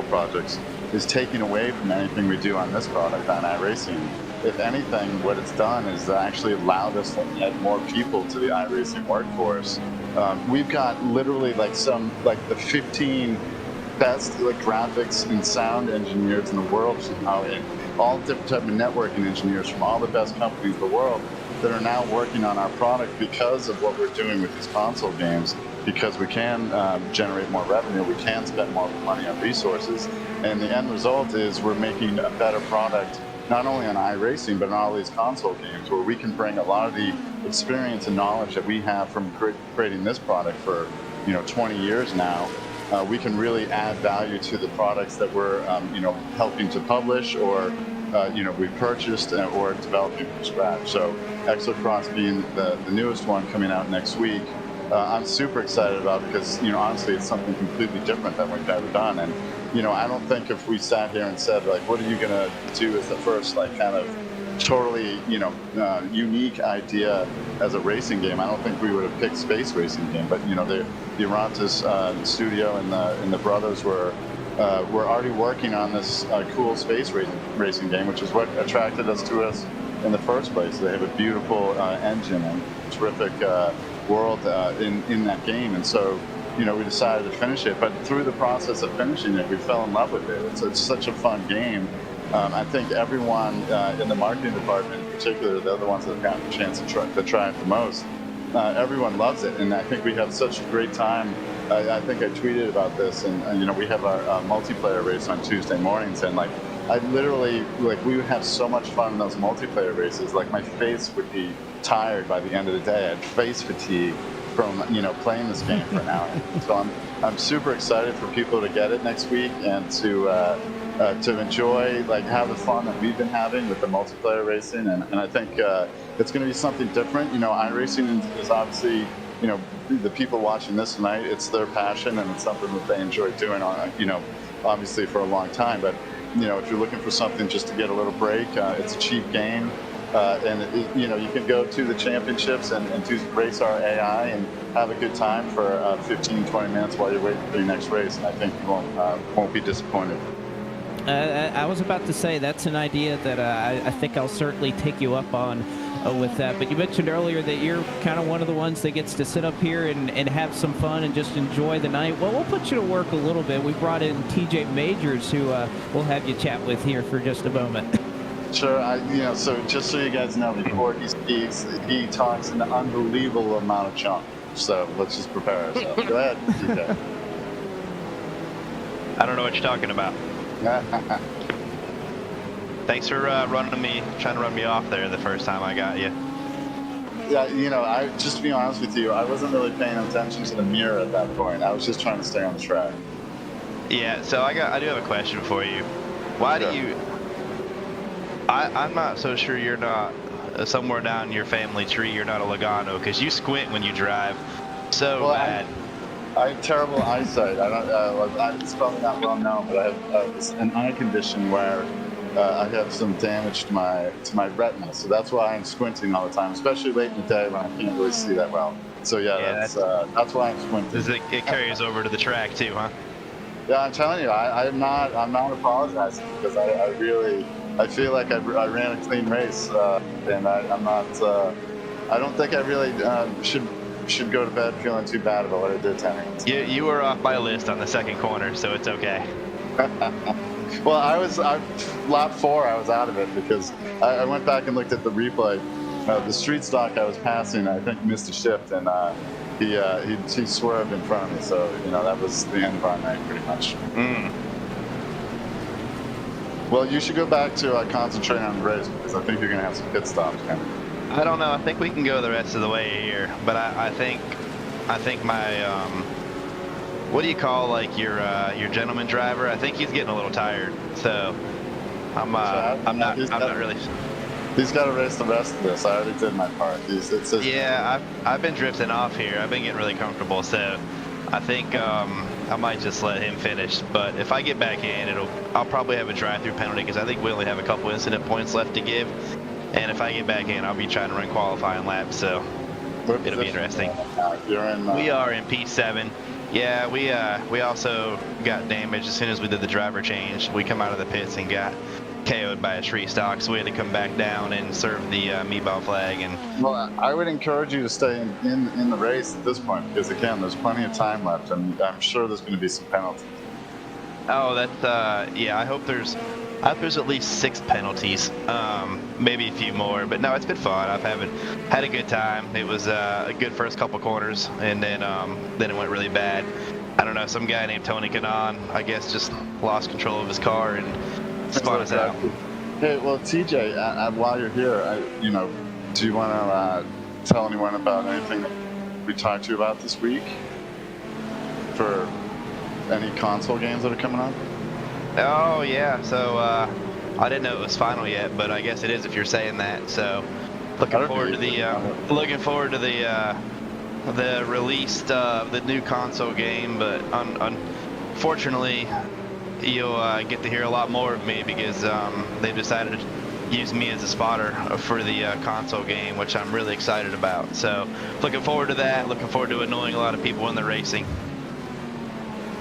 projects, is taking away from anything we do on this product, on iRacing. If anything, what it's done is actually allowed us to add more people to the iRacing workforce. We've got literally like the 15 best graphics and sound engineers in the world now, and all different type of networking engineers from all the best companies in the world that are now working on our product because of what we're doing with these console games, because we can generate more revenue, we can spend more money on resources, and the end result is we're making a better product, not only on iRacing, but on all these console games, where we can bring a lot of the experience and knowledge that we have from creating this product for 20 years now. We can really add value to the products that we're helping to publish, or we purchased or developing from scratch. So Exocross being the newest one coming out next week, I'm super excited about, because honestly, it's something completely different than we've ever done. And I don't think if we sat here and said, like, what are you gonna do as the first kind of totally unique idea as a racing game, I don't think we would have picked space racing game. But the Orontes studio and the brothers were already working on this cool space racing game, which is what attracted us to us in the first place. They have a beautiful engine and terrific world in that game, and so we decided to finish it. But through the process of finishing it, we fell in love with it. It's such a fun game. I think everyone in the marketing department, in particular, they're the ones that have gotten a chance to try it the most. Everyone loves it, and I think we have such a great time. I think I tweeted about this, and we have our multiplayer race on Tuesday mornings, and I literally, we would have so much fun in those multiplayer races. My face would be tired by the end of the day. I had face fatigue from playing this game for an hour. So I'm super excited for people to get it next week and to enjoy have the fun that we've been having with the multiplayer racing, and I think it's going to be something different. iRacing is obviously the people watching this tonight, it's their passion, and it's something that they enjoy doing on obviously for a long time. But if you're looking for something just to get a little break, it's a cheap game. and you know, you can go to the championships and do race our AI and have a good time for 15, 20 minutes while you're waiting for your next race. And I think you won't be disappointed. I was about to say that's an idea that I think I'll certainly take you up on with that. But you mentioned earlier that you're kind of one of the ones that gets to sit up here and have some fun and just enjoy the night. Well, we'll put you to work a little bit. We brought in TJ Majors, who we'll have you chat with here for just a moment. Sure. You know, so just so you guys know, before he speaks, he talks an unbelievable amount of junk. So let's just prepare ourselves. Go ahead, TJ. I don't know what you're talking about. Thanks for trying to run me off there the first time I got you. Yeah, you know, just to be honest with you, I wasn't really paying attention to the mirror at that point. I was just trying to stay on the track. Yeah, so I do have a question for you. Why do you? I'm not so sure you're not somewhere down your family tree. You're not a Logano because you squint when you drive so bad. I have terrible eyesight. I don't. It's probably not well known, but I have an eye condition where I have some damage to my retina. So that's why I'm squinting all the time, especially late in the day when I can't really see that well. So yeah, that's why I'm squinting. It carries over to the track too, huh? Yeah, I'm telling you, I'm not apologizing because I feel like I ran a clean race, and I'm not. I don't think I really should go to bed feeling too bad about what I did 10 minutes. You were off my list on the second corner, so it's okay. Well, lap 4, I was out of it because I went back and looked at the replay. The street stock I was passing, I think missed a shift, and he swerved in front of me. So you know that was the end of our night, pretty much. Well, you should go back to concentrating on the race because I think you're going to have some pit stops coming. I don't know. I think we can go the rest of the way here, but I think my what do you call like your gentleman driver? I think he's getting a little tired, so I'm not really. He's got to race the rest of this. I already did my part. Yeah, I've been drifting off here. I've been getting really comfortable, so I think I might just let him finish. But if I get back in, I'll probably have a drive-through penalty because I think we only have a couple incident points left to give. And if I get back in, I'll be trying to run qualifying laps, so it'll be interesting. We are in P7. Yeah, we also got damaged as soon as we did the driver change. We come out of the pits and got KO'd by a tree stock, so we had to come back down and serve the meatball flag. And well, I would encourage you to stay in the race at this point because again, there's plenty of time left, and I'm sure there's going to be some penalties. Oh, that's yeah. I hope there's at least 6 penalties, maybe a few more. But no, it's been fun. I've had a good time. It was a good first couple corners, and then it went really bad. I don't know. Some guy named Tony Kanaan, I guess, just lost control of his car and spun us out. Hey, well, TJ, while you're here, you know, do you want to tell anyone about anything that we talked to you about this week for any console games that are coming up? Oh yeah, so I didn't know it was final yet, but I guess it is if you're saying that. So looking forward to the release of the new console game, but unfortunately you'll get to hear a lot more of me because they've decided to use me as a spotter for the console game, which I'm really excited about. So looking forward to that. Looking forward to annoying a lot of people in the racing.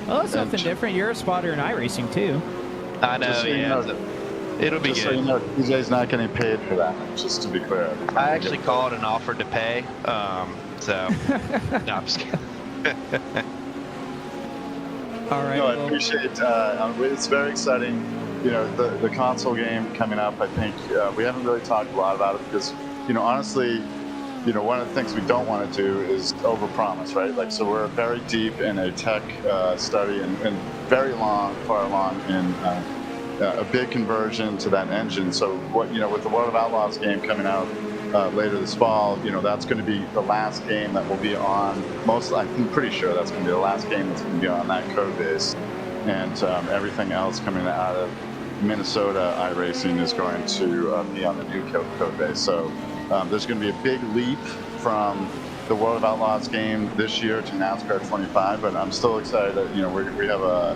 Well, that's something different. You're a spotter in iRacing too. I know, so yeah. It'll be good. Just so you know, TJ's not getting paid for that, just to be clear. I actually called and offered to pay, so no, I'm just kidding. All right. No, I appreciate it. It's very exciting. You know, the console game coming up, I think we haven't really talked a lot about it because, you know, honestly, you know, one of the things we don't want to do is overpromise, right? Like, so we're very deep in a tech study and very far along in a big conversion to that engine. So what, you know, with the World of Outlaws game coming out later this fall, you know, that's going to be the last game that will be on I'm pretty sure that's going to be the last game that's going to be on that code base. And everything else coming out of Minnesota iRacing is going to be on the new code base. So there's going to be a big leap from the World of Outlaws game this year to NASCAR 25, but I'm still excited that, you know, we have a,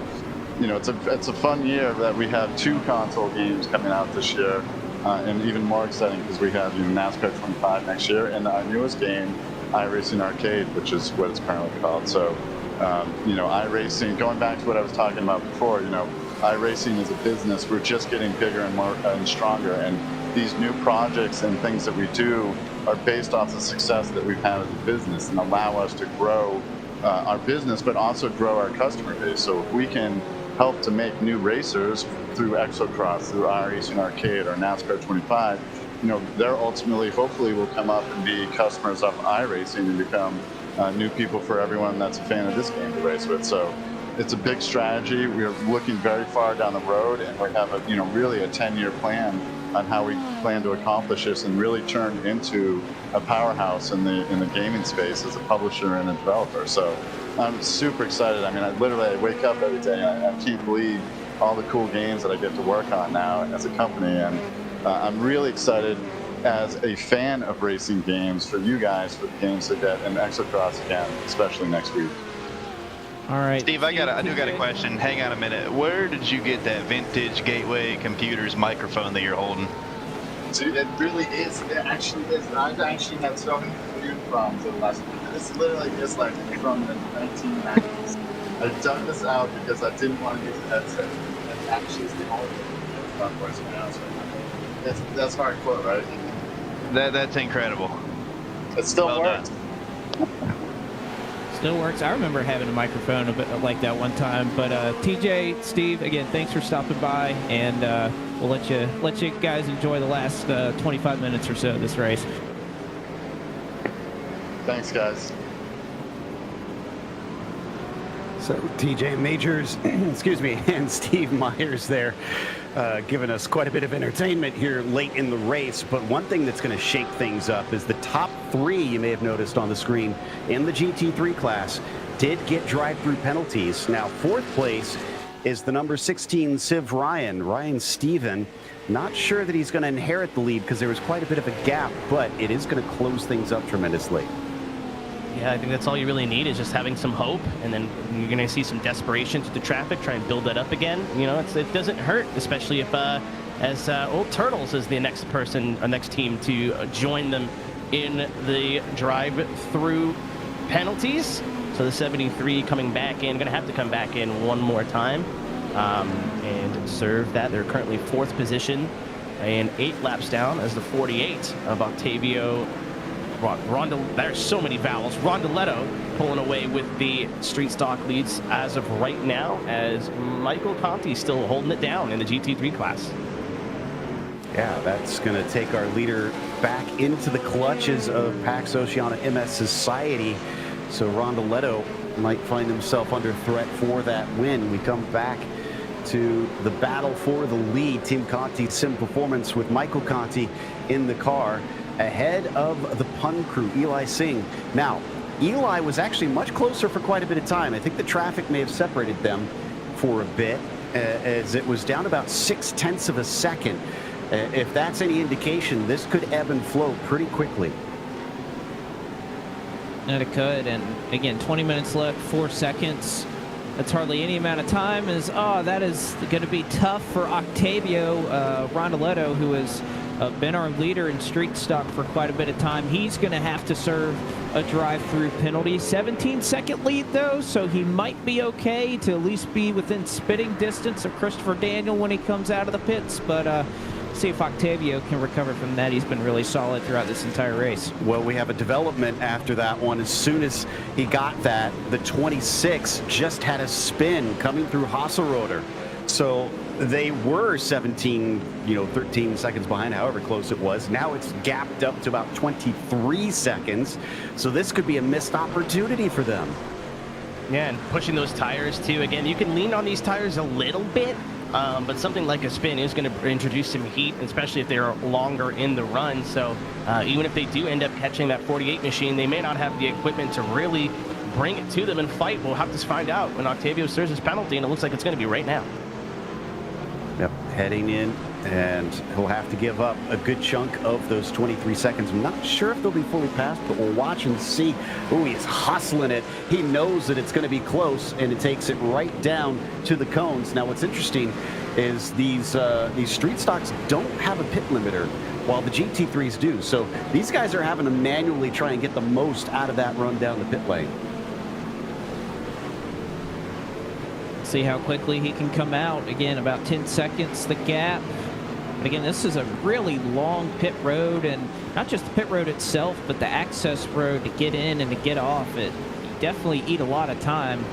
you know, it's a fun year that we have 2 console games coming out this year. and even more exciting because we have NASCAR 25 next year, and our newest game, iRacing Arcade, which is what it's currently called. So, iRacing, going back to what I was talking about before, iRacing is a business. We're just getting bigger and more and stronger, and these new projects and things that we do are based off the success that we've had as a business and allow us to grow our business, but also grow our customer base. So if we can help to make new racers through Exocross, through iRacing Arcade or NASCAR 25, they're ultimately, hopefully, will come up and be customers of iRacing and become new people for everyone that's a fan of this game to race with. So it's a big strategy. We're looking very far down the road, and we have really a 10-year plan on how we plan to accomplish this and really turn into a powerhouse in the gaming space as a publisher and a developer. So I'm super excited. I mean, I wake up every day and I can't believe all the cool games that I get to work on now as a company. And I'm really excited as a fan of racing games for you guys, for the games to get in Exocross again, especially next week. All right, Steve, I do got a question. Hang on a minute. Where did you get that vintage Gateway Computers microphone that you're holding? Dude, it really is. It actually is. I've actually had so many computer problems in the last week. It's literally just like from the 1990s. I dug this out because I didn't want to use a headset. It actually is the only thing that's voice now. So that's hardcore, right? That's incredible. It still works. Still works. I remember having a microphone a bit like that one time. But TJ, Steve, again, thanks for stopping by, and we'll let you guys enjoy the last 25 minutes or so of this race. Thanks, guys. So TJ Majors, excuse me, and Steve Myers there, giving us quite a bit of entertainment here late in the race. But one thing that's going to shake things up is the top three, you may have noticed on the screen, in the GT3 class did get drive-through penalties. Now, fourth place is the number 16 Civ Ryan Steven. Not sure that he's going to inherit the lead because there was quite a bit of a gap, but it is going to close things up tremendously. Yeah, I think that's all you really need is just having some hope, and then you're going to see some desperation through the traffic, try and build that up again. It doesn't hurt, especially if, as Old Turtles is the next team to join them in the drive-through penalties. So the 73 coming back in, going to have to come back in one more time and serve that. They're currently fourth position and 8 laps down as the 48 of Octavio. There's so many vowels. Rondoletto pulling away with the street stock leads as of right now, as Michael Conti still holding it down in the GT3 class. Yeah, that's going to take our leader back into the clutches of Pax Oceana MS Society. So Rondoletto might find himself under threat for that win. We come back to the battle for the lead. Team Conti Sim Performance with Michael Conti in the car, ahead of the pun crew, Eli Singh. Now, Eli was actually much closer for quite a bit of time. I think the traffic may have separated them for a bit, as it was down about 0.6 of a second. If that's any indication, this could ebb and flow pretty quickly. And it could, and again, 20 minutes left, 4 seconds. That's hardly any amount of time. That is going to be tough for Octavio Rondoletto, who has been our leader in street stock for quite a bit of time. He's going to have to serve a drive-through penalty. 17-second lead, though, so he might be okay to at least be within spitting distance of Christopher Daniel when he comes out of the pits. But see if Octavio can recover from that. He's been really solid throughout this entire race. Well, we have a development after that one. As soon as he got that, the 26 just had a spin coming through Hasselroder. So they were 13 seconds behind, however close it was. Now it's gapped up to about 23 seconds. So this could be a missed opportunity for them. Yeah, and pushing those tires too. Again, you can lean on these tires a little bit, but something like a spin is going to introduce some heat, especially if they're longer in the run. So even if they do end up catching that 48 machine, they may not have the equipment to really bring it to them and fight. We'll have to find out when Octavio serves his penalty, and it looks like it's going to be right now. Yep, heading in And he'll have to give up a good chunk of those 23 seconds. I'm not sure if they'll be fully passed, but we'll watch and see. Oh, he's hustling it. He knows that it's going to be close, and it takes it right down to the cones. Now, what's interesting is these street stocks don't have a pit limiter, while the GT3s do. So these guys are having to manually try and get the most out of that run down the pit lane. See how quickly he can come out. Again, about 10 seconds, the gap. But again, this is a really long pit road, and not just the pit road itself, but the access road to get in and to get off. It definitely eat a lot of time.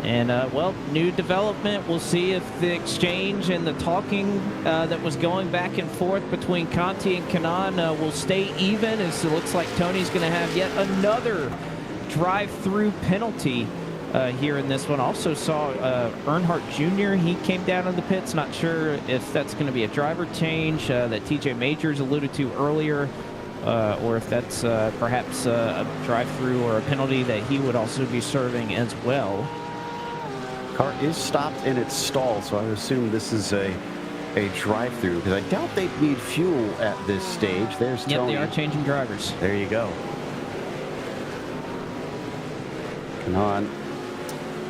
And, well, new development. We'll see if the exchange and the talking that was going back and forth between Conti and Kanaan will stay even, as it looks like Tony's going to have yet another drive-through penalty here in this one. Also saw Earnhardt Jr. He came down in the pits. Not sure if that's going to be a driver change that TJ Majors alluded to earlier, or if that's perhaps a drive-through or a penalty that he would also be serving as well. Car is stopped in its stall, so I would assume this is a drive-through, because I doubt they need fuel at this stage. There's Tony. Yep, they are changing drivers. There you go. Kanaan,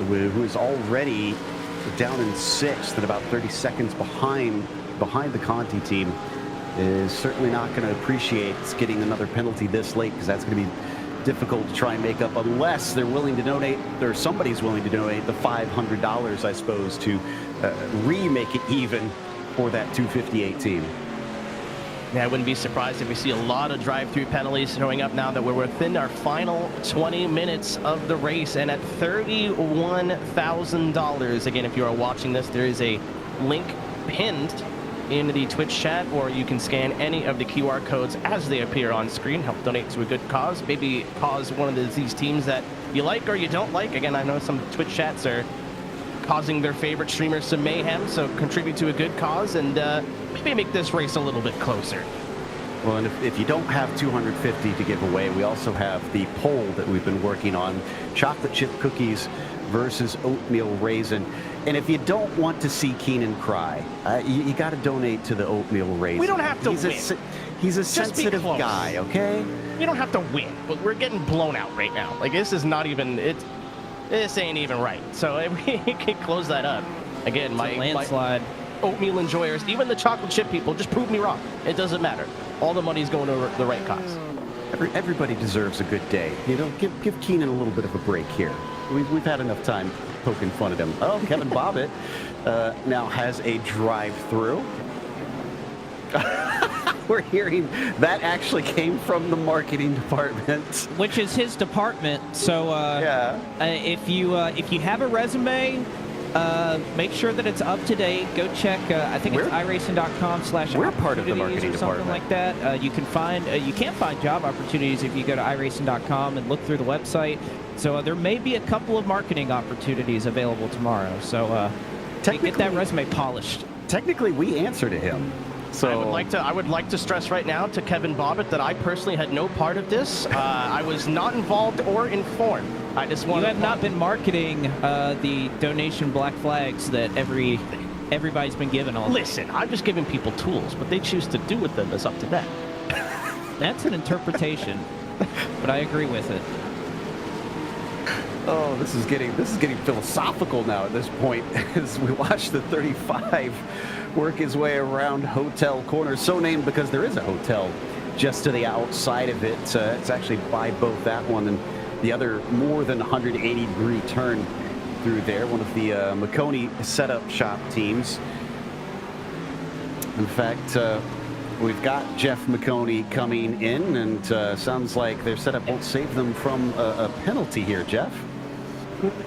who is already down in 6th and about 30 seconds behind the Conti team, is certainly not going to appreciate getting another penalty this late, because that's going to be difficult to try and make up, unless they're willing to donate, or somebody's willing to donate the $500, I suppose, to remake it even for that 258 team. Yeah, I wouldn't be surprised if we see a lot of drive-through penalties showing up now that we're within our final 20 minutes of the race, and at $31,000. Again, if you are watching this, there is a link pinned in the Twitch chat, or you can scan any of the QR codes as they appear on screen. Help donate to a good cause. Maybe cause one of these teams that you like or you don't like. Again, I know some Twitch chats are causing their favorite streamers some mayhem, so contribute to a good cause and maybe make this race a little bit closer. Well, and if you don't have 250 to give away, we also have the poll that we've been working on: chocolate chip cookies versus oatmeal raisin. And if you don't want to see Keenan cry, you got to donate to the oatmeal raisin. We don't have to win. He's a sensitive guy, okay? You don't have to win, but we're getting blown out right now. Like, this is not even, this ain't even right. So we can close that up. Again, my landslide. Oatmeal enjoyers, even the chocolate chip people, just prove me wrong. It doesn't matter. All the money's going to the right cause. Everybody deserves a good day. You know, give Keenan a little bit of a break here. We've had enough time poking fun at him. Oh, Kevin Bobbitt now has a drive-through. We're hearing that actually came from the marketing department, which is his department. So yeah, if you have a resume, make sure that it's up to date. Go check. I think it's iRacing.com/opportunities. We're part of the marketing or something department. like that. You can find you can't find job opportunities if you go to iRacing.com and look through the website. So there may be a couple of marketing opportunities available tomorrow. So get that resume polished. Technically, we answer to him. So I would like to stress right now to Kevin Bobbitt that I personally had no part of this. I was not involved or informed. I just want. You have not been marketing the donation black flags that everybody's been given all. Listen, I'm just giving people tools. What they choose to do with them is up to them. That's an interpretation, but I agree with it. Oh, this is getting philosophical now at this point as we watch the 35 work his way around Hotel Corner, so named because there is a hotel just to the outside of it. It's actually by both that one and the other more than 180-degree turn through there. One of the Maconi setup shop teams. In fact, we've got Jeff Maconi coming in, and sounds like their setup won't save them from a penalty here, Jeff.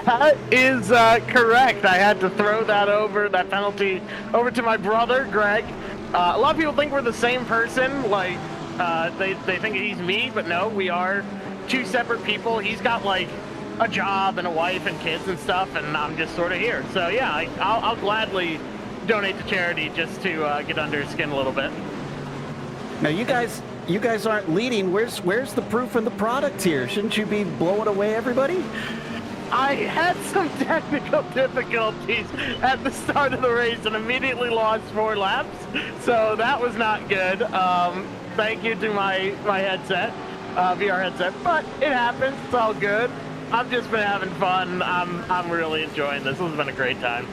That is correct. I had to throw that penalty over to my brother, Greg. A lot of people think we're the same person. Like, they think he's me, but no, we are two separate people. He's got, like, a job and a wife and kids and stuff, and I'm just sort of here. So, yeah, I'll gladly donate to charity just to get under his skin a little bit. Now, you guys aren't leading. Where's the proof in the product here? Shouldn't you be blowing away everybody? I had some technical difficulties at the start of the race and immediately lost 4 laps, so that was not good. Thank you to my headset, VR headset, but it happens. It's all good. I've just been having fun. I'm really enjoying this. This has been a great time.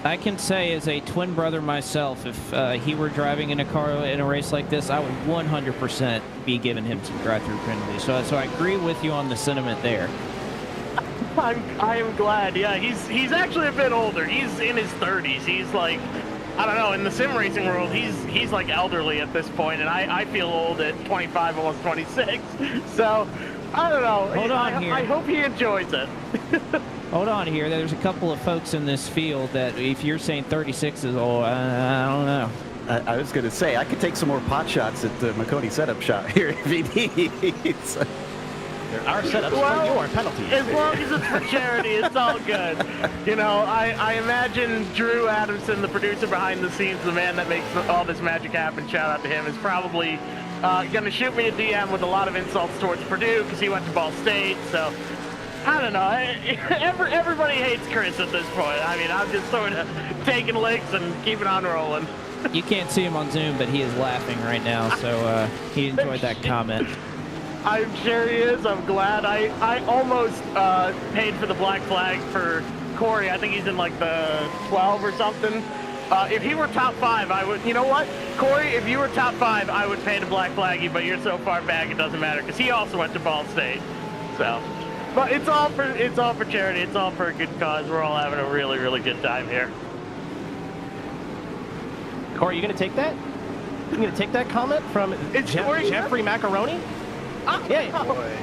I can say, as a twin brother myself, if he were driving in a car in a race like this, I would 100% be giving him some drive-through penalties. So I agree with you on the sentiment there. I am glad. Yeah, he's actually a bit older. He's in his 30s. He's like, I don't know, in the sim racing world, he's like elderly at this point, and I feel old at 25, almost 26. So I don't know. Hold on here. I hope he enjoys it. Hold on here. There's a couple of folks in this field that, if you're saying 36 is old, I don't know. I was going to say, I could take some more pot shots at the McConey setup shop here if he needs. There are setups for your penalties. As long as it's for charity, it's all good. You know, I imagine Drew Adamson, the producer behind the scenes, the man that makes all this magic happen, shout out to him, is probably going to shoot me a DM with a lot of insults towards Purdue because he went to Ball State. So, I don't know. Everybody hates Chris at this point. I mean, I'm just sort of taking licks and keeping on rolling. You can't see him on Zoom, but he is laughing right now, so he enjoyed that comment. I'm sure he is. I'm glad. I almost paid for the black flag for Corey. I think he's in like the 12 or something. If he were top 5, I would. You know what, Corey? If you were top 5, I would pay to black flag you. But you're so far back, it doesn't matter because he also went to Ball State. So, but it's all for charity. It's all for a good cause. We're all having a really, really good time here. Corey, you gonna take that? You gonna take that comment from Jeffrey Macaroni? Yeah. Boy.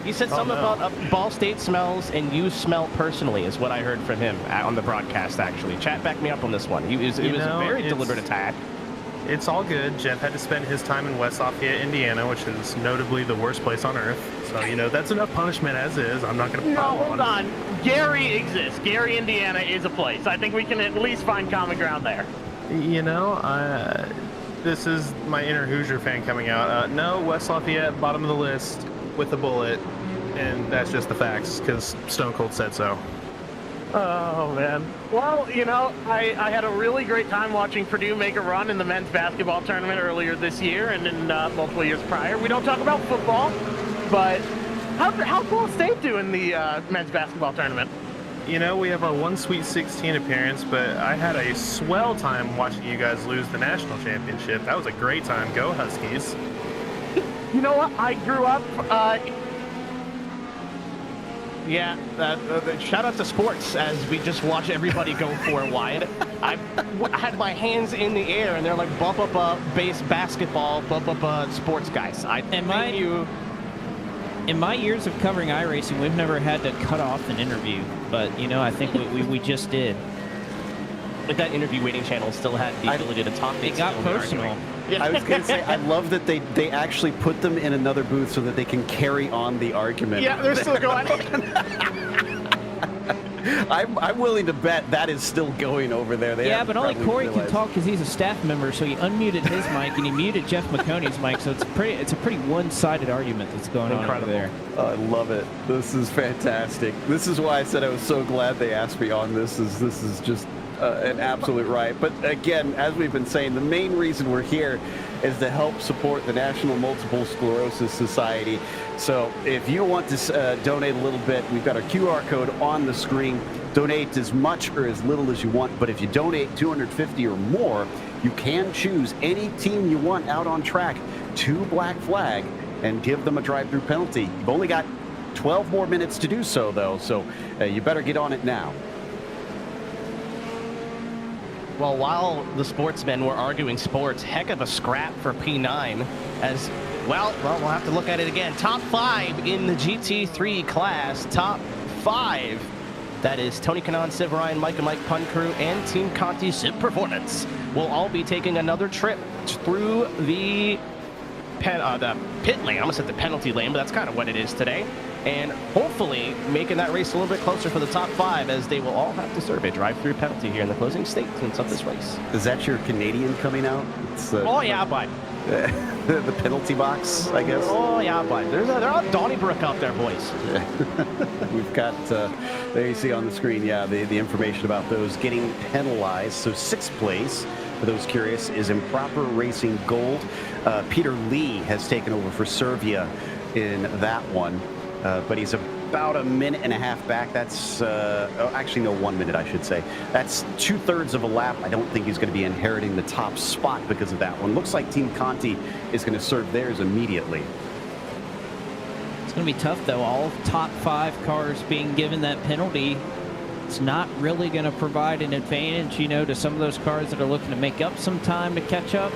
He said something about Ball State smells and you smell personally is what I heard from him on the broadcast, actually. Chat, back me up on this one. It was a very deliberate attack. It's all good. Jeff had to spend his time in West Lafayette, Indiana, which is notably the worst place on earth. So, you know, that's enough punishment as is. I'm not going to pile on. Hold on. Gary exists. Gary, Indiana is a place. I think we can at least find common ground there. You know, this is my inner Hoosier fan coming out. No, West Lafayette, bottom of the list with a bullet, and that's just the facts because Stone Cold said so. Oh, man. Well, you know, I had a really great time watching Purdue make a run in the men's basketball tournament earlier this year and in multiple years prior. We don't talk about football, but how's Ball State do in the men's basketball tournament? You know, we have our one Sweet 16 appearance, but I had a swell time watching you guys lose the national championship. That was a great time. Go Huskies. You know what? I grew up... Yeah, shout out to sports as we just watch everybody go 4 wide. I had my hands in the air and they're like, bump up base basketball, bump up sports guys. In my years of covering iRacing, we've never had to cut off an interview, but, you know, I think we just did. But that interview waiting channel still had the ability to talk. It got personal. I was going to say, I love that they actually put them in another booth so that they can carry on the argument. Yeah, they're still going. I'm willing to bet that is still going over there. Yeah, but only Corey can talk because he's a staff member, so he unmuted his mic and he muted Jeff McConey's mic, so it's a pretty one-sided argument that's going on over there. Oh, I love it. This is fantastic. This is why I said I was so glad they asked me on this. This is just an absolute riot. But again, as we've been saying, the main reason we're here is to help support the National Multiple Sclerosis Society. So if you want to donate a little bit, we've got our QR code on the screen. Donate as much or as little as you want, but if you donate $250 or more, you can choose any team you want out on track to Black Flag and give them a drive-through penalty. You've only got 12 more minutes to do so, though, so you better get on it now. Well, while the sportsmen were arguing sports, heck of a scrap for P9 as, well, we'll have to look at it again. Top 5 in the GT3 class. Top 5. That is Tony Kanaan, Civ Ryan, Mike and Mike Pun Crew, and Team Conti Civ Performance. We'll all be taking another trip through the pit lane. I almost said the penalty lane, but that's kind of what it is today. And hopefully making that race a little bit closer for the top 5 as they will all have to serve a drive-through penalty here in the closing statements of this race. Is that your Canadian coming out? Oh, yeah, but... the penalty box, I guess. Oh yeah, but they're on Donnybrook out there, boys. We've got, there you see on the screen, yeah, the information about those getting penalized. So 6th place, for those curious, is Improper Racing Gold. Peter Lee has taken over for Servia in that one, but he's about a minute and a half back. That's actually no, 1 minute, I should say. That's 2/3 of a lap. I don't think he's going to be inheriting the top spot because of that one. Looks like Team Conti is going to serve theirs immediately. It's going to be tough, though. All top 5 cars being given that penalty. It's not really going to provide an advantage, you know, to some of those cars that are looking to make up some time to catch up.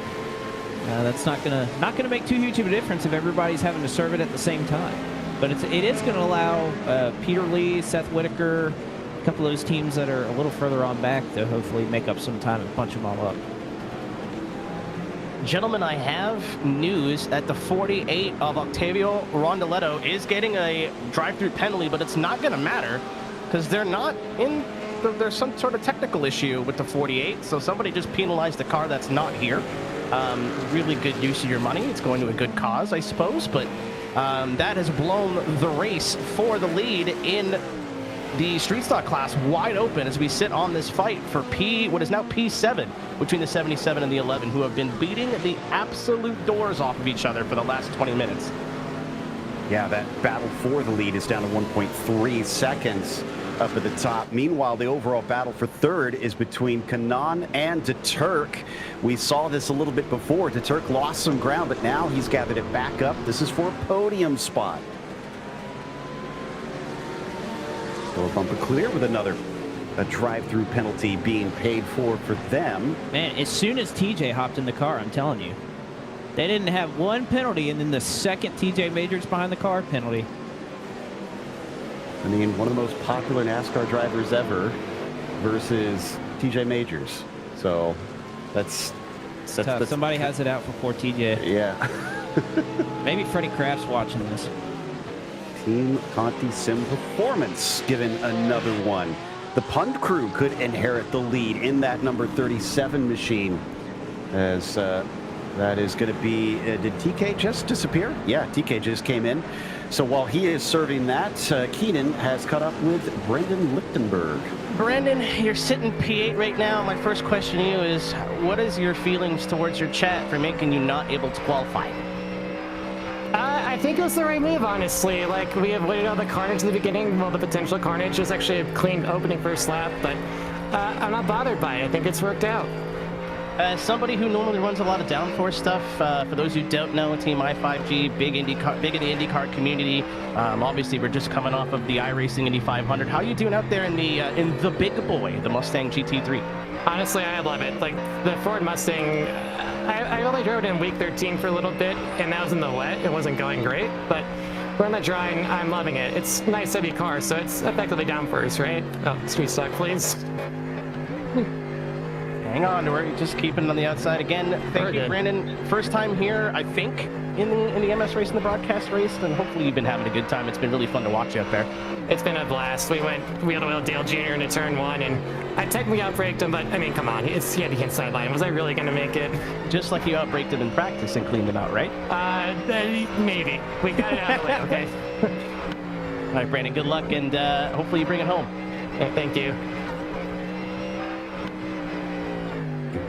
That's not going to make too huge of a difference if everybody's having to serve it at the same time. But it is going to allow Peter Lee, Seth Whitaker, a couple of those teams that are a little further on back to hopefully make up some time and punch them all up. Gentlemen, I have news that the 48 of Octavio Rondoletto is getting a drive-through penalty, but it's not going to matter because they're not in. There's some sort of technical issue with the 48, so somebody just penalized the car that's not here. Really good use of your money. It's going to a good cause, I suppose, but that has blown the race for the lead in the street stock class wide open as we sit on this fight for what is now P7 between the 77 and the 11, who have been beating the absolute doors off of each other for the last 20 minutes. Yeah, that battle for the lead is down to 1.3 seconds up at the top. Meanwhile, the overall battle for third is between Kanan and DeTurk. We saw this a little bit before. DeTurk lost some ground, but now he's gathered it back up. This is for a podium spot. Still a bumper clear with a drive-through penalty being paid for them. Man, as soon as TJ hopped in the car, I'm telling you, they didn't have one penalty, and then the second TJ Majors behind the car penalty. I mean, one of the most popular NASCAR drivers ever versus TJ Majors. So that's tough. Somebody has it out for poor TJ. Yeah. Maybe Freddie Kraft's watching this. Team Conti Sim Performance given another one. The Pund crew could inherit the lead in that number 37 machine, as that is going to be, did TK just disappear? Yeah, TK just came in. So while he is serving that, Keenan has caught up with Brendan Lichtenberg. Brandon, you're sitting P8 right now. My first question to you is, what is your feelings towards your chat for making you not able to qualify? I think it was the right move, honestly. Like, we avoided all the carnage in the beginning. Well, the potential carnage was actually a clean opening first lap, but I'm not bothered by it. I think it's worked out. As somebody who normally runs a lot of downforce stuff, for those who don't know, Team I5G, big in the IndyCar community. Obviously, we're just coming off of the iRacing Indy 500. How are you doing out there in the big boy, the Mustang GT3? Honestly, I love it. Like, the Ford Mustang, I only drove it in week 13 for a little bit, and that was in the wet. It wasn't going great, but we're in the drying. I'm loving it. It's a nice, heavy car, so it's effectively downforce, right? Oh, street stock, please. Hang on, we're just keeping it on the outside again. Thank you, Brandon. First time here, I think, in the MS race, in the broadcast race, and hopefully you've been having a good time. It's been really fun to watch you out there. It's been a blast. We went wheel-to-wheel Dale Jr. into turn 1, and I technically outbraked him, but I mean, come on, he had the inside line. Was I really going to make it? Just like you outbraked him in practice and cleaned him out, right? Maybe. We got it out of the way, okay? All right, Brandon, good luck, and hopefully you bring it home. Okay, thank you.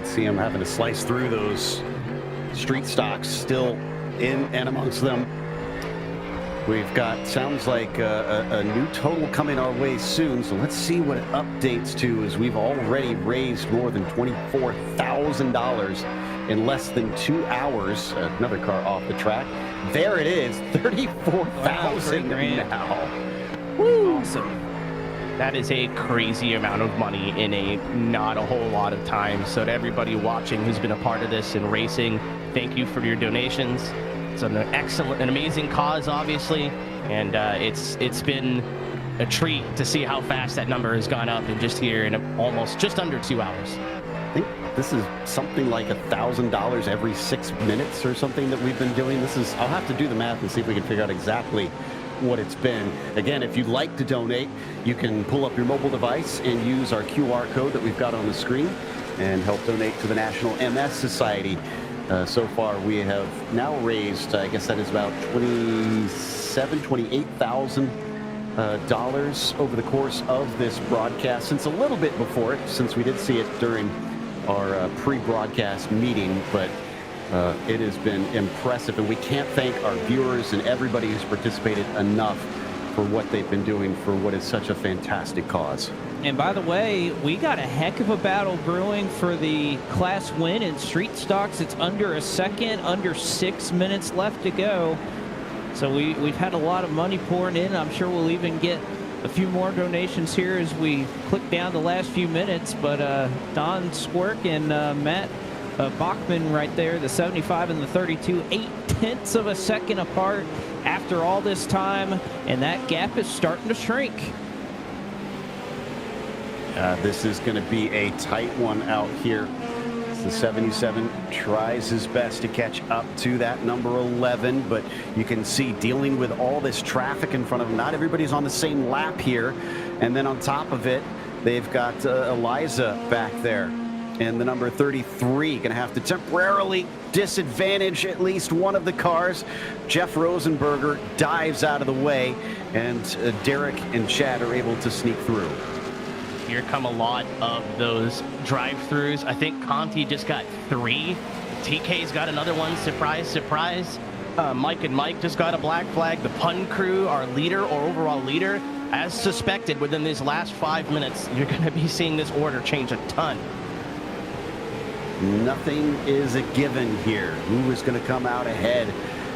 See him having to slice through those street stocks still in and amongst them. We've got, sounds like a new total coming our way soon, so let's see what it updates to, as we've already raised more than $24,000 in less than 2 hours. Another car off the track. There it is, $34,000 now. Woo! Awesome. That is a crazy amount of money in a not a whole lot of time. So to everybody watching who's been a part of this in racing, thank you for your donations. It's an excellent, an amazing cause, obviously, and it's been a treat to see how fast that number has gone up in just here in almost just under 2 hours. I think this is something like $1,000 every 6 minutes or something that we've been doing. This is, I'll have to do the math and see if we can figure out exactly what it's been. Again, if you'd like to donate, you can pull up your mobile device and use our QR code that we've got on the screen and help donate to the National MS Society. So far, we have now raised, I guess that is about $28,000 over the course of this broadcast, since a little bit before it, since we did see it during our pre-broadcast meeting, but it has been impressive, and we can't thank our viewers and everybody who's participated enough for what they've been doing for what is such a fantastic cause. And by the way, we got a heck of a battle brewing for the class win in street stocks. It's under a second, under 6 minutes left to go. So we've had a lot of money pouring in. I'm sure we'll even get a few more donations here as we click down the last few minutes. But Don Squirk and Matt Bachman right there, the 75 and the 32, 0.8 of a second apart after all this time, and that gap is starting to shrink. This is going to be a tight one out here. The 77 tries his best to catch up to that number 11, but you can see dealing with all this traffic in front of him. Not everybody's on the same lap here. And then on top of it, they've got Eliza back there. And the number 33 going to have to temporarily disadvantage at least one of the cars. Jeff Rosenberger dives out of the way, and Derek and Chad are able to sneak through. Here come a lot of those drive-throughs. I think Conti just got 3. TK's got another one. Surprise, surprise. Mike and Mike just got a black flag. The Pun crew, our leader or overall leader, as suspected within these last 5 minutes, you're going to be seeing this order change a ton. Nothing is a given here. Who is going to come out ahead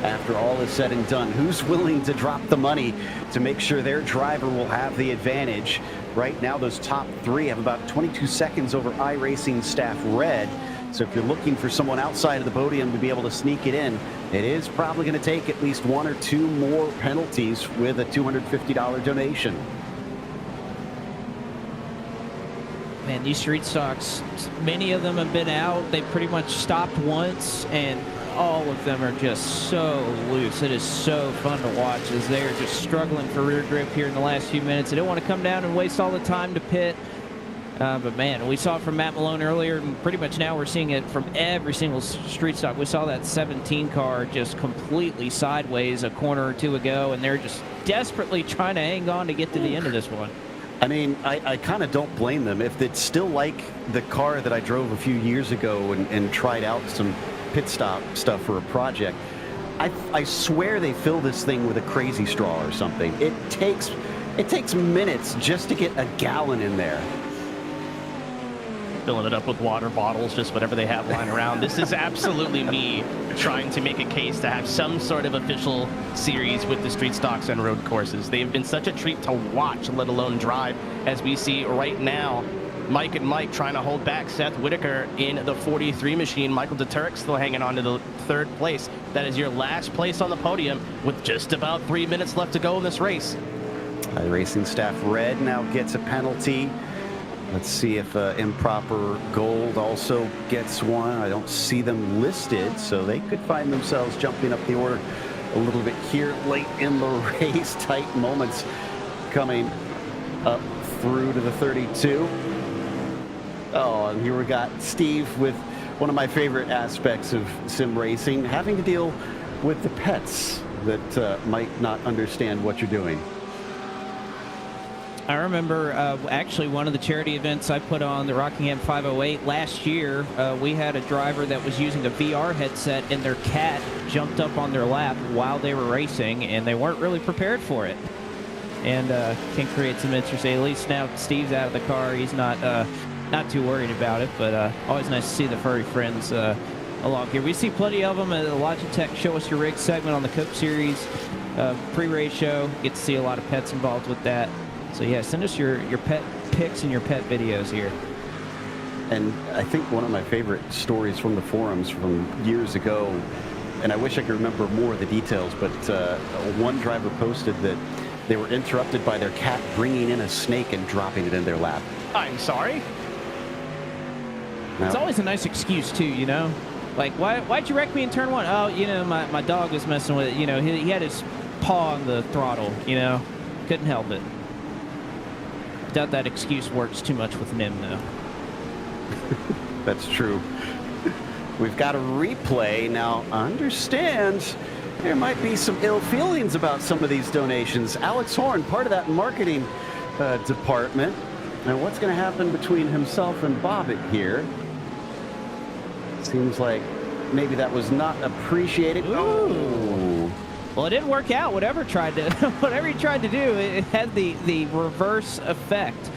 after all is said and done? Who's willing to drop the money to make sure their driver will have the advantage? Right now, those top 3 have about 22 seconds over iRacing Staff Red. So if you're looking for someone outside of the podium to be able to sneak it in, it is probably going to take at least 1 or 2 more penalties with a $250 donation. Man, these street stocks, many of them have been out. They pretty much stopped once, and all of them are just so loose. It is so fun to watch as they are just struggling for rear grip here in the last few minutes. They don't want to come down and waste all the time to pit. But man, we saw it from Matt Malone earlier, and pretty much now we're seeing it from every single street stock. We saw that 17 car just completely sideways a corner or 2 ago, and they're just desperately trying to hang on to get to the end of this one. I mean, I kind of don't blame them. If it's still like the car that I drove a few years ago and tried out some pit stop stuff for a project, I swear they fill this thing with a crazy straw or something. It takes minutes just to get a gallon in there. Filling it up with water bottles, just whatever they have lying around. This is absolutely me trying to make a case to have some sort of official series with the street stocks and road courses. They have been such a treat to watch, let alone drive, as we see right now. Mike and Mike trying to hold back Seth Whitaker in the 43 machine. Michael DeTurk still hanging on to the 3rd place. That is your last place on the podium with just about 3 minutes left to go in this race. iRacing Staff Red now gets a penalty. Let's see if Improper Gold also gets one. I don't see them listed, so they could find themselves jumping up the order a little bit here late in the race. Tight moments coming up through to the 32. Oh, and here we got Steve with one of my favorite aspects of sim racing, having to deal with the pets that might not understand what you're doing. I remember actually one of the charity events I put on, the Rockingham 508, last year, we had a driver that was using a VR headset, and their cat jumped up on their lap while they were racing, and they weren't really prepared for it. And can create some interesting, at least now Steve's out of the car, he's not too worried about it, but always nice to see the furry friends along here. We see plenty of them at the Logitech Show Us Your Rig segment on the Coke Series pre-race show. Get to see a lot of pets involved with that. So yeah, send us your pet pics and your pet videos here. And I think one of my favorite stories from the forums from years ago, and I wish I could remember more of the details, but one driver posted that they were interrupted by their cat bringing in a snake and dropping it in their lap. I'm sorry? Now, it's always a nice excuse too, you know? Like, why'd you wreck me in turn 1? Oh, you know, my dog was messing with it. You know, he had his paw on the throttle, you know? Couldn't help it. Doubt that excuse works too much with Nim, though. That's true. We've got a replay. Now, understand there might be some ill feelings about some of these donations. Alex Horn, part of that marketing department. Now, what's going to happen between himself and Bobbitt here? Seems like maybe that was not appreciated. Ooh. Well, it didn't work out. Whatever he tried to do, it had the reverse effect.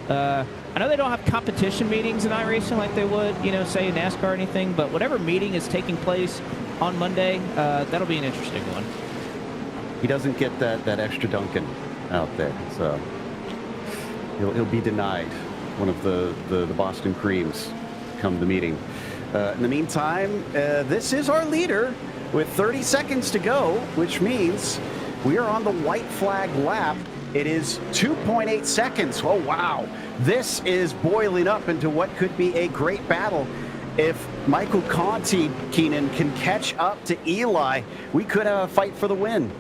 I know they don't have competition meetings in iRacing like they would, say in NASCAR or anything, but whatever meeting is taking place on Monday, that'll be an interesting one. He doesn't get that extra Duncan out there, so he'll be denied one of the Boston Creams come the meeting. In the meantime, this is our leader with 30 seconds to go, which means we are on the white flag lap. It is 2.8 seconds. Oh, wow. This is boiling up into what could be a great battle. If Michael Conti, Keenan, can catch up to Eli, we could have a fight for the win.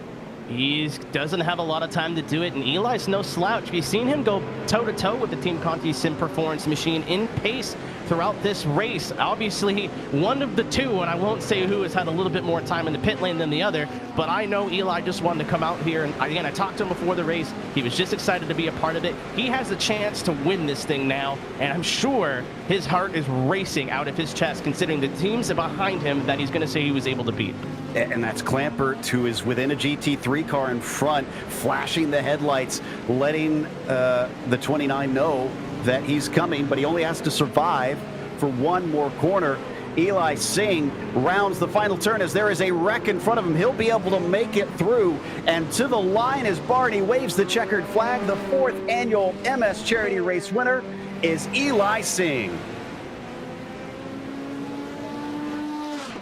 He doesn't have a lot of time to do it, and Eli's no slouch. We've seen him go toe-to-toe with the Team Conti Sim Performance machine in pace throughout this race. Obviously, one of the two, and I won't say who has had a little bit more time in the pit lane than the other, but I know Eli just wanted to come out here, and again, I talked to him before the race. He was just excited to be a part of it. He has a chance to win this thing now, and I'm sure his heart is racing out of his chest, considering the teams behind him that he's going to say he was able to beat. And that's Clampert, who is within a GT3 car in front, flashing the headlights, letting the 29 know that he's coming, but he only has to survive for one more corner. Eli Singh rounds the final turn as there is a wreck in front of him. He'll be able to make it through, and to the line as Barney waves the checkered flag. The 4th annual MS Charity Race winner is Eli Singh.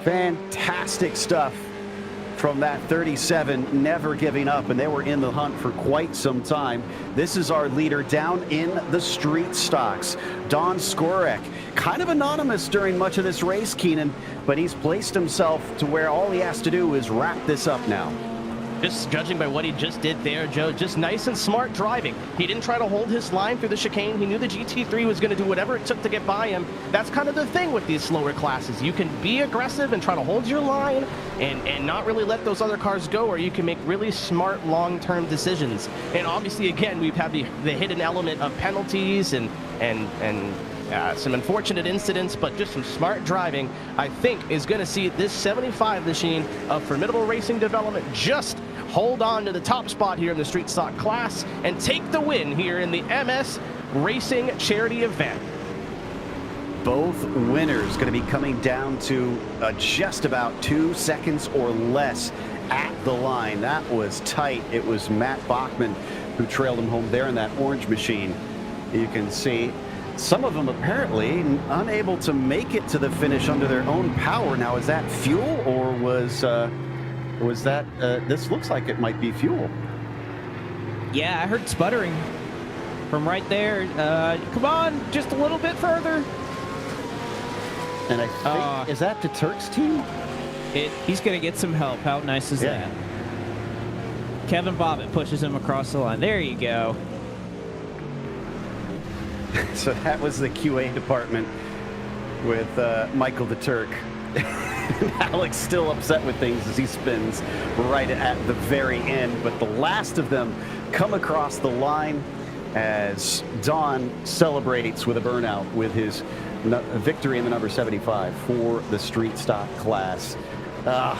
Fantastic stuff from that 37, never giving up, and they were in the hunt for quite some time. This is our leader down in the street stocks, Don Skorek. Kind of anonymous during much of this race, Keenan, but he's placed himself to where all he has to do is wrap this up now. Just judging by what he just did there, Joe, just nice and smart driving. He didn't try to hold his line through the chicane. He knew the GT3 was going to do whatever it took to get by him. That's kind of the thing with these slower classes. You can be aggressive and try to hold your line and not really let those other cars go, or you can make really smart long-term decisions. And obviously, again, we've had the hidden element of penalties and some unfortunate incidents, but just some smart driving, I think, is going to see this 75 machine of Formidable Racing Development just hold on to the top spot here in the street stock class and take the win here in the MS Racing Charity event. Both winners going to be coming down to just about 2 seconds or less at the line. That was tight. It was Matt Bachman who trailed him home there in that orange machine. You can see some of them apparently unable to make it to the finish under their own power. Now, is that fuel, or was that, this looks like it might be fuel. Yeah, I heard sputtering from right there. Come on, just a little bit further. And I think, is that the Turks team? He's going to get some help. How nice is that? Kevin Bobbitt pushes him across the line. There you go. So that was the QA department with Michael the Turk. Alex still upset with things as he spins right at the very end, but the last of them come across the line as Don celebrates with a burnout with his victory in the number 75 for the street stock class.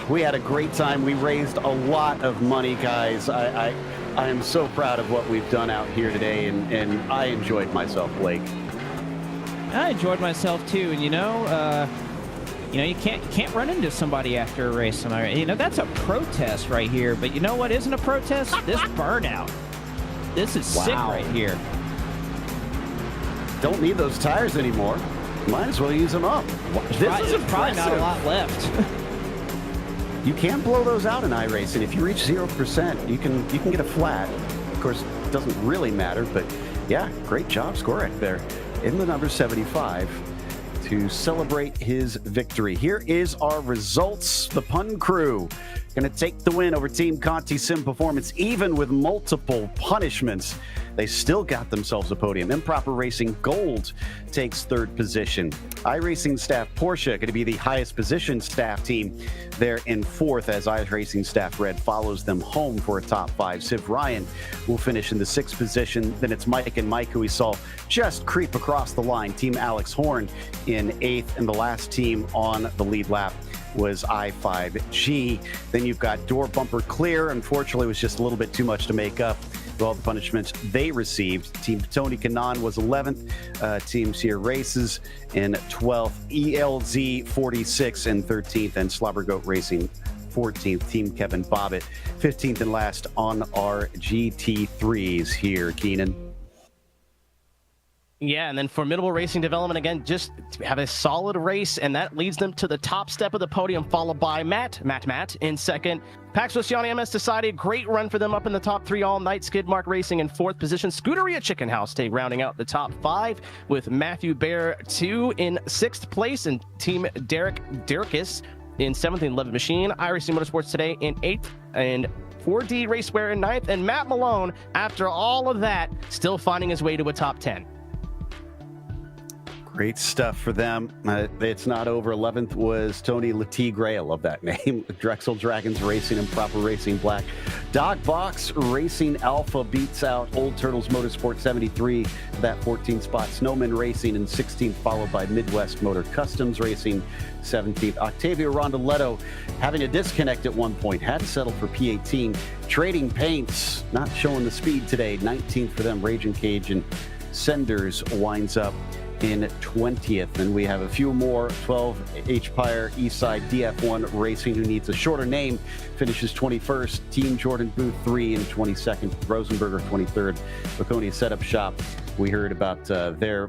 We had a great time. We raised a lot of money, guys. I am so proud of what we've done out here today, and I enjoyed myself, Blake. I enjoyed myself too, and you can't run into somebody after a race. That's a protest right here. But you know what isn't a protest? This burnout. This is sick right here. Don't need those tires anymore. Might as well use them up. This is impressive. Probably not a lot left. You can blow those out in iRacing. If you reach 0%, you can get a flat. Of course, it doesn't really matter, but yeah, great job, Skorek there in the number 75 to celebrate his victory. Here is our results. The Pun Crew going to take the win over Team Conti Sim Performance, even with multiple punishments. They still got themselves a podium. Improper Racing Gold takes 3rd position. iRacing Staff Porsche going to be the highest positioned staff team. They're in 4th as iRacing Staff Red follows them home for a top 5. Civ Ryan will finish in the 6th position. Then it's Mike and Mike, who we saw just creep across the line. Team Alex Horn in 8th, and the last team on the lead lap was I5G. Then you've got Door Bumper Clear. Unfortunately, it was just a little bit too much to make up with all the punishments they received. Team Tony Kanaan was 11th. Team Sierra Races in 12th. ELZ 46th and 13th, and Slobber Goat Racing 14th. Team Kevin Bobbitt 15th and last on our GT3s here, Keenan. Yeah, and then Formidable Racing Development, again, just have a solid race, and that leads them to the top step of the podium, followed by Matt in 2nd. Pax Oceania MS Society, great run for them up in the top 3 all night. Skidmark Racing in 4th position. Scuderia Chicken House rounding out the top 5 with Matthew Bear 2 in 6th place, and Team Derekis in 7th, and 11th Machine. iRacing Motorsports today in 8th, and 4D Raceware in 9th, and Matt Malone, after all of that, still finding his way to a top 10. Great stuff for them. It's not over. 11th was Tony Latigre. I love that name. Drexel Dragons Racing and Proper Racing Black. Dog Box Racing Alpha beats out Old Turtles Motorsport 73, that 14 spot. Snowman Racing in 16th, followed by Midwest Motor Customs Racing 17th. Octavio Rondoletto having a disconnect at one point, had to settle for P18. Trading Paints not showing the speed today. 19th for them. Raging Cage and Senders winds up in 20th. And we have a few more. 12 H-Pyre Eastside DF1 Racing, who needs a shorter name, finishes 21st. Team Jordan Booth 3 and 22nd. Rosenberger 23rd. Laconia Setup Shop, we heard about their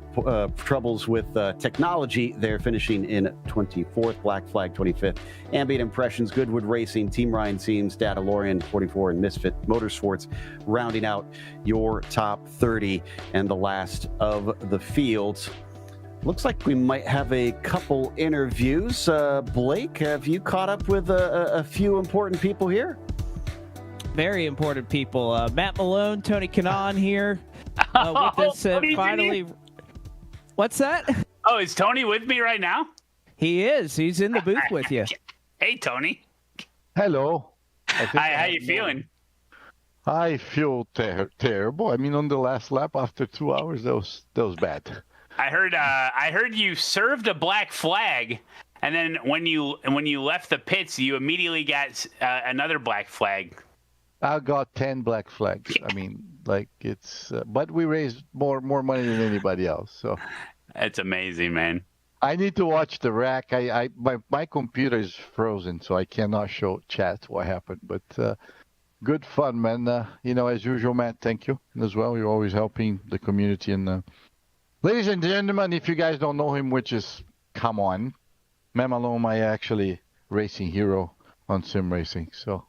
troubles with technology. They're finishing in 24th. Black Flag 25th. Ambient Impressions, Goodwood Racing, Team Ryan Seams, Datalorian 44, and Misfit Motorsports rounding out your top 30 and the last of the fields. Looks like we might have a couple interviews. Blake, have you caught up with a few important people here? Very important people. Matt Malone, Tony Kanaan here with us finally. What's that? Oh, is Tony with me right now? He is. He's in the booth with you. Hey, Tony. Hello. Hi, how you feeling? I feel terrible. I mean, on the last lap, after 2 hours, that was bad. I heard you served a black flag, and then when you left the pits, you immediately got another black flag. I got 10 black flags. I mean, like it's, but we raised more money than anybody else. So that's amazing, man. I need to watch the rack. My computer is frozen, so I cannot show chat what happened. But good fun, man. As usual, Matt. Thank you as well. You're always helping the community. And ladies and gentlemen, if you guys don't know him, which is come on, Matt Malone, my actually racing hero on sim racing. So.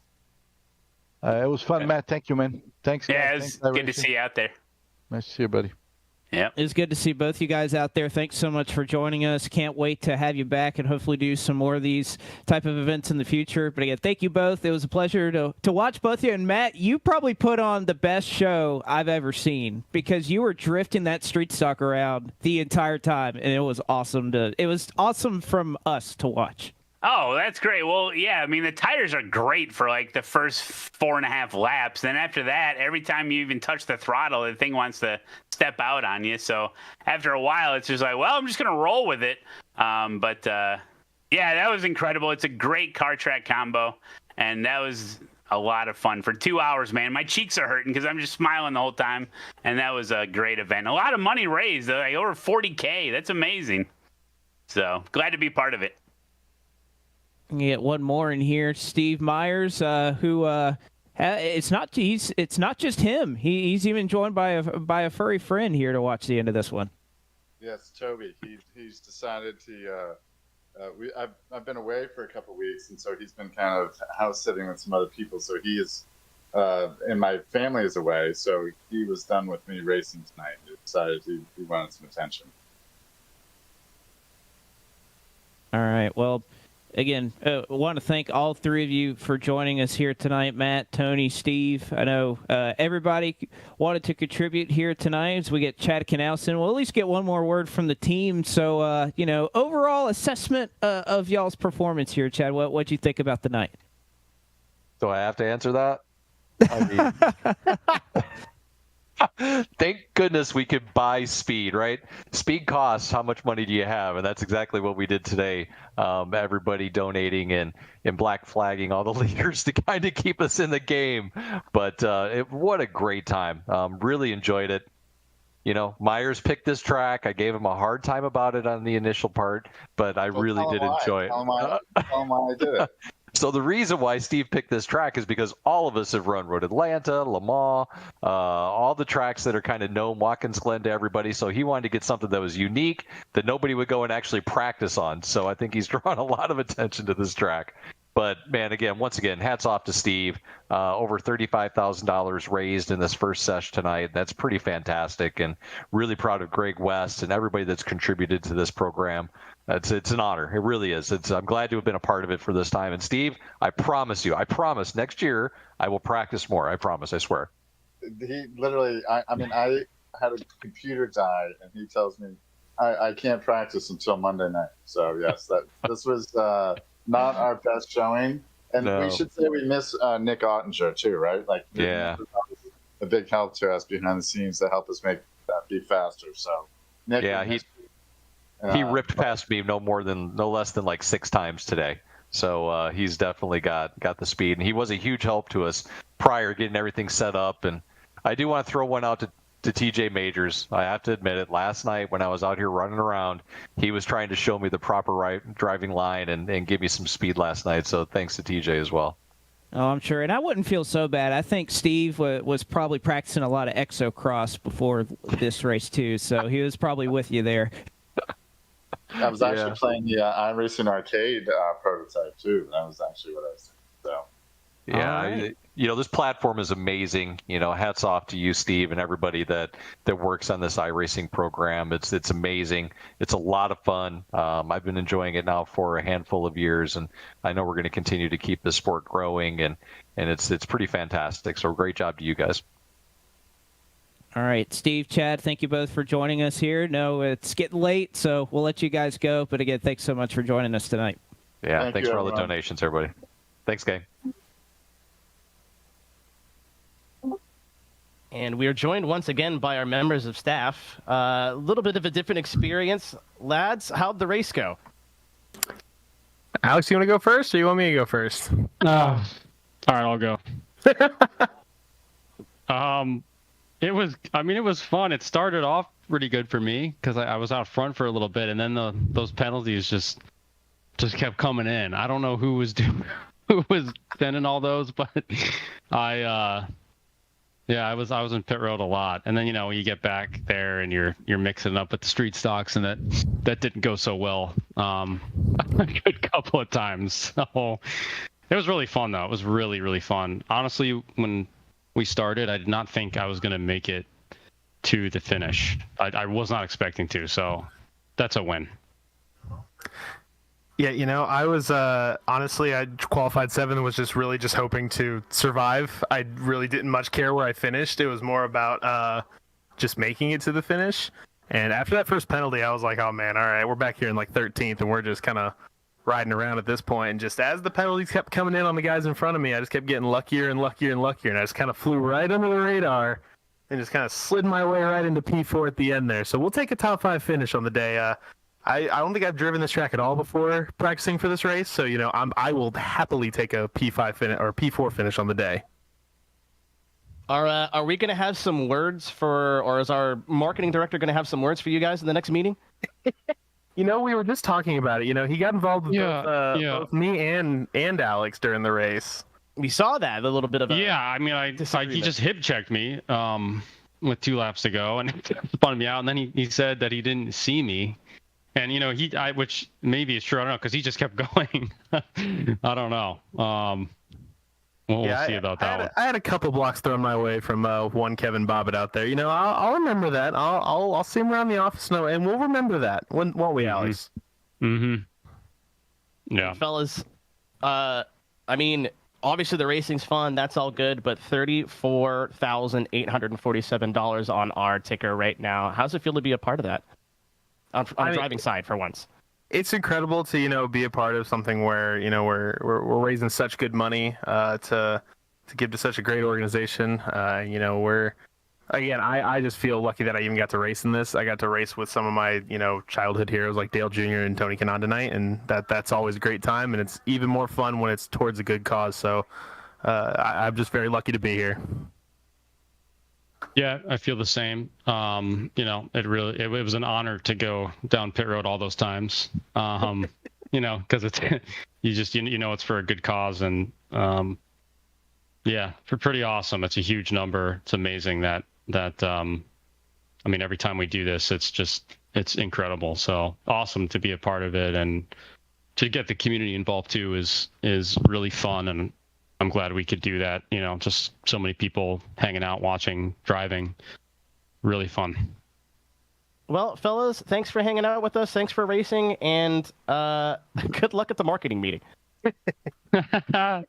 It was fun, Matt. Thank you, man. Thanks. Yeah, it was good to see you out there. Nice to see you, buddy. Yeah, it's good to see both you guys out there. Thanks so much for joining us. Can't wait to have you back and hopefully do some more of these type of events in the future. But again, thank you both. It was a pleasure to watch both of you. And Matt, you probably put on the best show I've ever seen because you were drifting that street stock around the entire time, and it was awesome. It was awesome from us to watch. Oh, that's great. Well, yeah, I mean, the tires are great for like the first 4.5 laps. Then after that, every time you even touch the throttle, the thing wants to step out on you. So after a while, it's just like, well, I'm just going to roll with it. Yeah, that was incredible. It's a great car track combo. And that was a lot of fun for 2 hours, man. My cheeks are hurting because I'm just smiling the whole time. And that was a great event. A lot of money raised, like over $40K. That's amazing. So glad to be part of it. Get one more in here, Steve Myers, who it's not just him. He's even joined by a furry friend here to watch the end of this one. Yes, Toby. He's decided to. I've been away for a couple of weeks, and so he's been kind of house sitting with some other people. So he is, and my family is away. So he was done with me racing tonight. He decided he wanted some attention. All right. Well. again, want to thank all three of you for joining us here tonight. Matt, Tony, Steve. I know everybody wanted to contribute here tonight as we get Chad Canalson. We'll at least get one more word from the team. So, overall assessment of y'all's performance here, Chad. What'd you think about the night? Do I have to answer that? I mean, thank goodness we could buy speed, right? Speed costs. How much money do you have? And that's exactly what we did today. Everybody donating and black flagging all the leaders to kind of keep us in the game. But what a great time. Really enjoyed it. Myers picked this track. I gave him a hard time about it on the initial part, but I really did enjoy it. Tell him why I did it. So the reason why Steve picked this track is because all of us have run Road Atlanta, Le Mans, all the tracks that are kind of known, Watkins Glen to everybody. So he wanted to get something that was unique that nobody would go and actually practice on. So I think he's drawn a lot of attention to this track. But, man, once again, hats off to Steve. Over $35,000 raised in this first session tonight. That's pretty fantastic, and really proud of Greg West and everybody that's contributed to this program. It's an honor. It really is. I'm glad to have been a part of it for this time. And, Steve, I promise next year I will practice more. I promise. I swear. He literally, I had a computer die, and he tells me I can't practice until Monday night. So, yes, this was not our best showing. And we should say we miss Nick Ottinger, too, right? Like, yeah, a big help to us behind the scenes to help us make that be faster. So, Nick, he ripped past me no less than like 6 times today. So he's definitely got the speed, and he was a huge help to us prior getting everything set up. And I do want to throw one out to TJ Majors. I have to admit it. Last night when I was out here running around, he was trying to show me the proper driving line and give me some speed last night. So thanks to TJ as well. Oh, I'm sure. And I wouldn't feel so bad. I think Steve was probably practicing a lot of exocross before this race, too. So he was probably with you there. I was actually playing the iRacing arcade prototype, too. That was actually what I was doing. So. Yeah, this platform is amazing. Hats off to you, Steve, and everybody that works on this iRacing program. It's amazing. It's a lot of fun. I've been enjoying it now for a handful of years, and I know we're going to continue to keep the sport growing, and it's pretty fantastic. So great job to you guys. All right, Steve, Chad, thank you both for joining us here. No, it's getting late, so we'll let you guys go. But again, thanks so much for joining us tonight. Yeah, thanks for all the donations, everybody. Thanks, gang. And we are joined once again by our members of staff. A little bit of a different experience. Lads, how'd the race go? Alex, you want to go first, or you want me to go first? All right, I'll go. It was fun. It started off pretty good for me because I was out front for a little bit, and then those penalties just kept coming in. I don't know who was sending all those, but I was in pit road a lot. And then when you get back there and you're mixing it up with the street stocks, and that didn't go so well a good couple of times. So it was really fun though. It was really, really fun. Honestly, when we started, I did not think I was going to make it to the finish. I was not expecting to, so that's a win. Yeah, I was honestly, I qualified 7th and was just hoping to survive. I really didn't much care where I finished. It was more about just making it to the finish. And after that first penalty, I was like, oh man, all right, we're back here in like 13th, and we're just kind of riding around at this point. And just as the penalties kept coming in on the guys in front of me, I just kept getting luckier and luckier and luckier, and I just kind of flew right under the radar and just kind of slid my way right into P4 at the end there. So we'll take a top 5 finish on the day. I don't think I've driven this track at all before practicing for this race, so I will happily take a P5 finish or P4 finish on the day. Are we going to have some words or is our marketing director going to have some words for you guys in the next meeting? We were just talking about it. He got involved with both me and Alex during the race. We saw that, a little bit of a... Yeah, he just hip checked me with 2 laps to go, and spun me out, and then he said that he didn't see me. And, which maybe is true, I don't know, because he just kept going. I don't know. We'll see about that one. I had a couple blocks thrown my way from one Kevin Bobbitt out there. I'll remember that. I'll see him around the office, and we'll remember that, won't we, Alex? Mm-hmm. Yeah. Fellas, I mean, obviously the racing's fun. That's all good, but $34,847 on our ticker right now. How's it feel to be a part of that? On the driving side, for once. It's incredible to be a part of something where we're raising such good money to give to such a great organization. I just feel lucky that I even got to race in this. I got to race with some of my childhood heroes like Dale Jr. and Tony Kanaan tonight, and that's always a great time. And it's even more fun when it's towards a good cause. So I'm just very lucky to be here. Yeah, I feel the same. It was an honor to go down pit road all those times. Because it's it's for a good cause, and pretty awesome. It's a huge number. It's amazing that every time we do this, it's incredible. So awesome to be a part of it, and to get the community involved too is really fun, and I'm glad we could do that. Just so many people hanging out, watching, driving. Really fun. Well, fellas, thanks for hanging out with us. Thanks for racing, and good luck at the marketing meeting.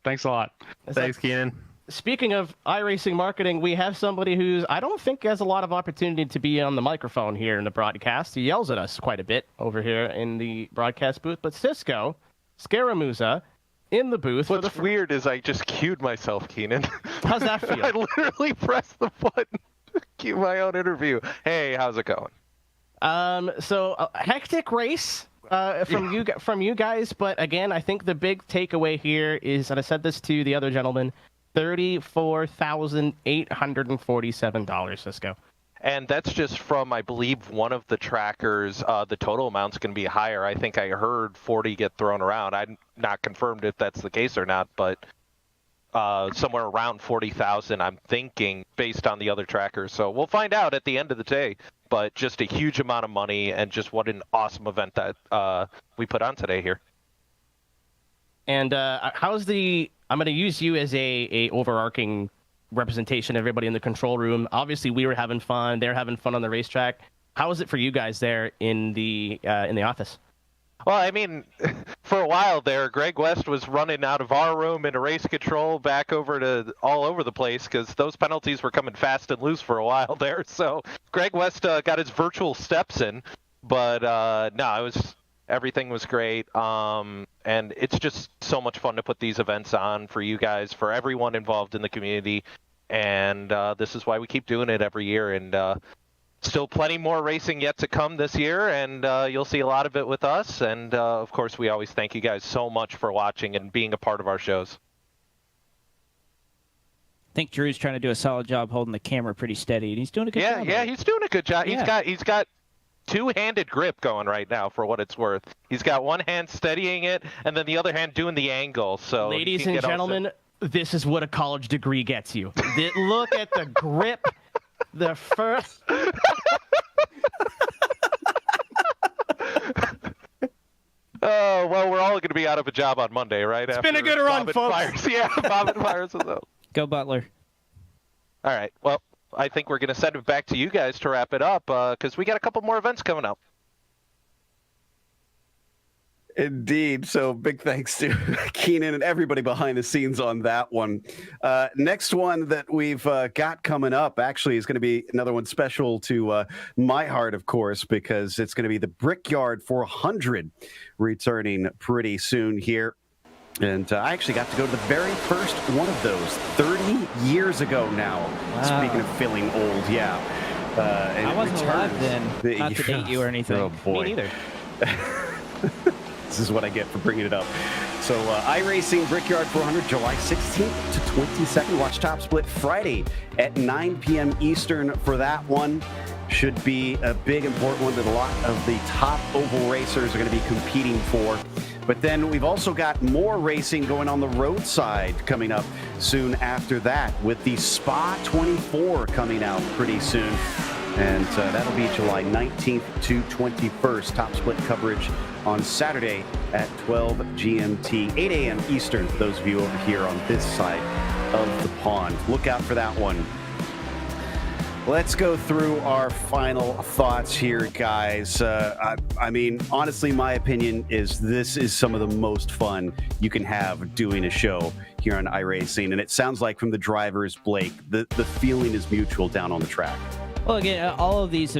Thanks a lot. Thanks, Keenan. Speaking of iRacing marketing, we have somebody who's, I don't think has a lot of opportunity to be on the microphone here in the broadcast. He yells at us quite a bit over here in the broadcast booth, but Cisco Scaramuza in the booth. What's weird is I just queued myself, Keenan. How's that feel? I literally pressed the button to cue my own interview. Hey, how's it going? So a hectic race from you guys, but again, I think the big takeaway here is, and I said this to the other gentleman, $34,847, Cisco. And that's just from, I believe, one of the trackers. The total amount's going to be higher. I think I heard 40 get thrown around. I'm not confirmed if that's the case or not, but somewhere around 40,000, I'm thinking, based on the other trackers. So we'll find out at the end of the day. But just a huge amount of money, and just what an awesome event that we put on today here. And how's I'm going to use you as a overarching representation of everybody in the control room. Obviously, we were having fun. They're having fun on the racetrack. How is it for you guys there in the office? Well, I mean, for a while there, Greg West was running out of our room into race control back over to all over the place because those penalties were coming fast and loose for a while there. So Greg West got his virtual steps in, but no, everything was great. And it's just so much fun to put these events on for you guys, for everyone involved in the community. And this is why we keep doing it every year. And still plenty more racing yet to come this year, and you'll see a lot of it with us. And of course, we always thank you guys so much for watching and being a part of our shows. I think Drew's trying to do a solid job holding the camera pretty steady, and he's doing a good job. Yeah, he's doing a good job. Yeah. He's got two-handed grip going right now, for what it's worth. He's got one hand steadying it, and then the other hand doing the angle. So, ladies and gentlemen, this is what a college degree gets you. Look at the grip. The first. Oh, well, we're all going to be out of a job on Monday, right? It's been a good run, folks. Yeah, Bob and Fires is out. Go Butler. All right. Well, I think we're going to send it back to you guys to wrap it up because we got a couple more events coming up. Indeed. So big thanks to Keenan and everybody behind the scenes on that one. Next one that we've got coming up actually is going to be another one special to my heart, of course, because it's going to be the Brickyard 400 returning pretty soon here. And I actually got to go to the very first one of those 30 years ago now. Wow. Speaking of feeling old, yeah. I wasn't alive then. Not to date you or anything. Oh, boy. Me neither. This is what I get for bringing it up. So iRacing Brickyard 400, July 16th to 22nd. Watch Top Split Friday at 9 p.m. Eastern for that one. Should be a big, important one that a lot of the top oval racers are going to be competing for. But then we've also got more racing going on the roadside coming up soon after that, with the Spa 24 coming out pretty soon. And that'll be July 19th to 21st. Top Split coverage on Saturday at 12 GMT, 8 a.m. Eastern, for those of you over here on this side of the pond. Look out for that one. Let's go through our final thoughts here, guys. I mean, honestly, my opinion is this is some of the most fun you can have doing a show here on iRacing. And it sounds like from the drivers, Blake, the feeling is mutual down on the track. Well, again, all of these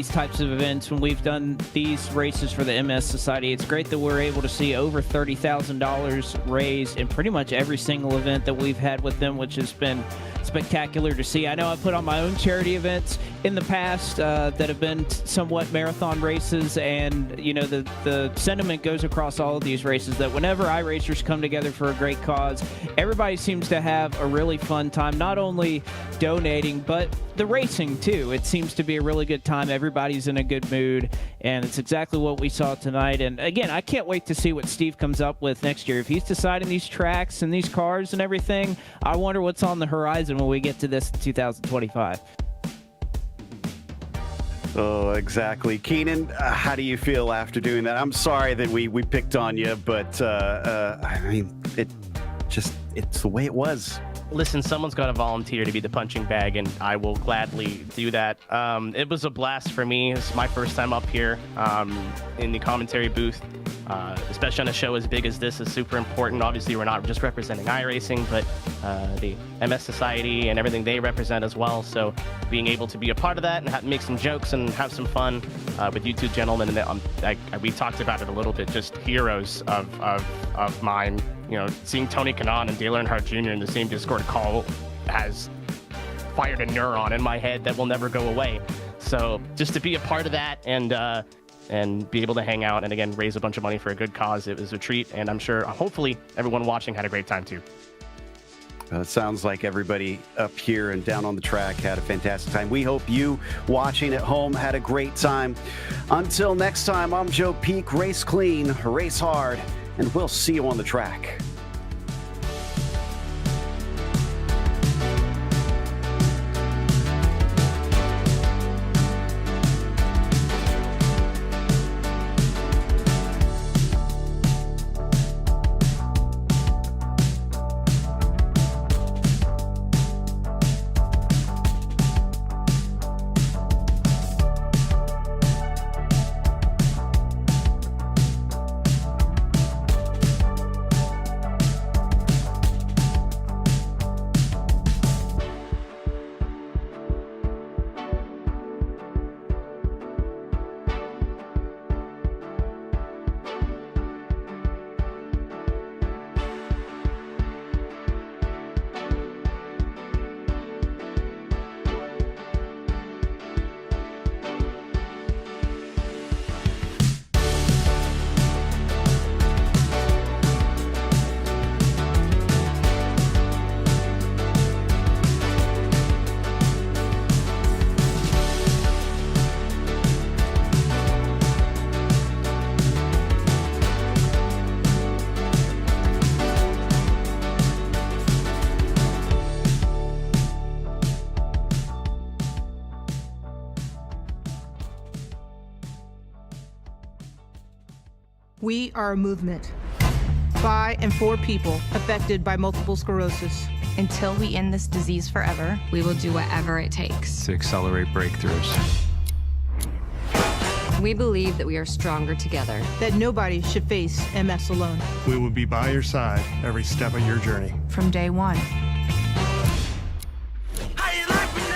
types of events, when we've done these races for the MS Society, it's great that we're able to see over $30,000 raised in pretty much every single event that we've had with them, which has been spectacular to see. I know I put on my own charity events in the past that have been somewhat marathon races, and you know the sentiment goes across all of these races that whenever iRacers come together for a great cause, everybody seems to have a really fun time, not only donating but the racing too. It seems to be a really good time. Everybody's in a good mood, and it's exactly what we saw tonight. And again, I can't wait to see what Steve comes up with next year. If he's deciding these tracks and these cars and everything, I wonder what's on the horizon when we get to this in 2025. Oh, exactly. Keenan, how do you feel after doing that? I'm sorry that we picked on you, but I mean, it's the way it was. Listen, someone's got to volunteer to be the punching bag, and I will gladly do that. It was a blast for me. It's my first time up here in the commentary booth, especially on a show as big as this is super important. Obviously, we're not just representing iRacing, but the MS Society and everything they represent as well. So being able to be a part of that and make some jokes and have some fun with you two gentlemen, and we talked about it a little bit, just heroes of mine. You know, seeing Tony Kanaan and Dale Earnhardt Jr. in the same Discord call has fired a neuron in my head that will never go away. So just to be a part of that and be able to hang out and again raise a bunch of money for a good cause, it was a treat. And I'm sure, hopefully, everyone watching had a great time too. It sounds like everybody up here and down on the track had a fantastic time. We hope you watching at home had a great time. Until next time, I'm Joe Peak. Race clean, race hard, and we'll see you on the track. We are a movement by and for people affected by multiple sclerosis. Until we end this disease forever, we will do whatever it takes to accelerate breakthroughs. We believe that we are stronger together. That nobody should face MS alone. We will be by your side every step of your journey. From day one.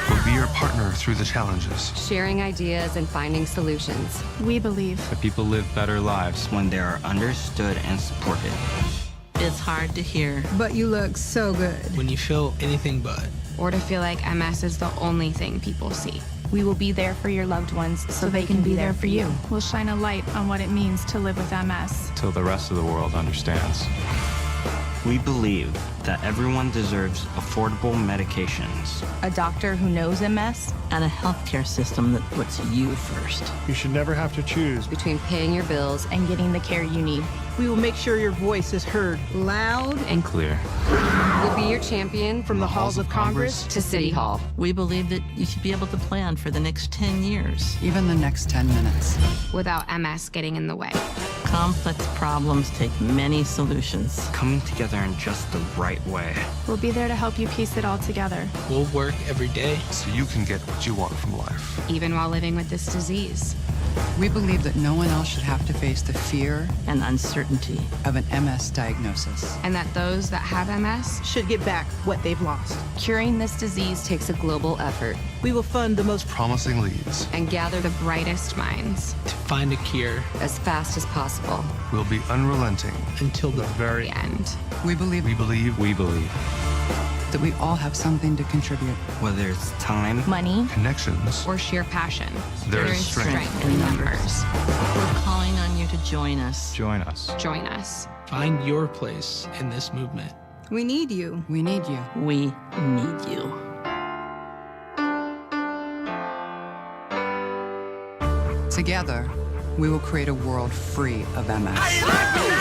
We'll be your partner through the challenges. Sharing ideas and finding solutions. We believe that people live better lives when they are understood and supported. It's hard to hear. But you look so good. When you feel anything but. Or to feel like MS is the only thing people see. We will be there for your loved ones so they can be there for you. We'll shine a light on what it means to live with MS. Till the rest of the world understands. We believe that everyone deserves affordable medications. A doctor who knows MS. And a healthcare system that puts you first. You should never have to choose between paying your bills and getting the care you need. We will make sure your voice is heard loud and clear. We'll be your champion from the halls of Congress to City Hall. We believe that you should be able to plan for the next 10 years. Even the next 10 minutes. Without MS getting in the way. Complex problems take many solutions. Coming together in just the right way. We'll be there to help you piece it all together. We'll work every day so you can get what you want from life. Even while living with this disease. We believe that no one else should have to face the fear and uncertainty of an MS diagnosis. And that those that have MS should get back what they've lost. Curing this disease takes a global effort. We will fund the most Promising leads. And gather the brightest minds. To find a cure. As fast as possible. We'll be unrelenting. Until the very end. We believe that we all have something to contribute. Whether it's time, money, connections, or sheer passion. There is strength in numbers. We're calling on you to join us. Join us. Join us. Find your place in this movement. We need you. We need you. We need you. Together, we will create a world free of MS.